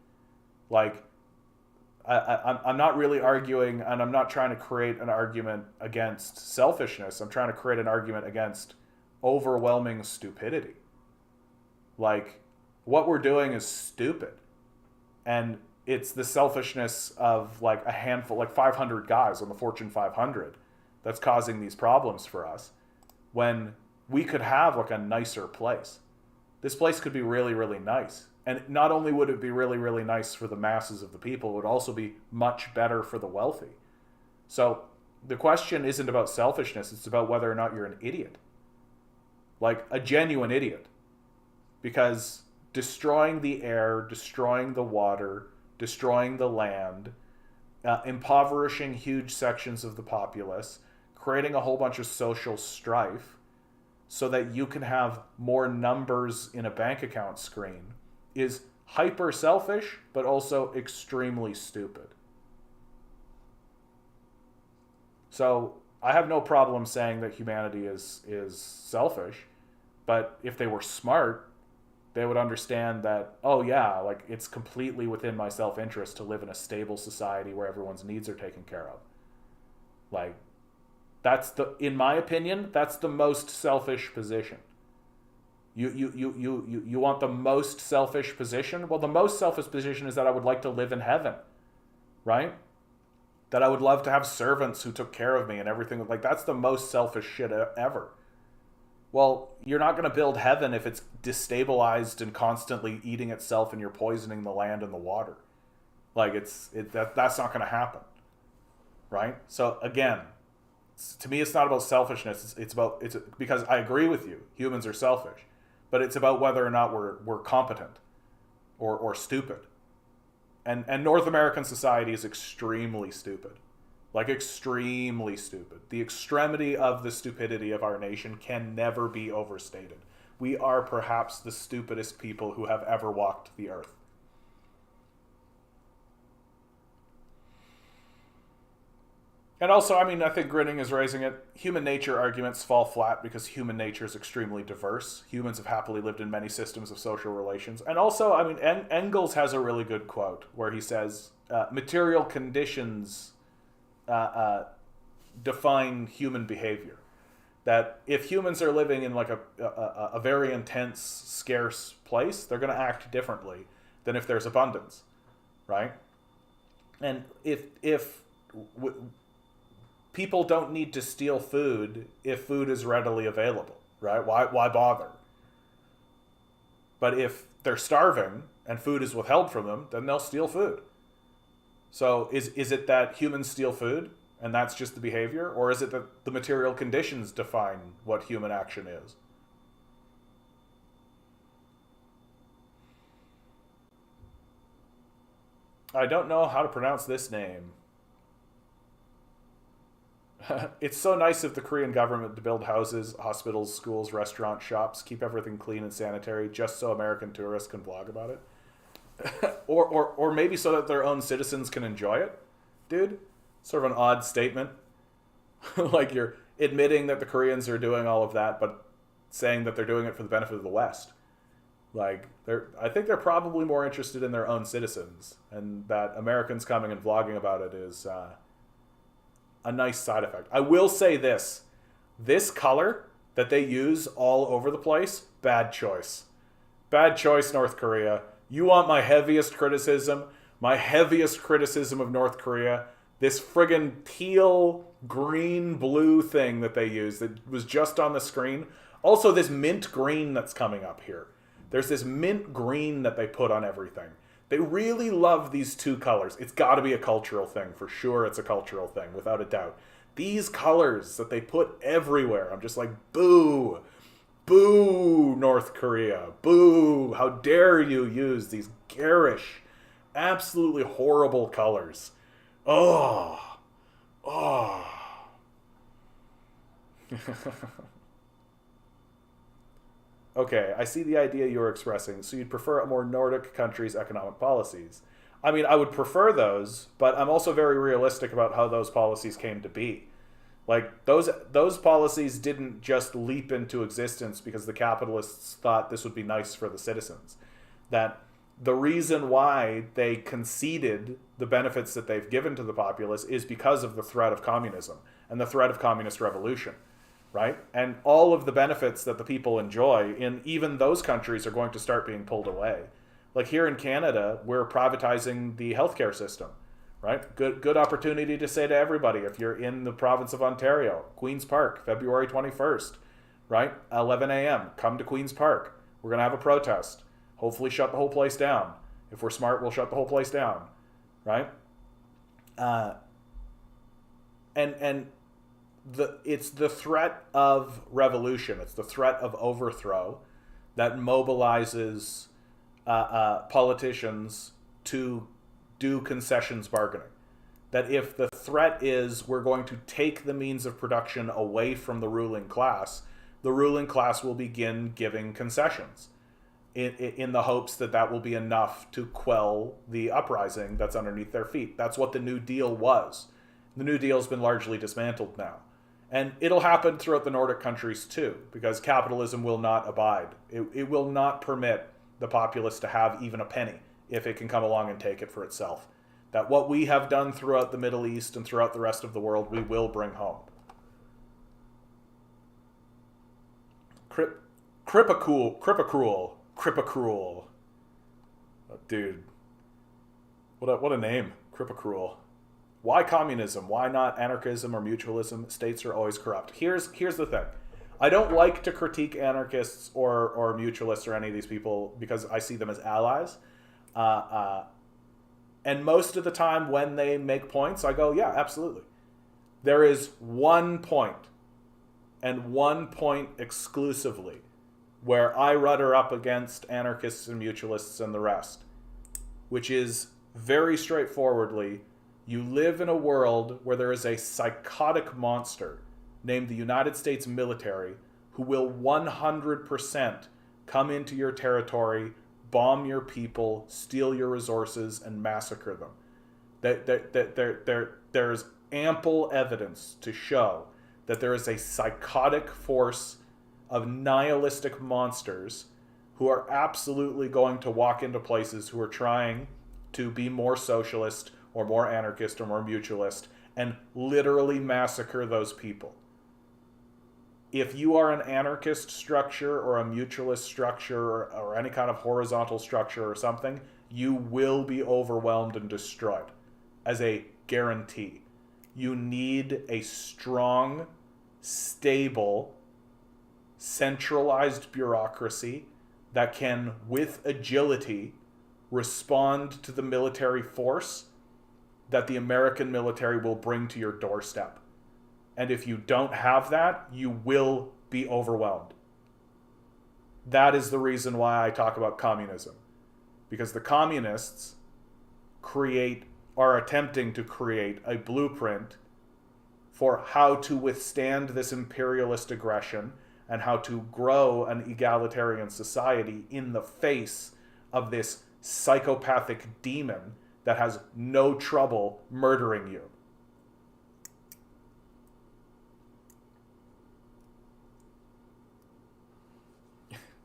Like, I'm not really arguing, and I'm not trying to create an argument against selfishness. I'm trying to create an argument against overwhelming stupidity. Like, what we're doing is stupid. And it's the selfishness of, like, a handful, like 500 guys on the Fortune 500 that's causing these problems for us, when we could have, like, a nicer place. This place could be really, really nice. And not only would it be really, really nice for the masses of the people, it would also be much better for the wealthy. So the question isn't about selfishness. It's about whether or not you're an idiot. Like, a genuine idiot. Because destroying the air, destroying the water, destroying the land, impoverishing huge sections of the populace, creating a whole bunch of social strife so that you can have more numbers in a bank account screen is hyper selfish, but also extremely stupid. So I have no problem saying that humanity is selfish, but if they were smart, they would understand that, oh yeah, like, it's completely within my self-interest to live in a stable society where everyone's needs are taken care of. Like, in my opinion, that's the most selfish position. You want the most selfish position? Well, the most selfish position is that I would like to live in heaven, right? That I would love to have servants who took care of me and everything. Like, that's the most selfish shit ever. Well, you're not going to build heaven if it's destabilized and constantly eating itself, and you're poisoning the land and the water. Like that's not going to happen, right? So again, to me, it's not about selfishness. It's because I agree with you. Humans are selfish, but it's about whether or not we're competent or stupid. And North American society is extremely stupid. Like, extremely stupid. The extremity of the stupidity of our nation can never be overstated. We are perhaps the stupidest people who have ever walked the earth. And also, I mean, I think grinning is raising it. Human nature arguments fall flat because human nature is extremely diverse. Humans have happily lived in many systems of social relations. And also, I mean, Engels has a really good quote where he says, material conditions define human behavior. That if humans are living in like a very intense, scarce place, they're going to act differently than if there's abundance, right? And if people don't need to steal food if food is readily available, right? Why bother? But if they're starving and food is withheld from them, then they'll steal food. So is it that humans steal food and that's just the behavior? Or is it that the material conditions define what human action is? I don't know how to pronounce this name. It's so nice of the Korean government to build houses, hospitals, schools, restaurants, shops, keep everything clean and sanitary just so American tourists can blog about it. or maybe so that their own citizens can enjoy it, dude. Sort of an odd statement. Like, you're admitting that the Koreans are doing all of that, but saying that they're doing it for the benefit of the West. Like, I think they're probably more interested in their own citizens, and that Americans coming and vlogging about it is a nice side effect. I will say this color that they use all over the place, bad choice. Bad choice, North Korea. You want my heaviest criticism? My heaviest criticism of North Korea? This friggin' teal, green, blue thing that they use that was just on the screen. Also, this mint green that's coming up here. There's this mint green that they put on everything. They really love these two colors. It's got to be a cultural thing. For sure it's a cultural thing, without a doubt. These colors that they put everywhere, I'm just like, boo. Boo, North Korea. Boo. How dare you use these garish, absolutely horrible colors. Oh. Oh. Okay, I see the idea you're expressing. So you'd prefer a more Nordic country's economic policies. I mean, I would prefer those, but I'm also very realistic about how those policies came to be. Like, those policies didn't just leap into existence because the capitalists thought this would be nice for the citizens. That the reason why they conceded the benefits that they've given to the populace is because of the threat of communism and the threat of communist revolution. Right? And all of the benefits that the people enjoy in even those countries are going to start being pulled away. Like here in Canada, we're privatizing the healthcare system, right? Good opportunity to say to everybody, if you're in the province of Ontario, Queen's Park, February 21st, right? 11 a.m., come to Queen's Park. We're going to have a protest. Hopefully shut the whole place down. If we're smart, we'll shut the whole place down, right? And it's the threat of revolution, it's the threat of overthrow that mobilizes politicians to do concessions bargaining. That if the threat is we're going to take the means of production away from the ruling class will begin giving concessions in the hopes that that will be enough to quell the uprising that's underneath their feet. That's what the New Deal was. The New Deal's been largely dismantled now. And it'll happen throughout the Nordic countries too, because capitalism will not abide. It will not permit the populace to have even a penny if it can come along and take it for itself. That what we have done throughout the Middle East and throughout the rest of the world, we will bring home. Cripacruel. Dude. What a name. Cripacruel. Why communism? Why not anarchism or mutualism? States are always corrupt. Here's the thing. I don't like to critique anarchists or mutualists or any of these people because I see them as allies. Uh, uh, and most of the time when they make points, I go, yeah, absolutely. There is one point, and one point exclusively, where I rudder up against anarchists and mutualists and the rest, which is very straightforwardly, you live in a world where there is a psychotic monster named the United States military who will 100% come into your territory, bomb your people, steal your resources, and massacre them. There's ample evidence to show that there is a psychotic force of nihilistic monsters who are absolutely going to walk into places who are trying to be more socialist or more anarchist or more mutualist and literally massacre those people. If you are an anarchist structure or a mutualist structure or any kind of horizontal structure or something, you will be overwhelmed and destroyed as a guarantee. You need a strong, stable, centralized bureaucracy that can, with agility, respond to the military force that the American military will bring to your doorstep. And if you don't have that, you will be overwhelmed. That is the reason why I talk about communism. Because the communists are attempting to create a blueprint for how to withstand this imperialist aggression and how to grow an egalitarian society in the face of this psychopathic demon that has no trouble murdering you.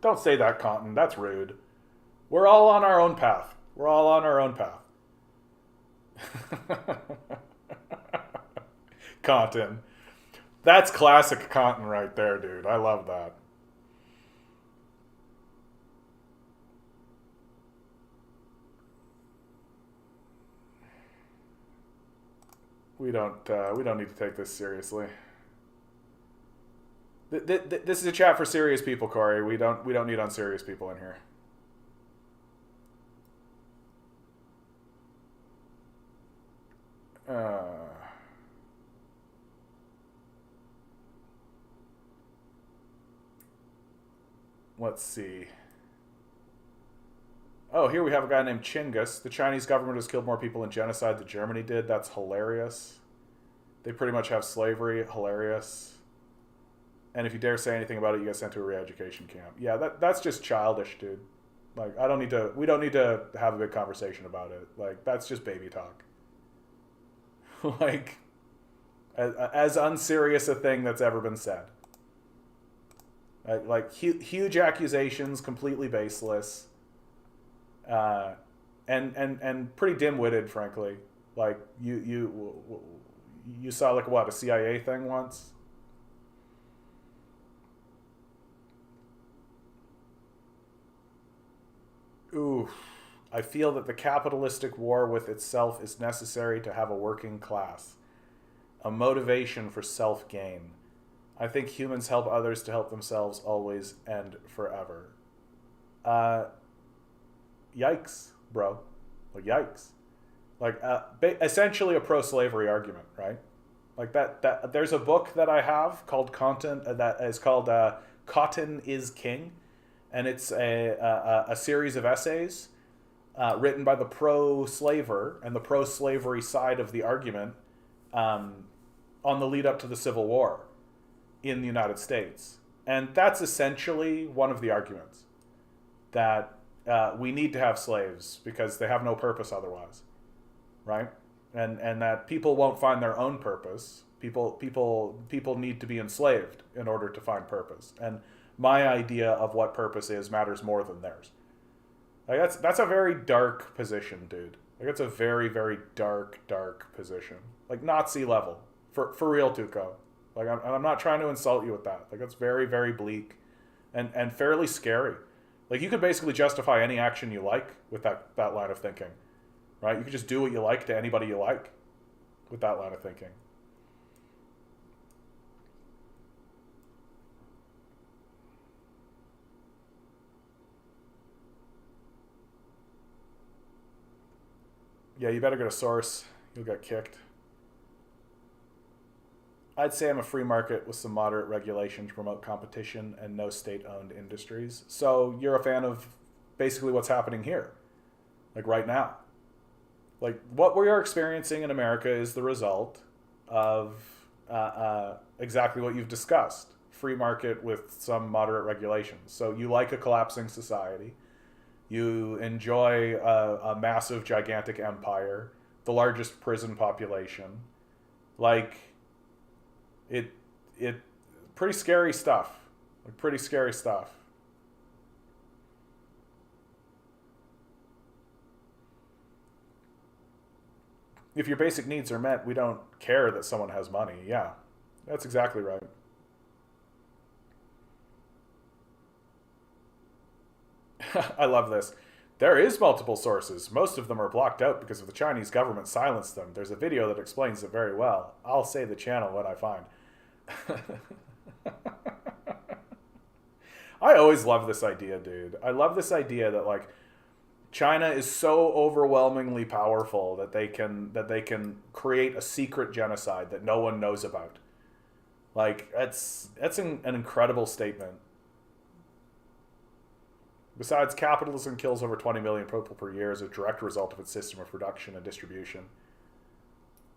Don't say that, Compton. That's rude. We're all on our own path. We're all on our own path. Compton. That's classic Compton right there, dude. I love that. We don't need to take this seriously. This is a chat for serious people, Corey. We don't need unserious people in here. Let's see. Oh, here we have a guy named Chinggis. The Chinese government has killed more people in genocide than Germany did. That's hilarious. They pretty much have slavery. Hilarious. And if you dare say anything about it, you get sent to a re-education camp. Yeah, that's just childish, dude. Like, we don't need to have a big conversation about it. Like, that's just baby talk. Like, as unserious a thing that's ever been said. Like, huge accusations, completely baseless. And pretty dim-witted, frankly. Like, you saw, like, what, a CIA thing once? Ooh, I feel that the capitalistic war with itself is necessary to have a working class, a motivation for self-gain. I think humans help others to help themselves always and forever. Yikes, bro. Like, yikes. Like, essentially a pro-slavery argument, right? Like that. There's a book that I have called that is called Cotton is King, and it's a series of essays written by the pro-slaver and the pro-slavery side of the argument on the lead up to the Civil War in the United States. And that's essentially one of the arguments, that we need to have slaves because they have no purpose otherwise, right? And that people won't find their own purpose. People need to be enslaved in order to find purpose. And my idea of what purpose is matters more than theirs. Like, that's a very dark position, dude. Like, it's a very, very dark position. Like, Nazi level. For real, Tuco. Like, I'm not trying to insult you with that. Like, it's very, very bleak and fairly scary. Like, you could basically justify any action you like with that line of thinking, right? You could just do what you like to anybody you like with that line of thinking. Yeah, you better get a source. You'll get kicked. I'd say I'm a free market with some moderate regulation to promote competition and no state-owned industries. So you're a fan of basically what's happening here, like right now. Like what we are experiencing in America is the result of exactly what you've discussed. Free market with some moderate regulations. So you like a collapsing society. You enjoy a massive, gigantic empire, the largest prison population. Like, it pretty scary stuff. Like, pretty scary stuff. If your basic needs are met, we don't care that someone has money. Yeah, that's exactly right. I love this. There is multiple sources. Most of them are blocked out because of the Chinese government silenced them. There's a video that explains it very well. I'll say the channel when I find. I always love this idea, dude. I love this idea that like China is so overwhelmingly powerful that they can create a secret genocide that no one knows about. Like that's an incredible statement. Besides, capitalism kills over 20 million people per year as a direct result of its system of production and distribution.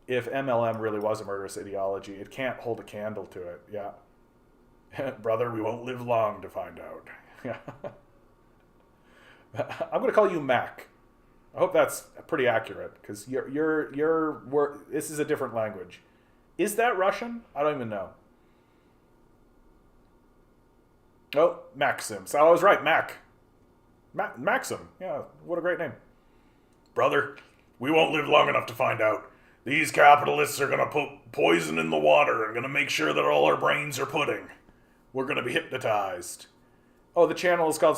If MLM really was a murderous ideology, it can't hold a candle to it. Yeah. Brother, we won't live long to find out. Yeah. I'm going to call you Mac. I hope that's pretty accurate because this is a different language. Is that Russian? I don't even know. Oh, Maxim. So I was right, Mac. Maxim. Yeah, what a great name. Brother, we won't live long enough to find out. These capitalists are going to put poison in the water and going to make sure that all our brains are pudding. We're going to be hypnotized. Oh, the channel is called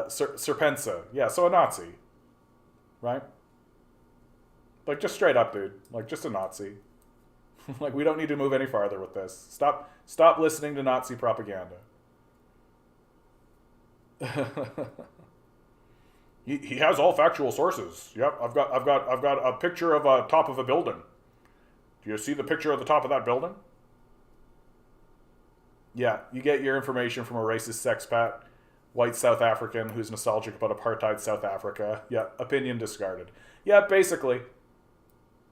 Serpensa. Yeah, so a Nazi. Right? Like, just straight up, dude. Like, just a Nazi. Like, we don't need to move any farther with this. Stop listening to Nazi propaganda. He has all factual sources. Yep, I've got a picture of a top of a building. Do you see the picture of the top of that building? Yeah, you get your information from a racist sexpat, white South African who's nostalgic about apartheid South Africa. Yeah, opinion discarded. Yeah, basically,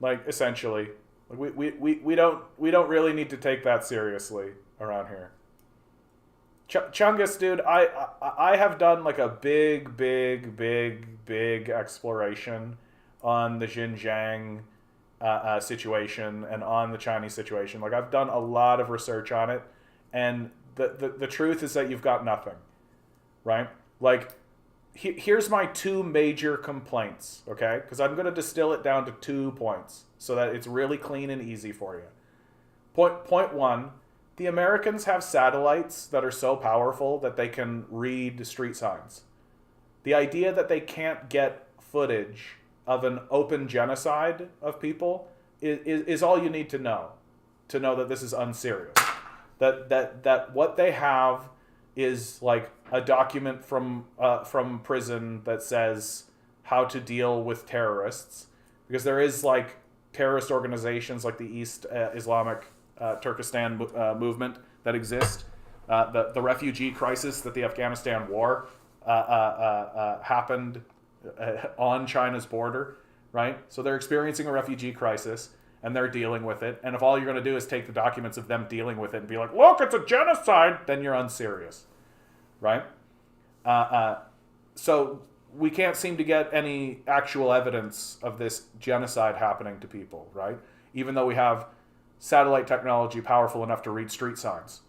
like essentially, like we don't really need to take that seriously around here. Chungus, dude, I have done like a big exploration on the Xinjiang situation and on the Chinese situation. Like I've done a lot of research on it, and the truth is that you've got nothing, right? Like here's my two major complaints, okay? Because I'm going to distill it down to 2 points so that it's really clean and easy for you. Point one. The Americans have satellites that are so powerful that they can read street signs. The idea that they can't get footage of an open genocide of people is all you need to know that this is unserious. That what they have is like a document from prison that says how to deal with terrorists, because there is like terrorist organizations like the East Islamic Turkestan movement that exist. The refugee crisis that the Afghanistan war happened on China's border, right? So they're experiencing a refugee crisis and they're dealing with it. And if all you're going to do is take the documents of them dealing with it and be like, look, it's a genocide, then you're unserious, right? So we can't seem to get any actual evidence of this genocide happening to people, right? Even though we have satellite technology powerful enough to read street signs.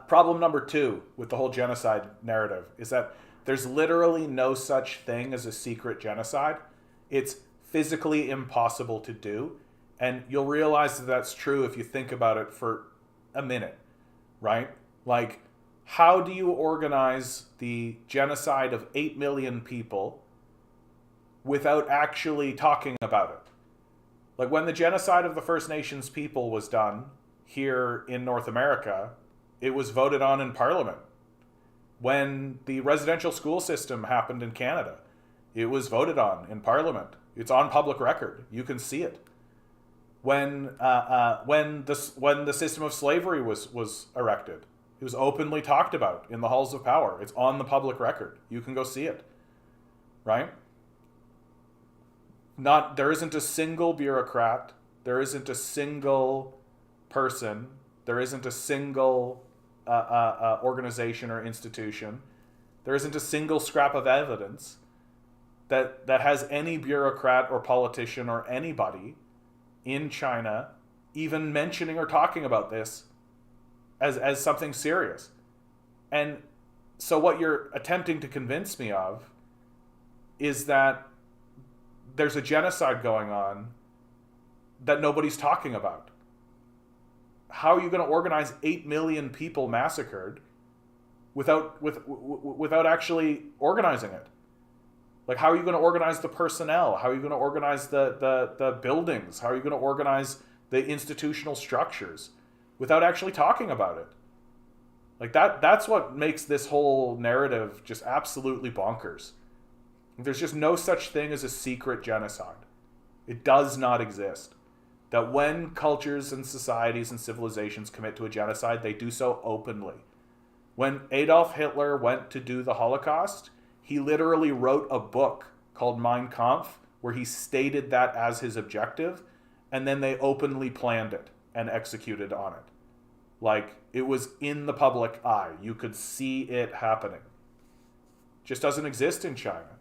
Problem number 2 with the whole genocide narrative is that there's literally no such thing as a secret genocide. It's physically impossible to do. And you'll realize that that's true if you think about it for a minute, right? Like, how do you organize the genocide of 8 million people without actually talking about it? Like when the genocide of the First Nations people was done here in North America, it was voted on in Parliament. When the residential school system happened in Canada, It was voted on in Parliament. It's on public record. You can see it. When the system of slavery was erected, it was openly talked about in the halls of power. It's on the public record. You can go see it, right? There isn't a single bureaucrat, there isn't a single person, there isn't a single organization or institution, there isn't a single scrap of evidence that has any bureaucrat or politician or anybody in China even mentioning or talking about this as something serious. And so what you're attempting to convince me of is that there's a genocide going on that nobody's talking about. How are you going to organize 8 million people massacred without actually organizing it? Like, how are you going to organize the personnel? How are you going to organize the buildings? How are you going to organize the institutional structures without actually talking about it? Like, that's what makes this whole narrative just absolutely bonkers. There's just no such thing as a secret genocide. It does not exist. That when cultures and societies and civilizations commit to a genocide, they do so openly. When Adolf Hitler went to do the Holocaust, he literally wrote a book called Mein Kampf where he stated that as his objective, and then they openly planned it and executed on it. Like, it was in the public eye. You could see it happening. Just doesn't exist in China.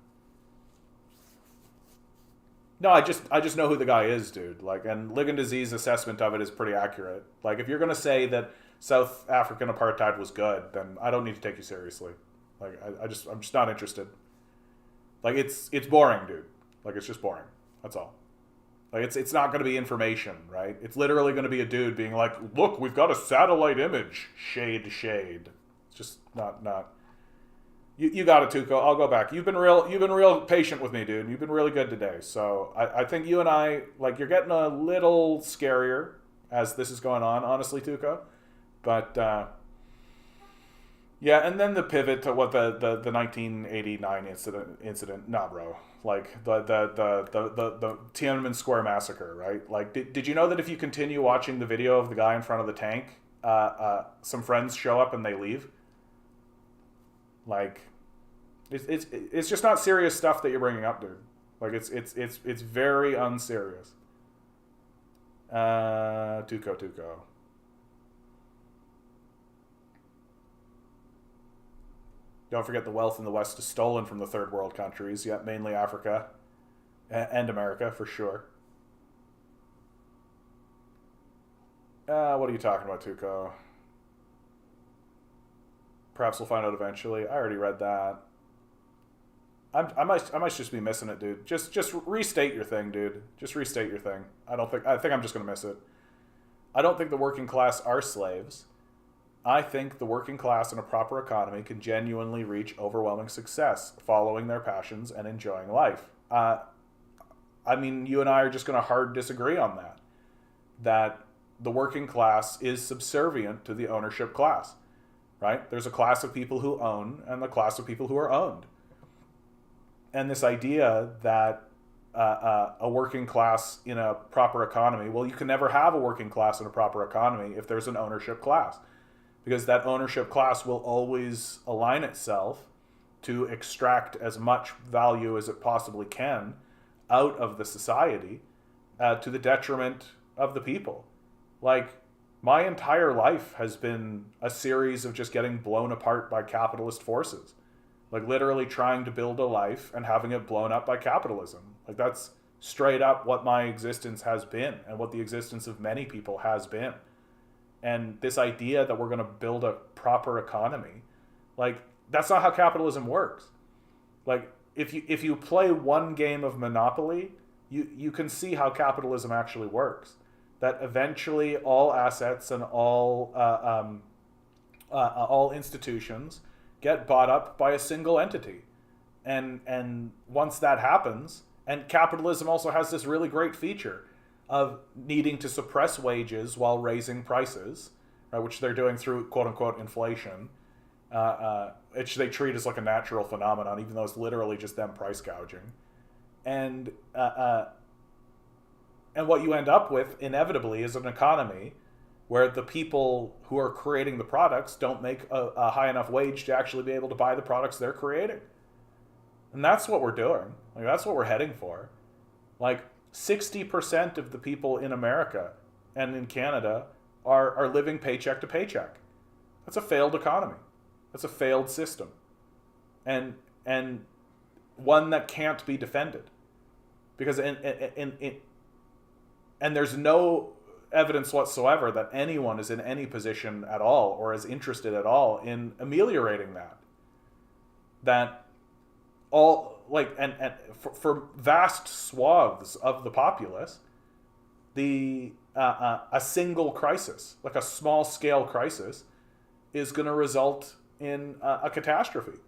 No, I just know who the guy is, dude. Like, and Ligon Disease assessment of it is pretty accurate. Like, if you're gonna say that South African apartheid was good, then I don't need to take you seriously. Like, I'm just not interested. Like, it's boring, dude. Like, it's just boring. That's all. Like, it's not gonna be information, right? It's literally gonna be a dude being like, look, we've got a satellite image. Shade. It's just not. You got it, Tuco. I'll go back. You've been real patient with me, dude. You've been really good today. So I think you and I, like, you're getting a little scarier as this is going on, honestly, Tuco. But yeah, and then the pivot to what the 1989 incident. Nah, bro. Like the Tiananmen Square massacre, right? Like, did you know that if you continue watching the video of the guy in front of the tank, some friends show up and they leave? Like, it's just not serious stuff that you're bringing up, dude. Like, it's very unserious. Tuco. Don't forget the wealth in the West is stolen from the third world countries, yet mainly Africa and America, for sure. What are you talking about, Tuco? Perhaps we'll find out eventually. I already read that. I might just be missing it, dude. Just restate your thing, dude. Just restate your thing. I think I'm just gonna miss it. I don't think the working class are slaves. I think the working class in a proper economy can genuinely reach overwhelming success, following their passions and enjoying life. I mean, you and I are just gonna hard disagree on that. That the working class is subservient to the ownership class. Right? There's a class of people who own and the class of people who are owned. And this idea that a working class in a proper economy, well, you can never have a working class in a proper economy if there's an ownership class. Because that ownership class will always align itself to extract as much value as it possibly can out of the society to the detriment of the people. Like, my entire life has been a series of just getting blown apart by capitalist forces. Like, literally trying to build a life and having it blown up by capitalism. Like, that's straight up what my existence has been and what the existence of many people has been. And this idea that we're going to build a proper economy, like, that's not how capitalism works. Like, if you play one game of Monopoly, you can see how capitalism actually works. That eventually all assets and all institutions get bought up by a single entity. And once that happens, and capitalism also has this really great feature of needing to suppress wages while raising prices, right, which they're doing through quote-unquote inflation. which they treat as like a natural phenomenon, even though it's literally just them price gouging. And and what you end up with inevitably is an economy where the people who are creating the products don't make a high enough wage to actually be able to buy the products they're creating. And that's what we're doing. Like, that's what we're heading for. Like 60% of the people in America and in Canada are living paycheck to paycheck. That's a failed economy. That's a failed system. And one that can't be defended. Because and there's no evidence whatsoever that anyone is in any position at all or is interested at all in ameliorating that. That all, like, and for vast swaths of the populace, the a single crisis, like a small scale crisis, is going to result in a catastrophe,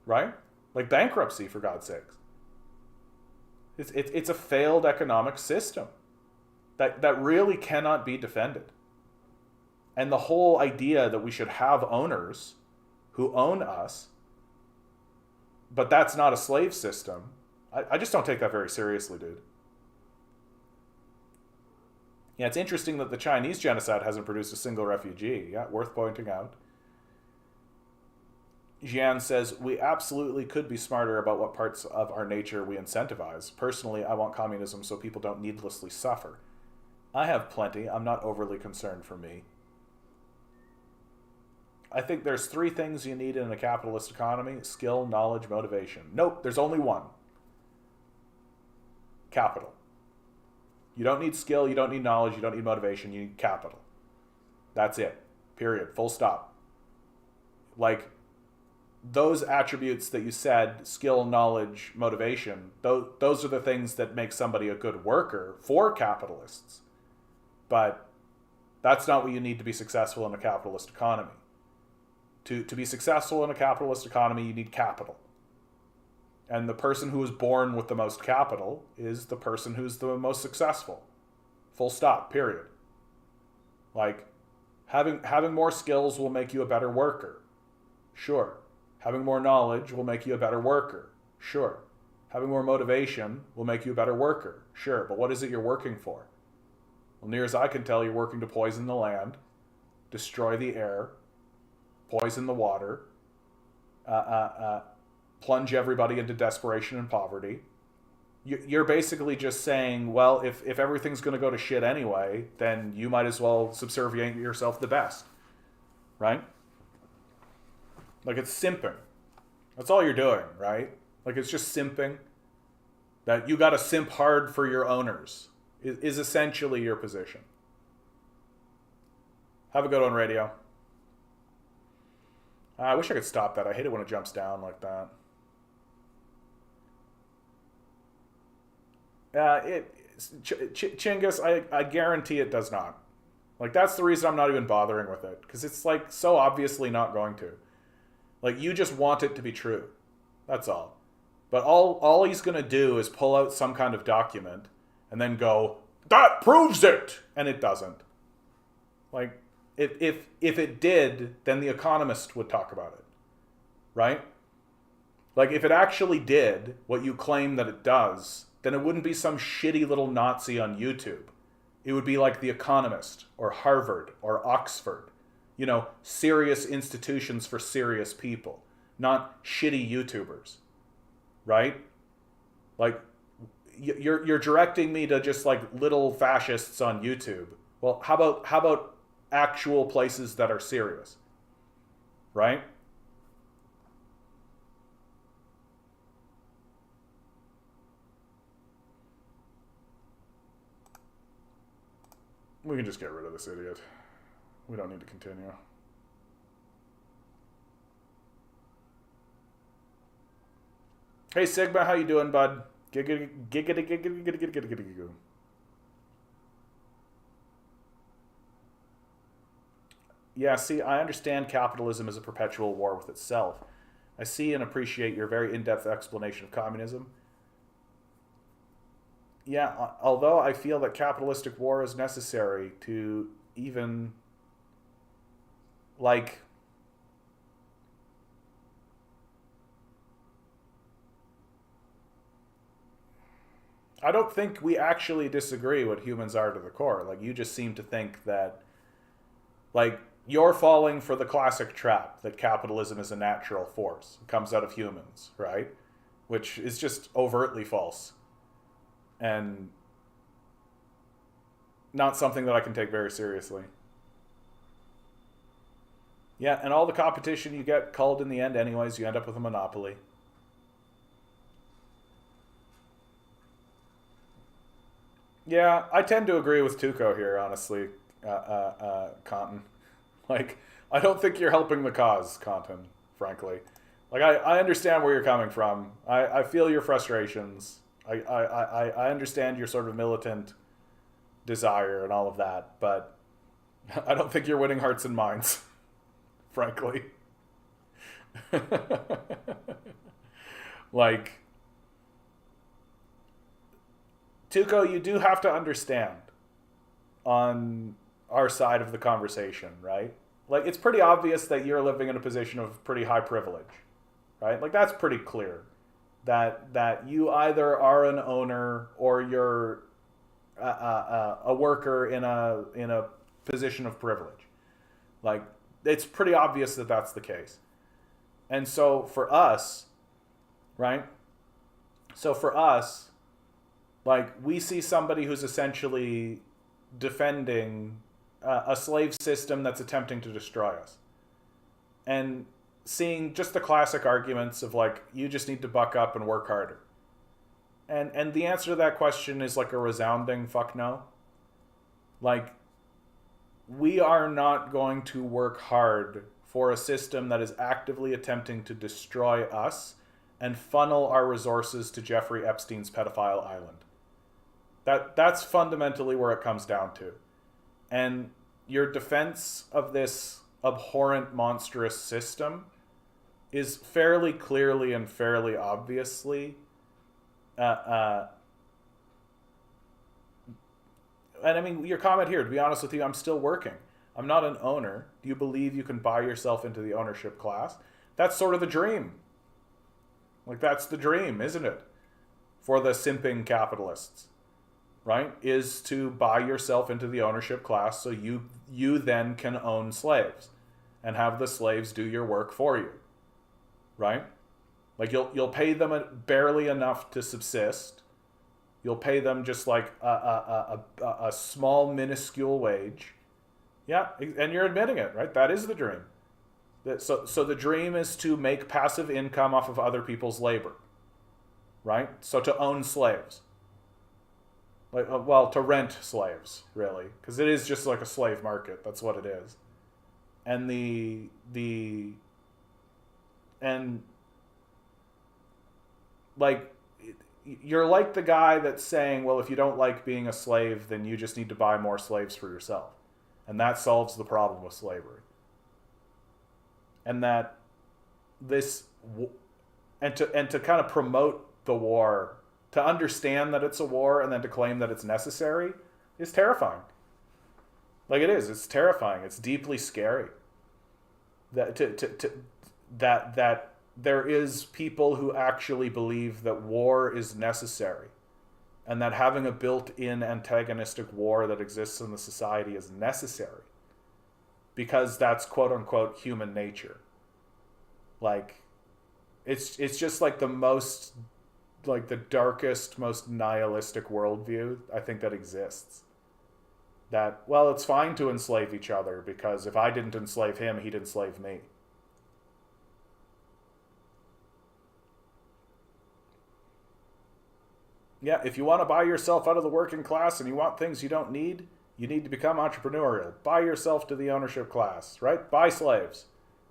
right? Like bankruptcy, for God's sakes. It's a failed economic system that really cannot be defended. And the whole idea that we should have owners who own us, but that's not a slave system, I just don't take that very seriously, dude. Yeah, it's interesting that the Chinese genocide hasn't produced a single refugee. Yeah, worth pointing out. Jian says, we absolutely could be smarter about what parts of our nature we incentivize. Personally, I want communism so people don't needlessly suffer. I have plenty. I'm not overly concerned for me. I think there's 3 things you need in a capitalist economy: skill, knowledge, motivation. Nope, there's only one. Capital. You don't need skill, you don't need knowledge, you don't need motivation, you need capital. That's it. Period. Full stop. Like, those attributes that you said, skill, knowledge, motivation, those are the things that make somebody a good worker for capitalists. But that's not what you need to be successful in a capitalist economy. To be successful in a capitalist economy, you need capital. And the person who is born with the most capital is the person who's the most successful. Full stop, period. Like, having more skills will make you a better worker. Sure. Having more knowledge will make you a better worker. Sure. Having more motivation will make you a better worker. Sure. But what is it you're working for? Well, near as I can tell, you're working to poison the land, destroy the air, poison the water, plunge everybody into desperation and poverty. You're basically just saying, well, if everything's going to go to shit anyway, then you might as well subserviate yourself the best. Right? Like, it's simping. That's all you're doing, right? Like, it's just simping. That you got to simp hard for your owners is essentially your position. Have a good one, radio. I wish I could stop that. I hate it when it jumps down like that. Chinggis, I guarantee it does not. Like, that's the reason I'm not even bothering with it. Because it's, like, so obviously not going to. Like, you just want it to be true. That's all. But all he's going to do is pull out some kind of document and then go, that proves it! And it doesn't. Like, if it did, then The Economist would talk about it. Right? Like, if it actually did what you claim that it does, then it wouldn't be some shitty little Nazi on YouTube. It would be like The Economist, or Harvard, or Oxford. You know, serious institutions for serious people, not shitty YouTubers. Right? Like, you're directing me to just like little fascists on YouTube. Well, how about actual places that are serious? Right? We can just get rid of this idiot. We don't need to continue. Hey Sigma, how you doing, bud? Giggity, giggity, giggity, giggity, giggity, giggity. Yeah, see, I understand capitalism is a perpetual war with itself. I see and appreciate your very in-depth explanation of communism. Yeah, although I feel that capitalistic war is necessary to even, like, I don't think we actually disagree what humans are to the core. Like, you just seem to think that, like, you're falling for the classic trap that capitalism is a natural force. It comes out of humans, right? Which is just overtly false. And not something that I can take very seriously. Yeah, and all the competition you get culled in the end anyways. You end up with a monopoly. Yeah, I tend to agree with Tuco here, honestly, Compton. Like, I don't think you're helping the cause, Compton, frankly. Like, I understand where you're coming from. I feel your frustrations. I understand your sort of militant desire and all of that, but I don't think you're winning hearts and minds, frankly. Like, Tuco, you do have to understand on our side of the conversation, right? Like, it's pretty obvious that you're living in a position of pretty high privilege, right? Like, that's pretty clear. That you either are an owner or you're a worker in a position of privilege. Like, it's pretty obvious that that's the case. And so for us, right? So for us, like, we see somebody who's essentially defending a slave system that's attempting to destroy us. And seeing just the classic arguments of, like, you just need to buck up and work harder. And the answer to that question is, like, a resounding fuck no. Like, we are not going to work hard for a system that is actively attempting to destroy us and funnel our resources to Jeffrey Epstein's pedophile island. That's fundamentally where it comes down to. And your defense of this abhorrent, monstrous system is fairly clearly and fairly obviously and I mean, your comment here, to be honest with you, I'm still working. I'm not an owner. Do you believe you can buy yourself into the ownership class? That's sort of the dream. Like, that's the dream, isn't it? For the simping capitalists, right? Is to buy yourself into the ownership class so you then can own slaves and have the slaves do your work for you, right? Like, you'll pay them barely enough to subsist. You'll pay them just like a small, minuscule wage. Yeah, and you're admitting it, right? That is the dream. So the dream is to make passive income off of other people's labor, right? So to own slaves. Like, well, to rent slaves, really, because it is just like a slave market. That's what it is. And like, you're like the guy that's saying, well, if you don't like being a slave, then you just need to buy more slaves for yourself. And that solves the problem with slavery. And that this, and to kind of promote the war, to understand that it's a war and then to claim that it's necessary is terrifying. Like, it is. It's terrifying. It's deeply scary. That there is people who actually believe that war is necessary and that having a built-in antagonistic war that exists in the society is necessary because that's quote-unquote human nature. Like, it's just like the most, like, the darkest, most nihilistic worldview I think that exists. That, well, it's fine to enslave each other because if I didn't enslave him, he'd enslave me. Yeah, if you want to buy yourself out of the working class and you want things you don't need, you need to become entrepreneurial. Buy yourself to the ownership class, right? Buy slaves.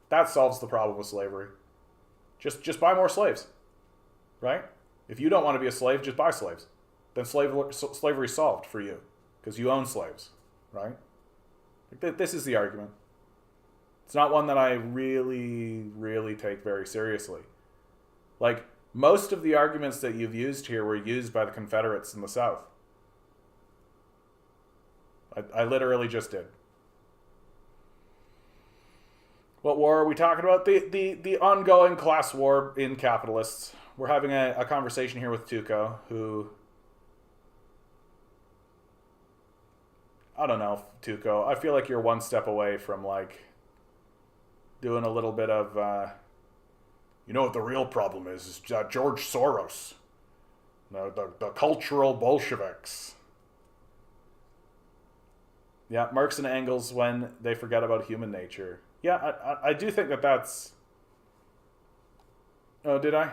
That solves the problem with slavery. Just buy more slaves, right? If you don't want to be a slave, just buy slaves. Then slavery's solved for you because you own slaves, right? This is the argument. It's not one that I really, really take very seriously. Like, most of the arguments that you've used here were used by the Confederates in the South. I literally just did. What war are we talking about? The ongoing class war in capitalists. We're having a conversation here with Tuco, who I don't know, Tuco. I feel like you're one step away from like doing a little bit of, you know what the real problem is George Soros, the cultural Bolsheviks. Yeah, Marx and Engels when they forget about human nature. Yeah, I do think that that's. Oh, did I?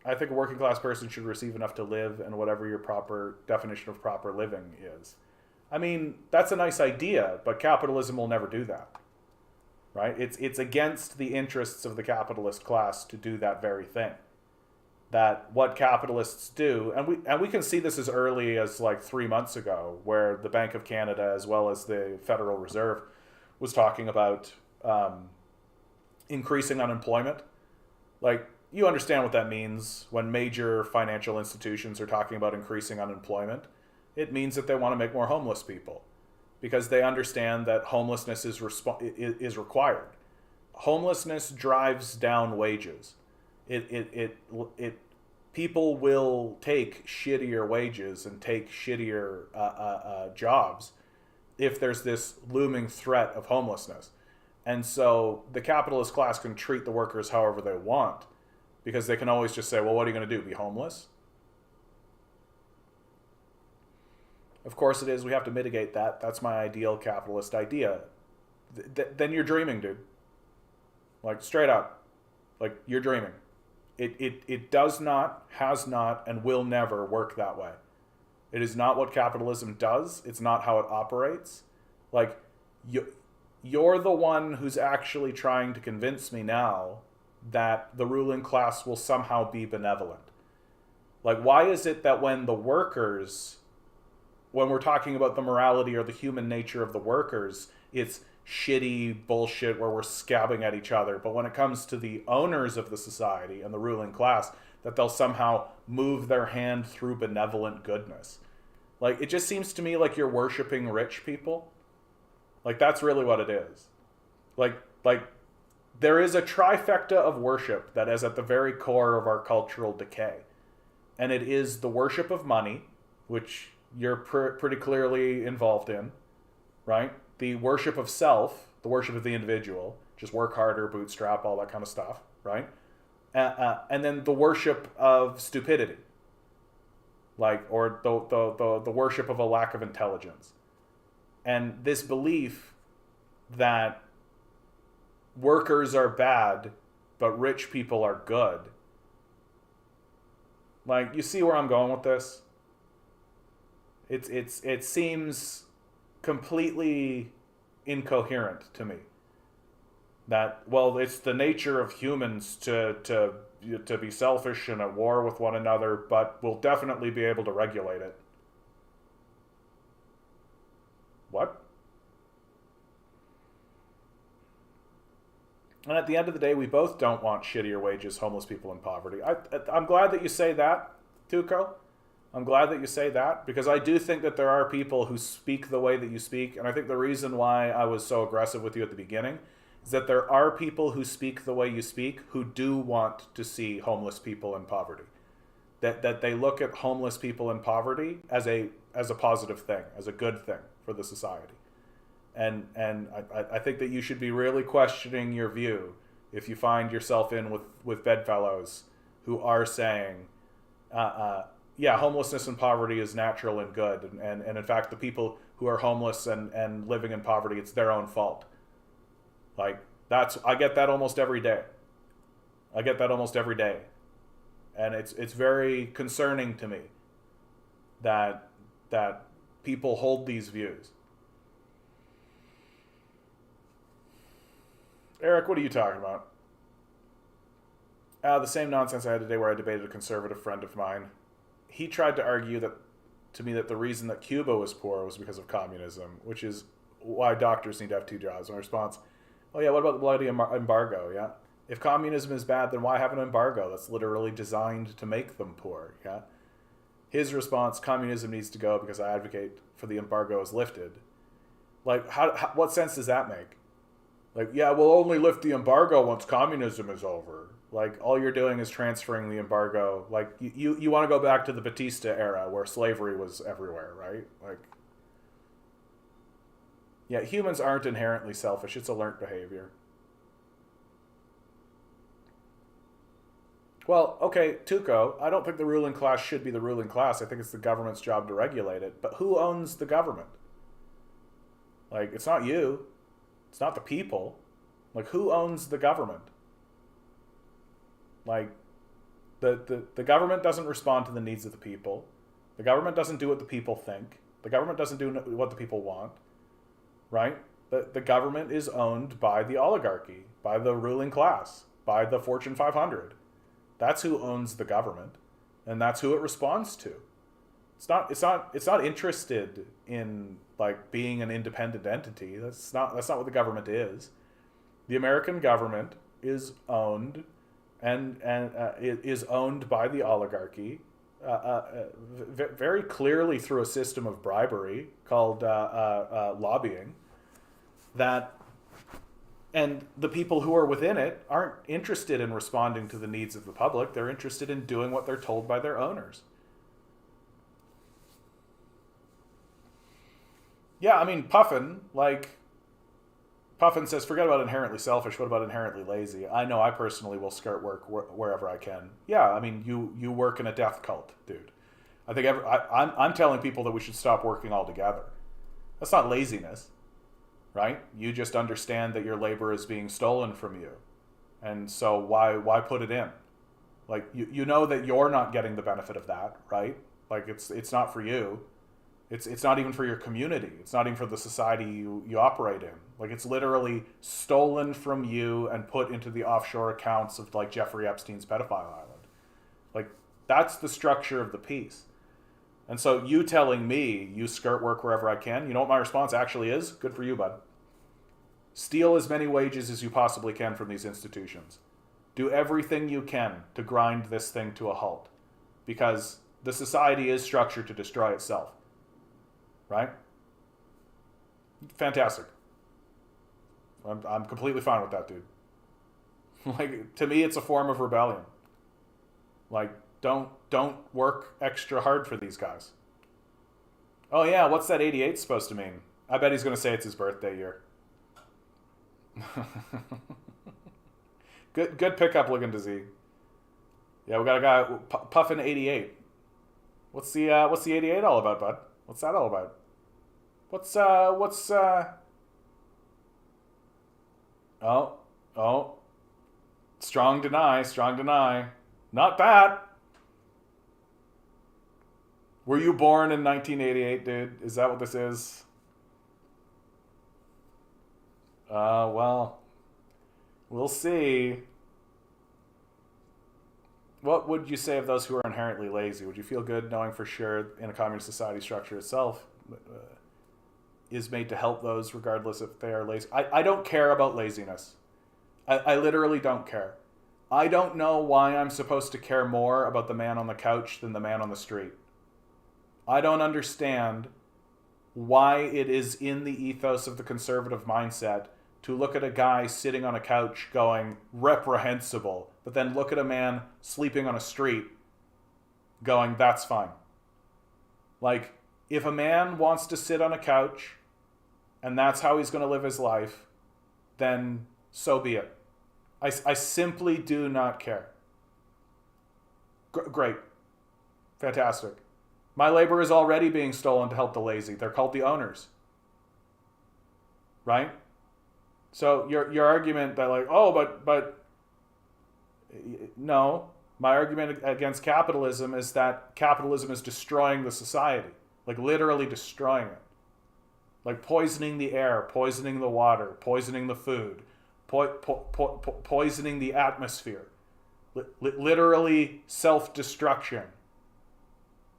I think a working class person should receive enough to live, and whatever your proper definition of proper living is. I mean, that's a nice idea, but capitalism will never do that. Right? It's against the interests of the capitalist class to do that very thing. That what capitalists do, and we can see this as early as like 3 months ago, where the Bank of Canada as well as the Federal Reserve was talking about increasing unemployment. Like, you understand what that means when major financial institutions are talking about increasing unemployment. It means that they want to make more homeless people because they understand that homelessness is required. Homelessness drives down wages. People will take shittier wages and take shittier jobs if there's this looming threat of homelessness. And so the capitalist class can treat the workers however they want because they can always just say, well, what are you going to do, be homeless? Of course it is. We have to mitigate that. That's my ideal capitalist idea. Then you're dreaming, dude. Like, straight up. Like, you're dreaming. It does not, has not, and will never work that way. It is not what capitalism does. It's not how it operates. Like, you're the one who's actually trying to convince me now that the ruling class will somehow be benevolent. Like, why is it that when we're talking about the morality or the human nature of the workers, it's shitty bullshit where we're scabbing at each other. But when it comes to the owners of the society and the ruling class, that they'll somehow move their hand through benevolent goodness. Like, it just seems to me like you're worshiping rich people. Like, that's really what it is. Like there is a trifecta of worship that is at the very core of our cultural decay. And it is the worship of money, which you're pretty clearly involved in, right? The worship of self, the worship of the individual, just work harder, bootstrap, all that kind of stuff, right? And then the worship of stupidity, like, or the worship of a lack of intelligence. And this belief that workers are bad, but rich people are good. Like, you see where I'm going with this? It seems completely incoherent to me. That, well, it's the nature of humans to be selfish and at war with one another, but we'll definitely be able to regulate it. What? And at the end of the day, we both don't want shittier wages, homeless people, and poverty. I'm glad that you say that, Tuco. I'm glad that you say that, because I do think that there are people who speak the way that you speak, and I think the reason why I was so aggressive with you at the beginning is that there are people who speak the way you speak who do want to see homeless people in poverty. That they look at homeless people in poverty as a positive thing, as a good thing for the society. And I think that you should be really questioning your view if you find yourself in with bedfellows who are saying, yeah, homelessness and poverty is natural and good. And in fact, the people who are homeless and living in poverty, it's their own fault. Like, I get that almost every day. And it's very concerning to me that people hold these views. Eric, what are you talking about? The same nonsense I had today where I debated a conservative friend of mine. He tried to argue to me that the reason that Cuba was poor was because of communism, which is why doctors need to have 2 jobs. My response, oh yeah, what about the bloody embargo, yeah? If communism is bad, then why have an embargo that's literally designed to make them poor, yeah? His response, communism needs to go because I advocate for the embargo is lifted. Like, what sense does that make? Like, yeah, we'll only lift the embargo once communism is over. Like, all you're doing is transferring the embargo. Like, you want to go back to the Batista era where slavery was everywhere, right? Like, yeah, humans aren't inherently selfish. It's a learned behavior. Well, okay, Tuco, I don't think the ruling class should be the ruling class. I think it's the government's job to regulate it. But who owns the government? Like, it's not you. It's not the people. Like, who owns the government? Like, the government doesn't respond to the needs of the people. The government doesn't do what the people think. The government doesn't do what the people want. Right? The government is owned by the oligarchy, by the ruling class, by the Fortune 500. That's who owns the government, and that's who it responds to. It's not interested in like being an independent entity. That's not what the government is. The American government is owned and it is owned by the oligarchy, very clearly through a system of bribery called lobbying. And the people who are within it aren't interested in responding to the needs of the public. They're interested in doing what they're told by their owners. Yeah, I mean, Puffin says, forget about inherently selfish. What about inherently lazy? I know I personally will skirt work wherever I can. Yeah, I mean, you work in a death cult, dude. I think I'm telling people that we should stop working altogether. That's not laziness, right? You just understand that your labor is being stolen from you. And so why put it in? Like, you know that you're not getting the benefit of that, right? Like, it's not for you. It's not even for your community. It's not even for the society you operate in. Like, it's literally stolen from you and put into the offshore accounts of, like, Jeffrey Epstein's pedophile island. Like, that's the structure of the piece. And so you telling me you skirt work wherever I can, you know what my response actually is? Good for you, bud. Steal as many wages as you possibly can from these institutions. Do everything you can to grind this thing to a halt. Because the society is structured to destroy itself. Right? Fantastic. I'm completely fine with that, dude. Like, to me, it's a form of rebellion. Like, don't work extra hard for these guys. Oh yeah, what's that 88 supposed to mean? I bet he's going to say it's his birthday year. Good pickup looking to Z. Yeah, we got a guy puffing 88. What's the 88 all about, bud? What's that all about? Oh. Strong deny. Not that. Were you born in 1988, dude? Is that what this is? Well, we'll see. What would you say of those who are inherently lazy? Would you feel good knowing for sure in a communist society structure itself is made to help those regardless if they are lazy? I don't care about laziness. I literally don't care. I don't know why I'm supposed to care more about the man on the couch than the man on the street. I don't understand why it is in the ethos of the conservative mindset to look at a guy sitting on a couch going reprehensible, but then look at a man sleeping on a street going, that's fine. Like, if a man wants to sit on a couch and that's how he's going to live his life, then so be it. I simply do not care. Great. Fantastic. My labor is already being stolen to help the lazy. They're called the owners. Right? So your argument that like, oh, but no, my argument against capitalism is that capitalism is destroying the society, like literally destroying it, like poisoning the air, poisoning the water, poisoning the food, poisoning the atmosphere, literally self-destruction.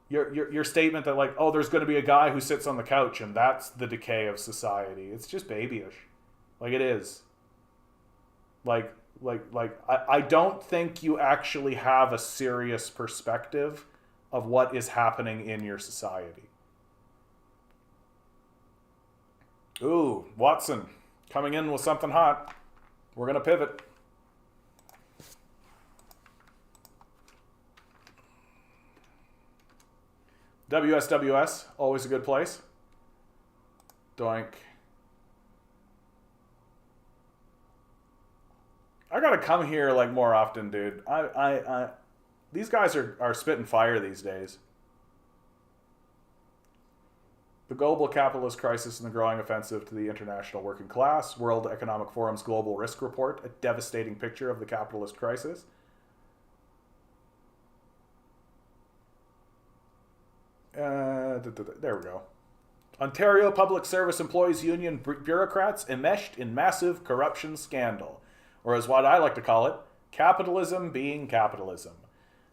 Your statement that like, oh, there's going to be a guy who sits on the couch and that's the decay of society. It's just babyish. Like it is. Like I don't think you actually have a serious perspective of what is happening in your society. Ooh, Watson, coming in with something hot. We're going to pivot. WSWS, always a good place. Doink. I gotta come here like more often, dude. These guys are spitting fire these days. The global capitalist crisis and the growing offensive to the international working class. World Economic Forum's Global Risk Report, a devastating picture of the capitalist crisis. There we go. Ontario Public Service Employees Union bureaucrats enmeshed in massive corruption scandal. Or as what I like to call it, capitalism being capitalism.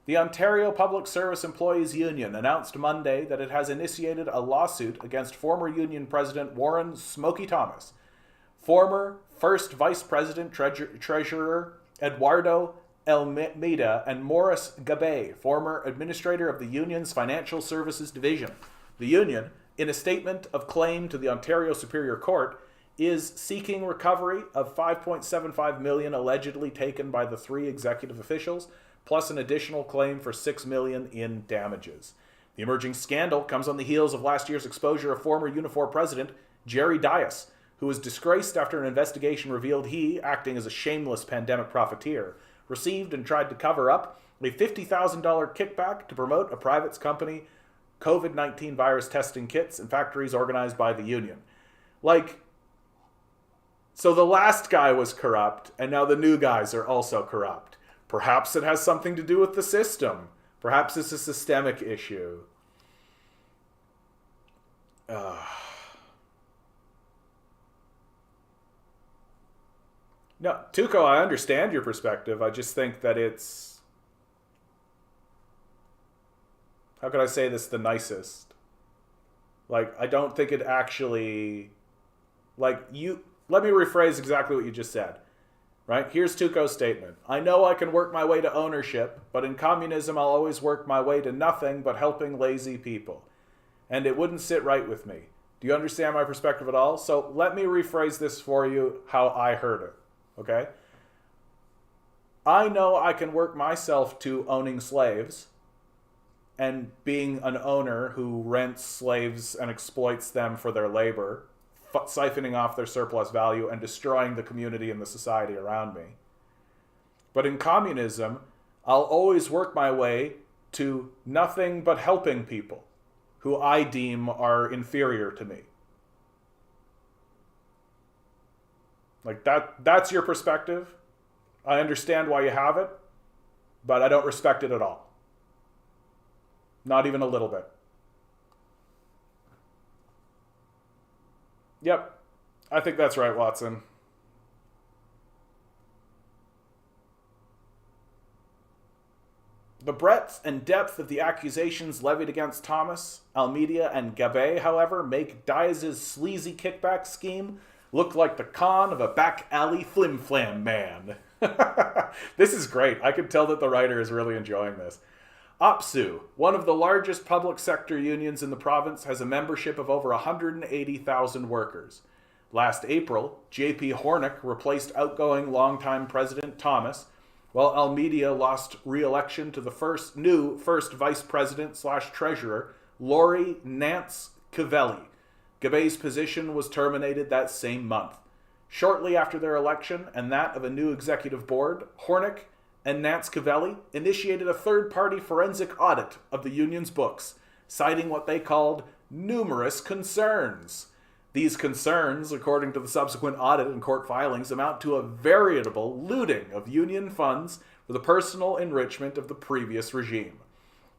The Ontario Public Service Employees Union announced Monday that it has initiated a lawsuit against former union president Warren Smokey Thomas, former first vice president treasurer Eduardo Almeida, and Maurice Gabay, former administrator of the union's financial services division. The union, in a statement of claim to the Ontario Superior Court, is seeking recovery of $5.75 million allegedly taken by the three executive officials, plus an additional claim for $6 million in damages. The emerging scandal comes on the heels of last year's exposure of former Unifor president Jerry Dias, who was disgraced after an investigation revealed he, acting as a shameless pandemic profiteer, received and tried to cover up a $50,000 kickback to promote a private company COVID-19 virus testing kits in factories organized by the union. So the last guy was corrupt, and now the new guys are also corrupt. Perhaps it has something to do with the system. Perhaps it's a systemic issue. No, Tuco, I understand your perspective. I just think that it's... How could I say this the nicest? I don't think it actually... Let me rephrase exactly what you just said. Right? Here's Tuco's statement. I know I can work my way to ownership, but in communism I'll always work my way to nothing but helping lazy people. And it wouldn't sit right with me. Do you understand my perspective at all? So let me rephrase this for you how I heard it. Okay? I know I can work myself to owning slaves and being an owner who rents slaves and exploits them for their labor, siphoning off their surplus value and destroying the community and the society around me. But in communism, I'll always work my way to nothing but helping people who I deem are inferior to me. That's your perspective. I understand why you have it, but I don't respect it at all. Not even a little bit. Yep, I think that's right, Watson. The breadth and depth of the accusations levied against Thomas, Almeida, and Gabay, however, make Diaz's sleazy kickback scheme look like the con of a back alley flim-flam man. This is great. I can tell that the writer is really enjoying this. OPSU, one of the largest public sector unions in the province, has a membership of over 180,000 workers. Last April, J.P. Hornick replaced outgoing longtime President Thomas, while Almeida lost re-election to the new first vice president/treasurer, Lori Nance Cavelli. Gabay's position was terminated that same month. Shortly after their election and that of a new executive board, Hornick and Nance Cavelli initiated a third-party forensic audit of the union's books, citing what they called numerous concerns. These concerns, according to the subsequent audit and court filings, amount to a veritable looting of union funds for the personal enrichment of the previous regime.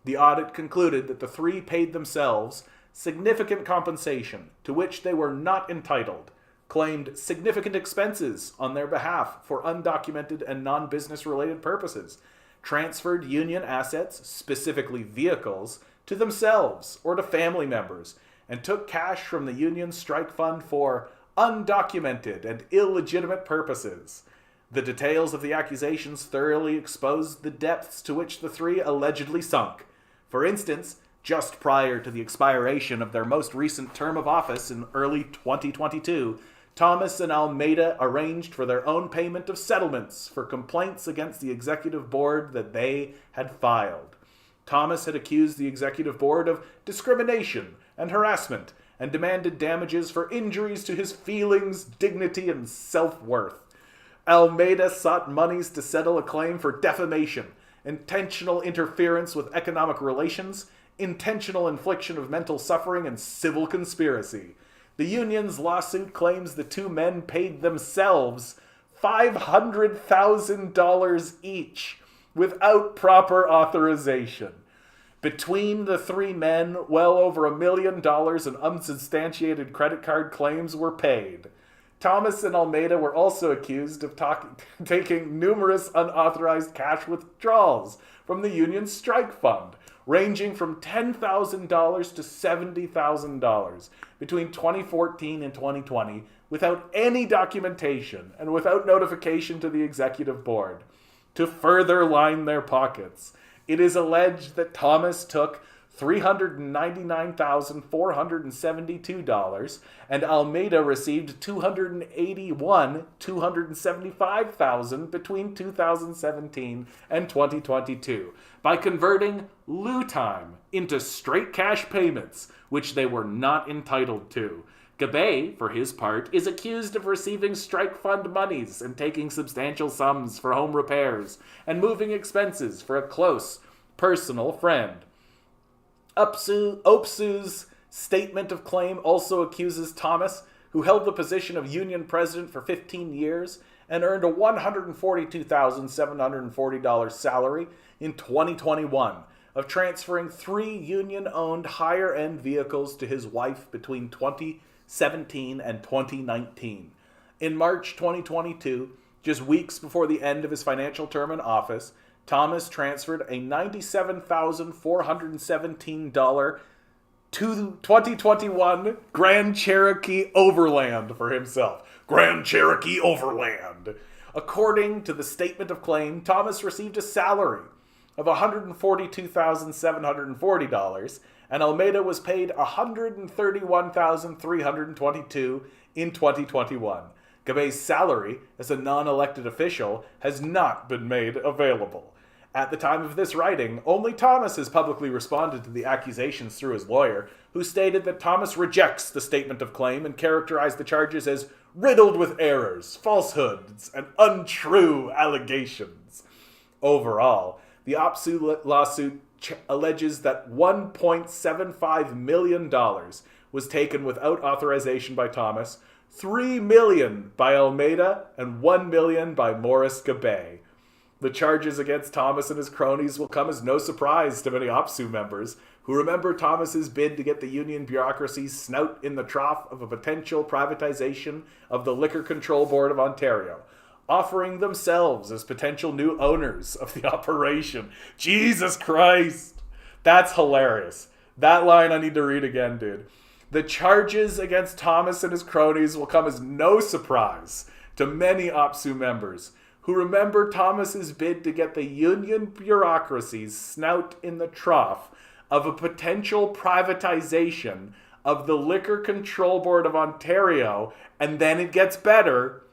The audit concluded that the three paid themselves significant compensation to which they were not entitled, claimed significant expenses on their behalf for undocumented and non-business related purposes, transferred union assets, specifically vehicles, to themselves or to family members, and took cash from the union's strike fund for undocumented and illegitimate purposes. The details of the accusations thoroughly exposed the depths to which the three allegedly sunk. For instance, just prior to the expiration of their most recent term of office in early 2022, Thomas and Almeida arranged for their own payment of settlements for complaints against the executive board that they had filed. Thomas had accused the executive board of discrimination and harassment and demanded damages for injuries to his feelings, dignity, and self-worth. Almeida sought monies to settle a claim for defamation, intentional interference with economic relations, intentional infliction of mental suffering, and civil conspiracy. The union's lawsuit claims the two men paid themselves $500,000 each without proper authorization. Between the three men, well over $1 million in unsubstantiated credit card claims were paid. Thomas and Almeida were also accused of taking numerous unauthorized cash withdrawals from the union's strike fund, ranging from $10,000 to $70,000 between 2014 and 2020, without any documentation and without notification to the executive board. To further line their pockets, it is alleged that Thomas took $399,472, and Almeida received $275,000 between 2017 and 2022 by converting lieu time into straight cash payments, which they were not entitled to. Gabay, for his part, is accused of receiving strike fund monies and taking substantial sums for home repairs and moving expenses for a close personal friend. OPSU's statement of claim also accuses Thomas, who held the position of union president for 15 years and earned a $142,740 salary in 2021, of transferring 3 union-owned higher-end vehicles to his wife between 2017 and 2019. In March 2022, just weeks before the end of his financial term in office, Thomas transferred a $97,417 2021 Grand Cherokee Overland for himself. Grand Cherokee Overland. According to the statement of claim, Thomas received a salary of $142,740, and Almeida was paid $131,322 in 2021. Gabay's salary as a non-elected official has not been made available. At the time of this writing, only Thomas has publicly responded to the accusations through his lawyer, who stated that Thomas rejects the statement of claim and characterized the charges as riddled with errors, falsehoods, and untrue allegations. Overall, the OPSU lawsuit alleges that $1.75 million was taken without authorization by Thomas, $3 million by Almeida, and $1 million by Morris Gabay. The charges against Thomas and his cronies will come as no surprise to many OPSU members who remember Thomas's bid to get the union bureaucracy's snout in the trough of a potential privatization of the Liquor Control Board of Ontario, offering themselves as potential new owners of the operation. Jesus Christ! That's hilarious. That line I need to read again, dude. The charges against Thomas and his cronies will come as no surprise to many OPSU members who remember Thomas's bid to get the union bureaucracy's snout in the trough of a potential privatization of the Liquor Control Board of Ontario, and then it gets better,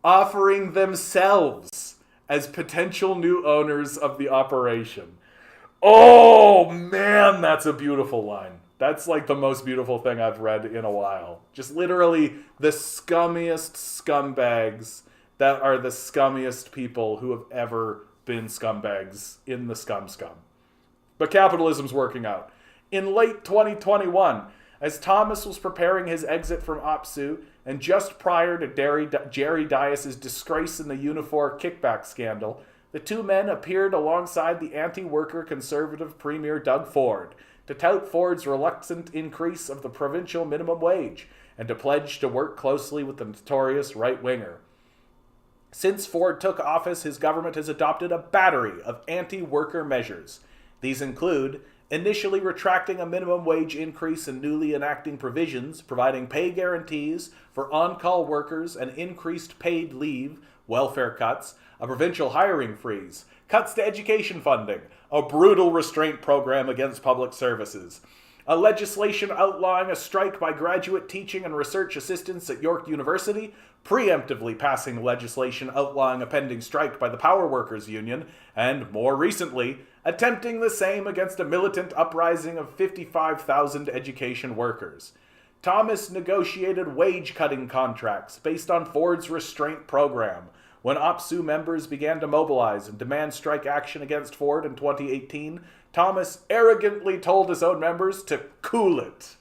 offering themselves as potential new owners of the operation. Oh man, that's a beautiful line. That's like the most beautiful thing I've read in a while. Just literally the scummiest scumbags that are the scummiest people who have ever been scumbags in the scum. But capitalism's working out. In late 2021, as Thomas was preparing his exit from OPSU, and just prior to Jerry Dias's disgrace in the Unifor kickback scandal, the two men appeared alongside the anti-worker conservative Premier Doug Ford to tout Ford's reluctant increase of the provincial minimum wage and to pledge to work closely with the notorious right-winger. Since Ford took office, his government has adopted a battery of anti-worker measures. These include initially retracting a minimum wage increase and newly enacting provisions providing pay guarantees for on-call workers and increased paid leave, welfare cuts, a provincial hiring freeze, cuts to education funding, a brutal restraint program against public services, a legislation outlawing a strike by graduate teaching and research assistants at York University, preemptively passing legislation outlawing a pending strike by the Power Workers Union, and more recently, attempting the same against a militant uprising of 55,000 education workers. Thomas negotiated wage-cutting contracts based on Ford's restraint program. When OPSU members began to mobilize and demand strike action against Ford in 2018, Thomas arrogantly told his own members to cool it.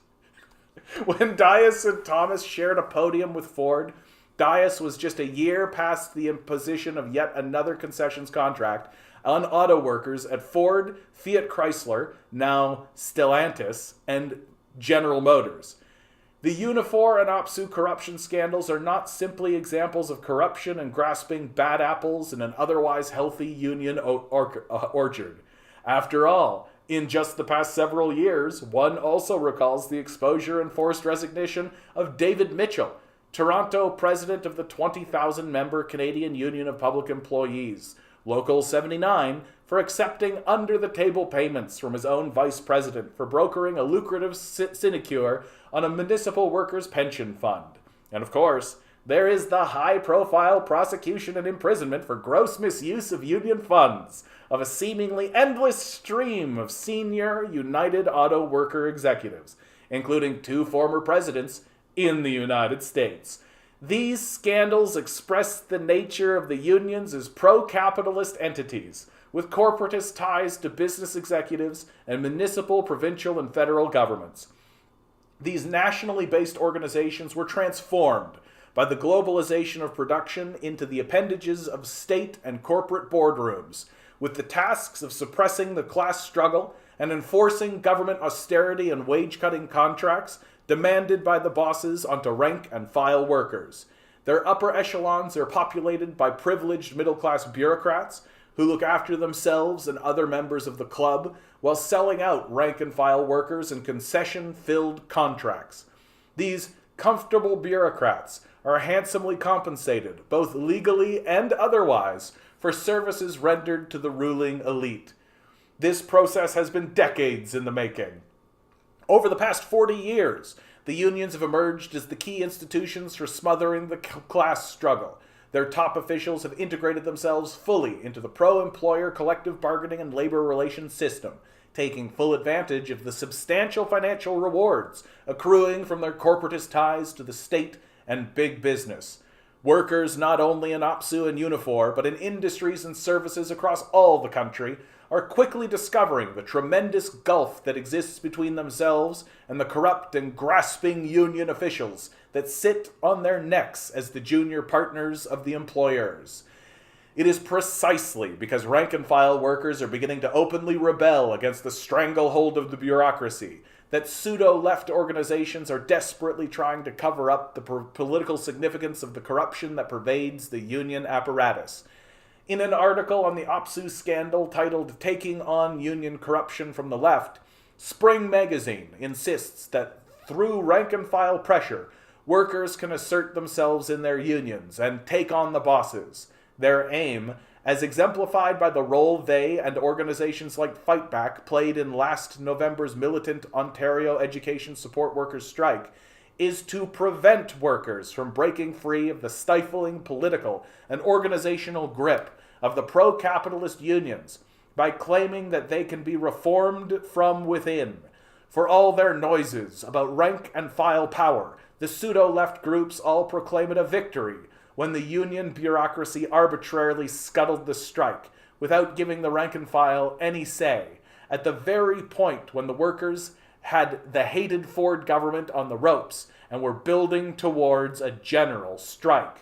When Dias and Thomas shared a podium with Ford, Dias was just a year past the imposition of yet another concessions contract on auto workers at Ford, Fiat Chrysler, now Stellantis, and General Motors. The Unifor and OPSU corruption scandals are not simply examples of corruption and grasping bad apples in an otherwise healthy union orchard. After all, in just the past several years, one also recalls the exposure and forced resignation of David Mitchell, Toronto president of the 20,000-member Canadian Union of Public Employees, Local 79, for accepting under-the-table payments from his own vice president for brokering a lucrative sinecure on a municipal workers' pension fund. And of course, there is the high-profile prosecution and imprisonment for gross misuse of union funds of a seemingly endless stream of senior United Auto Worker executives, including 2 former presidents in the United States. These scandals express the nature of the unions as pro-capitalist entities, with corporatist ties to business executives and municipal, provincial, and federal governments. These nationally based organizations were transformed by the globalization of production into the appendages of state and corporate boardrooms, with the tasks of suppressing the class struggle and enforcing government austerity and wage-cutting contracts demanded by the bosses onto rank-and-file workers. Their upper echelons are populated by privileged middle-class bureaucrats who look after themselves and other members of the club while selling out rank-and-file workers in concession-filled contracts. These comfortable bureaucrats are handsomely compensated, both legally and otherwise, for services rendered to the ruling elite. This process has been decades in the making. Over the past 40 years, the unions have emerged as the key institutions for smothering the class struggle. Their top officials have integrated themselves fully into the pro-employer collective bargaining and labor relations system, taking full advantage of the substantial financial rewards accruing from their corporatist ties to the state and big business. Workers, not only in OPSU and Unifor, but in industries and services across all the country, are quickly discovering the tremendous gulf that exists between themselves and the corrupt and grasping union officials that sit on their necks as the junior partners of the employers. It is precisely because rank-and-file workers are beginning to openly rebel against the stranglehold of the bureaucracy that pseudo-left organizations are desperately trying to cover up the political significance of the corruption that pervades the union apparatus. In an article on the OPSU scandal titled "Taking on Union Corruption from the Left," Spring Magazine insists that through rank-and-file pressure, workers can assert themselves in their unions and take on the bosses. Their aim, as exemplified by the role they and organizations like Fightback played in last November's militant Ontario education support workers' strike, is to prevent workers from breaking free of the stifling political and organizational grip of the pro-capitalist unions by claiming that they can be reformed from within. For all their noises about rank-and-file power, the pseudo-left groups all proclaim it a victory when the union bureaucracy arbitrarily scuttled the strike without giving the rank-and-file any say, at the very point when the workers had the hated Ford government on the ropes and were building towards a general strike.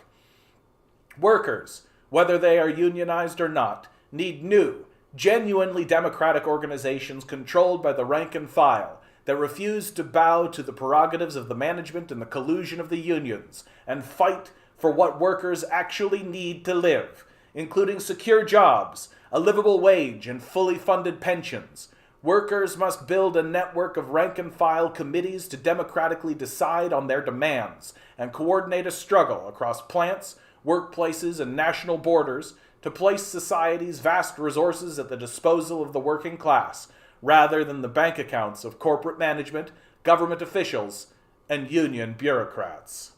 Workers, whether they are unionized or not, need new, genuinely democratic organizations controlled by the rank and file that refuse to bow to the prerogatives of the management and the collusion of the unions and fight for what workers actually need to live, including secure jobs, a livable wage, and fully funded pensions. Workers must build a network of rank-and-file committees to democratically decide on their demands and coordinate a struggle across plants, workplaces, and national borders to place society's vast resources at the disposal of the working class, rather than the bank accounts of corporate management, government officials, and union bureaucrats.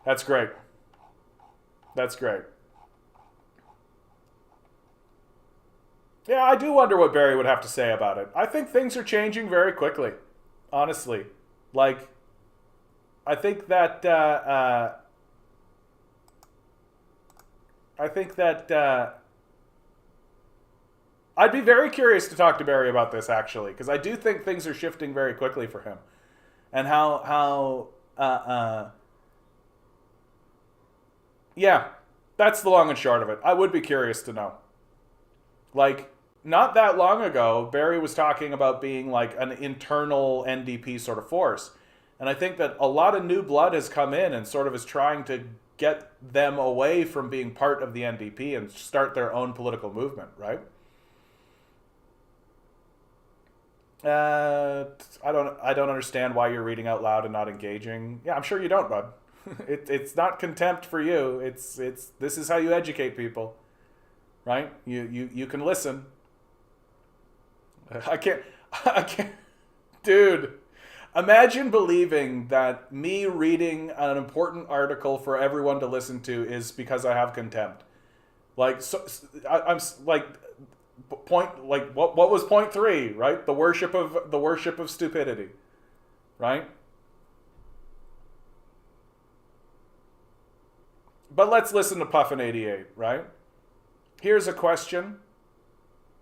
That's great. That's great. Yeah, I do wonder what Barry would have to say about it. I think things are changing very quickly, honestly. Like, I think that I'd be very curious to talk to Barry about this, actually, because I do think things are shifting very quickly for him, and yeah, that's the long and short of it. I would be curious to know. Like, not that long ago, Barry was talking about being like an internal NDP sort of force. And I think that a lot of new blood has come in and sort of is trying to get them away from being part of the NDP and start their own political movement, right? I don't understand why you're reading out loud and not engaging. Yeah, I'm sure you don't, bud. It's not contempt for you. It's this is how you educate people, right? You can listen. I can't, dude. Imagine believing that me reading an important article for everyone to listen to is because I have contempt. Like, I'm like, what was point 3, right? The worship of stupidity, right? But let's listen to Puffin88, right? Here's a question.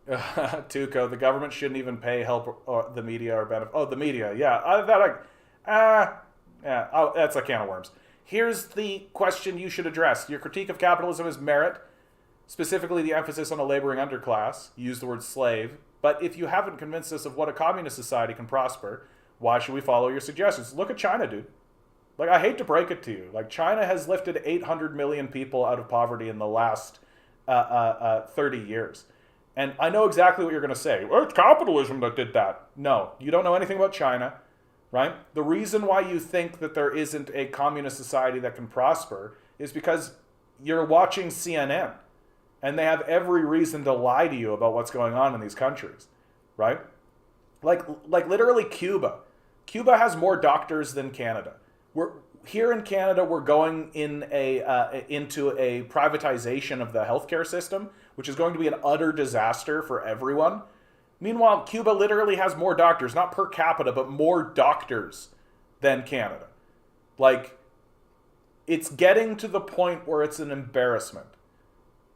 Tuco, the government shouldn't even pay help or the media or benefit. Oh, the media, yeah. That's a can of worms. Here's the question you should address. Your critique of capitalism is merit, specifically the emphasis on a laboring underclass. You use the word slave. But if you haven't convinced us of what a communist society can prosper, why should we follow your suggestions? Look at China, dude. Like, I hate to break it to you. Like, China has lifted 800 million people out of poverty in the last 30 years. And I know exactly what you're going to say. Well, it's capitalism that did that. No, you don't know anything about China, right? The reason why you think that there isn't a communist society that can prosper is because you're watching CNN. And they have every reason to lie to you about what's going on in these countries, right? Like literally Cuba. Cuba has more doctors than Canada. Here in Canada, we're going into a privatization of the healthcare system, which is going to be an utter disaster for everyone. Meanwhile, Cuba literally has more doctors, not per capita, but more doctors than Canada. Like, it's getting to the point where it's an embarrassment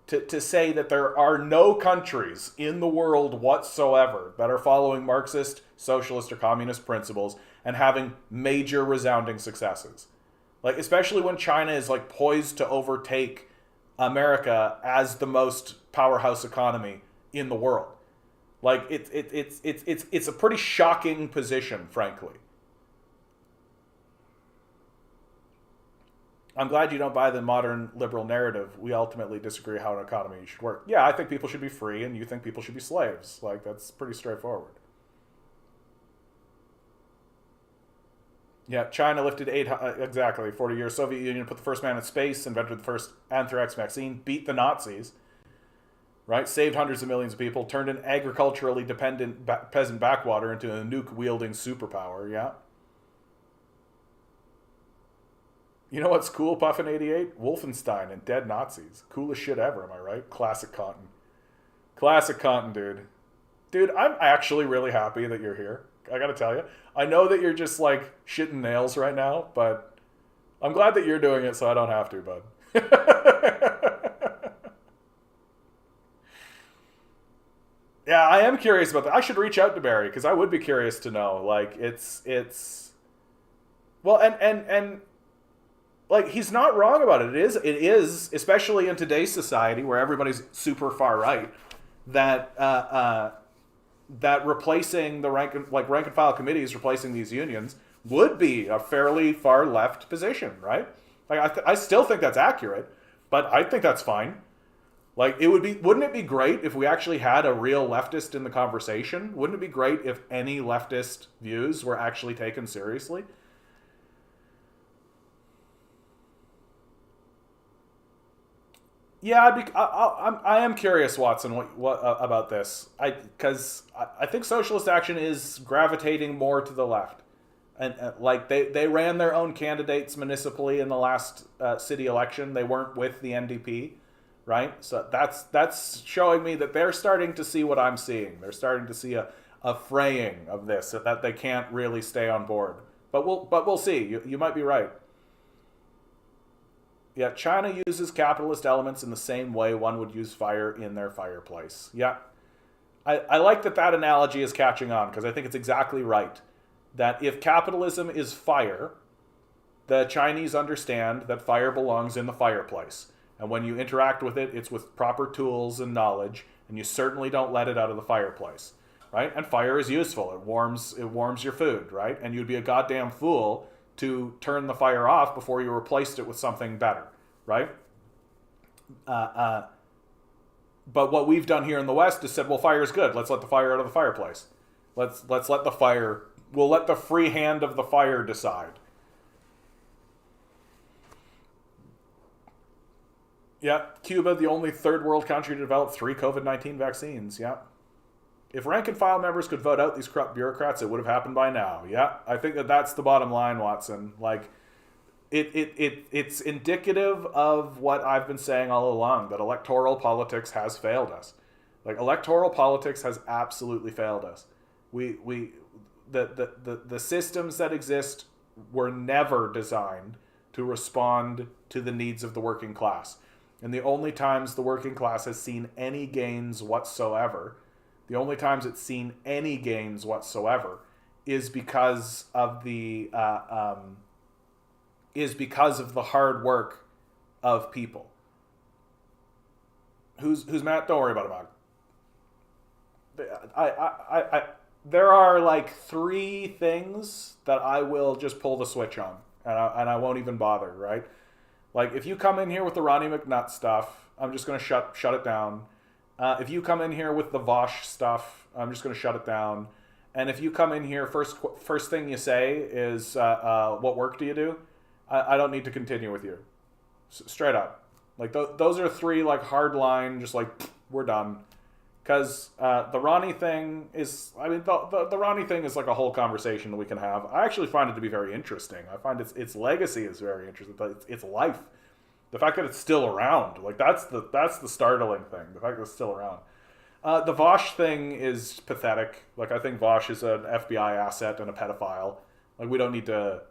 to say that there are no countries in the world whatsoever that are following Marxist, socialist, or communist principles and having major resounding successes. Like, especially when China is like poised to overtake America as the most powerhouse economy in the world. Like, it's a pretty shocking position, frankly. I'm glad you don't buy the modern liberal narrative. We ultimately disagree how an economy should work. Yeah, I think people should be free, and you think people should be slaves. Like, that's pretty straightforward. Yeah, China lifted 40 years. Soviet Union put the first man in space, invented the first anthrax vaccine, beat the Nazis, right? Saved hundreds of millions of people, turned an agriculturally dependent peasant backwater into a nuke-wielding superpower, yeah? You know what's cool, Puffin88? Wolfenstein and dead Nazis. Coolest shit ever, am I right? Classic content. Classic content, dude. Dude, I'm actually really happy that you're here. I gotta tell you. I know that you're just, like, shitting nails right now, but I'm glad that you're doing it so I don't have to, bud. Yeah, I am curious about that. I should reach out to Barry, because I would be curious to know. Like, it's... Well, and like, he's not wrong about it. It is, especially in today's society where everybody's super far right, that that replacing the rank and file committees, replacing these unions, would be a fairly far left position, right? Like, I still think that's accurate, but I think that's fine. Like, wouldn't it be great if we actually had a real leftist in the conversation? Wouldn't it be great if any leftist views were actually taken seriously? Yeah, I am curious, Watson, what about this? Because I think socialist action is gravitating more to the left, and like they ran their own candidates municipally in the last city election. They weren't with the NDP, right? So that's showing me that they're starting to see what I'm seeing. They're starting to see a fraying of this, that they can't really stay on board. But we'll see. You might be right. Yeah, China uses capitalist elements in the same way one would use fire in their fireplace. Yeah, I like that analogy is catching on because I think it's exactly right. That if capitalism is fire, the Chinese understand that fire belongs in the fireplace. And when you interact with it, it's with proper tools and knowledge, and you certainly don't let it out of the fireplace. Right? And fire is useful. It warms your food, right? And you'd be a goddamn fool to turn the fire off before you replaced it with something better, right? Uh, uh, but what we've done here in the West is said, well, fire is good. Let's let the fire out of the fireplace. Let's let the fire. We'll let the free hand of the fire decide. Yeah, Cuba, the only third world country to develop 3 COVID-19 vaccines. Yeah. If rank and file members could vote out these corrupt bureaucrats, it would have happened by now. Yeah, I think that's the bottom line, Watson. Like, it's indicative of what I've been saying all along, that electoral politics has failed us. Like, electoral politics has absolutely failed us. We the systems that exist were never designed to respond to the needs of the working class. And the only times the working class has seen any gains whatsoever, the only times it's seen any gains whatsoever, is because of the hard work of people. Who's Matt? Don't worry about him. I there are like 3 things that I will just pull the switch on, and I won't even bother. Right? Like, if you come in here with the Ronnie McNutt stuff, I'm just gonna shut it down. If you come in here with the Vosh stuff, I'm just gonna shut it down. And if you come in here, first thing you say is, "What work do you do?" I don't need to continue with you, straight up. Like, those are 3 like hard line, just like we're done. Because the Ronnie thing is, I mean, the Ronnie thing is like a whole conversation that we can have. I actually find it to be very interesting. I find its legacy is very interesting. Its life, the fact that it's still around, like that's the startling thing. The fact that it's still around. The Vosh thing is pathetic. Like, I think Vosh is an FBI asset and a pedophile. Like, we don't need to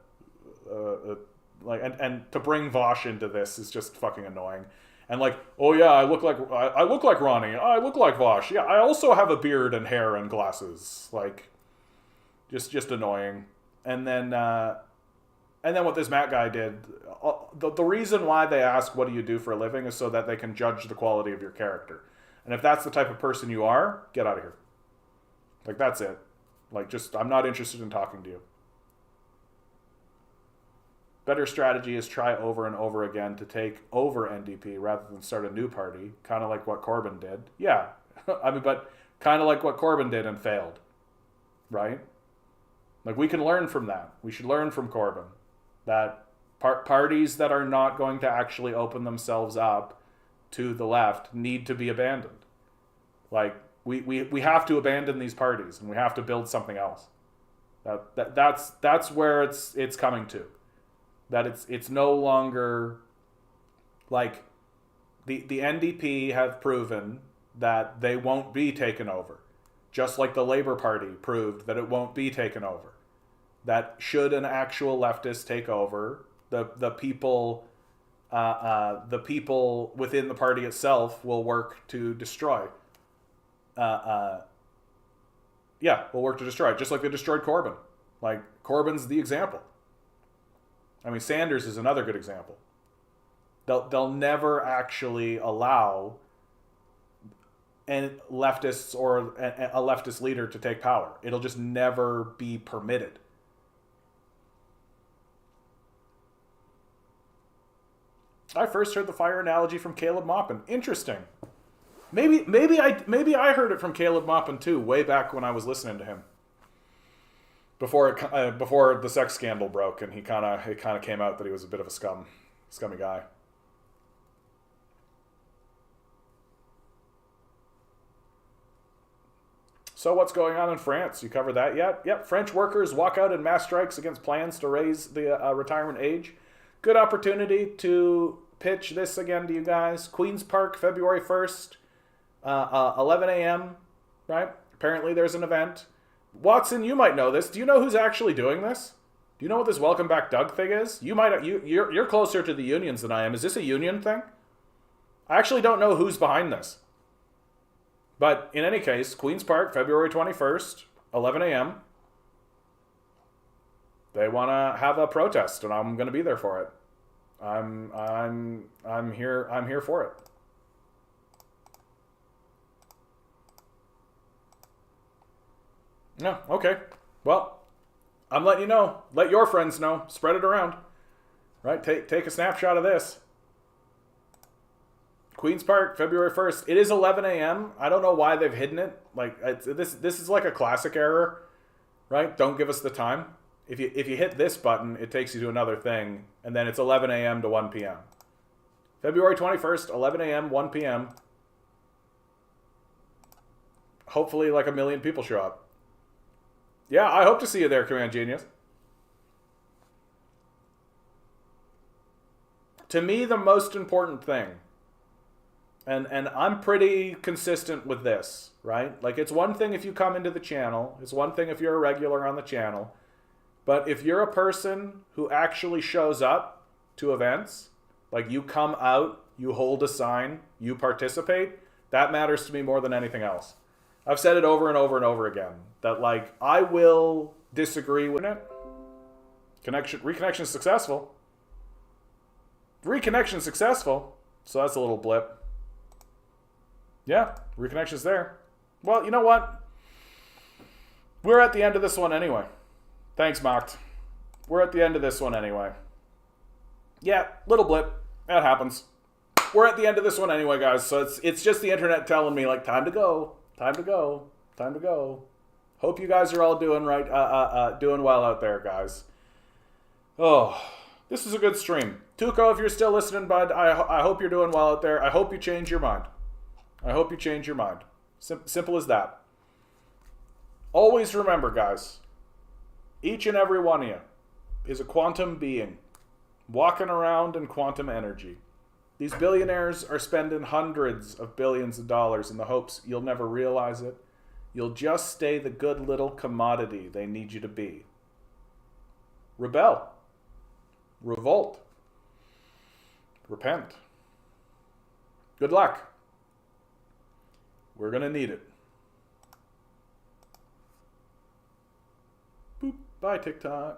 like, and to bring Vosh into this is just fucking annoying. And like, oh yeah, I look like Ronnie. I look like Vosh. Yeah, I also have a beard and hair and glasses. Like, just annoying. And then what this Matt guy did. The reason why they ask what do you do for a living is so that they can judge the quality of your character. And if that's the type of person you are, get out of here. Like, that's it. Like, just, I'm not interested in talking to you. Better strategy is try over and over again to take over NDP rather than start a new party, kind of like what Corbyn did. Yeah, I mean, but kind of like what Corbyn did and failed, right? Like, we can learn from that. We should learn from Corbyn that parties that are not going to actually open themselves up to the left need to be abandoned. Like, we have to abandon these parties and we have to build something else. That's where it's coming to. That it's no longer like the NDP have proven that they won't be taken over, just like the Labour Party proved that it won't be taken over. That should an actual leftist take over, the people within the party itself will work to destroy. Will work to destroy, just like they destroyed Corbyn. Like, Corbyn's the example. I mean, Sanders is another good example. They'll never actually allow leftists or a leftist leader to take power. It'll just never be permitted. I first heard the fire analogy from Caleb Maupin. Interesting. Maybe I heard it from Caleb Maupin too, way back when I was listening to him. Before the sex scandal broke, and it kind of came out that he was a bit of a scummy guy. So what's going on in France? You covered that yet? Yep, French workers walk out in mass strikes against plans to raise the retirement age. Good opportunity to pitch this again to you guys. Queen's Park, February 1st, 11 a.m., right? Apparently there's an event. Watson, you might know this. Do you know who's actually doing this? Do you know what this Welcome Back Doug thing is? You're closer to the unions than I am. Is this a union thing? I actually don't know who's behind this. But in any case, Queen's Park, February 21st, 11 a.m. They want to have a protest, and I'm going to be there for it. I'm here for it. No, okay. Well, I'm letting you know. Let your friends know. Spread it around. Right? Take a snapshot of this. Queen's Park, February 1st. It is 11 a.m. I don't know why they've hidden it. Like this is like a classic error, right? Don't give us the time. If you hit this button, it takes you to another thing, and then it's 11 a.m. to 1 p.m. February 21st, 11 a.m., 1 p.m. Hopefully like 1 million people show up. Yeah, I hope to see you there, Command Genius. To me, the most important thing, and I'm pretty consistent with this, right? Like, it's one thing if you come into the channel. It's one thing if you're a regular on the channel. But if you're a person who actually shows up to events, like you come out, you hold a sign, you participate, that matters to me more than anything else. I've said it over and over and over again, that like, I will disagree with it. Reconnection is successful. Reconnection successful. So that's a little blip. Yeah, reconnection's there. Well, you know what? We're at the end of this one anyway. Thanks, Mocked. We're at the end of this one anyway. Yeah, little blip. That happens. We're at the end of this one anyway, guys. So it's just the internet telling me, like, time to go. Time to go. Time to go. Hope you guys are all doing doing well out there, guys. Oh, this is a good stream. Tuco, if you're still listening, bud, I hope you're doing well out there. I hope you change your mind. I hope you change your mind. Simple as that. Always remember, guys, each and every one of you is a quantum being walking around in quantum energy. These billionaires are spending hundreds of billions of dollars in the hopes you'll never realize it. You'll just stay the good little commodity they need you to be. Rebel. Revolt. Repent. Good luck. We're going to need it. Boop. Bye, TikTok.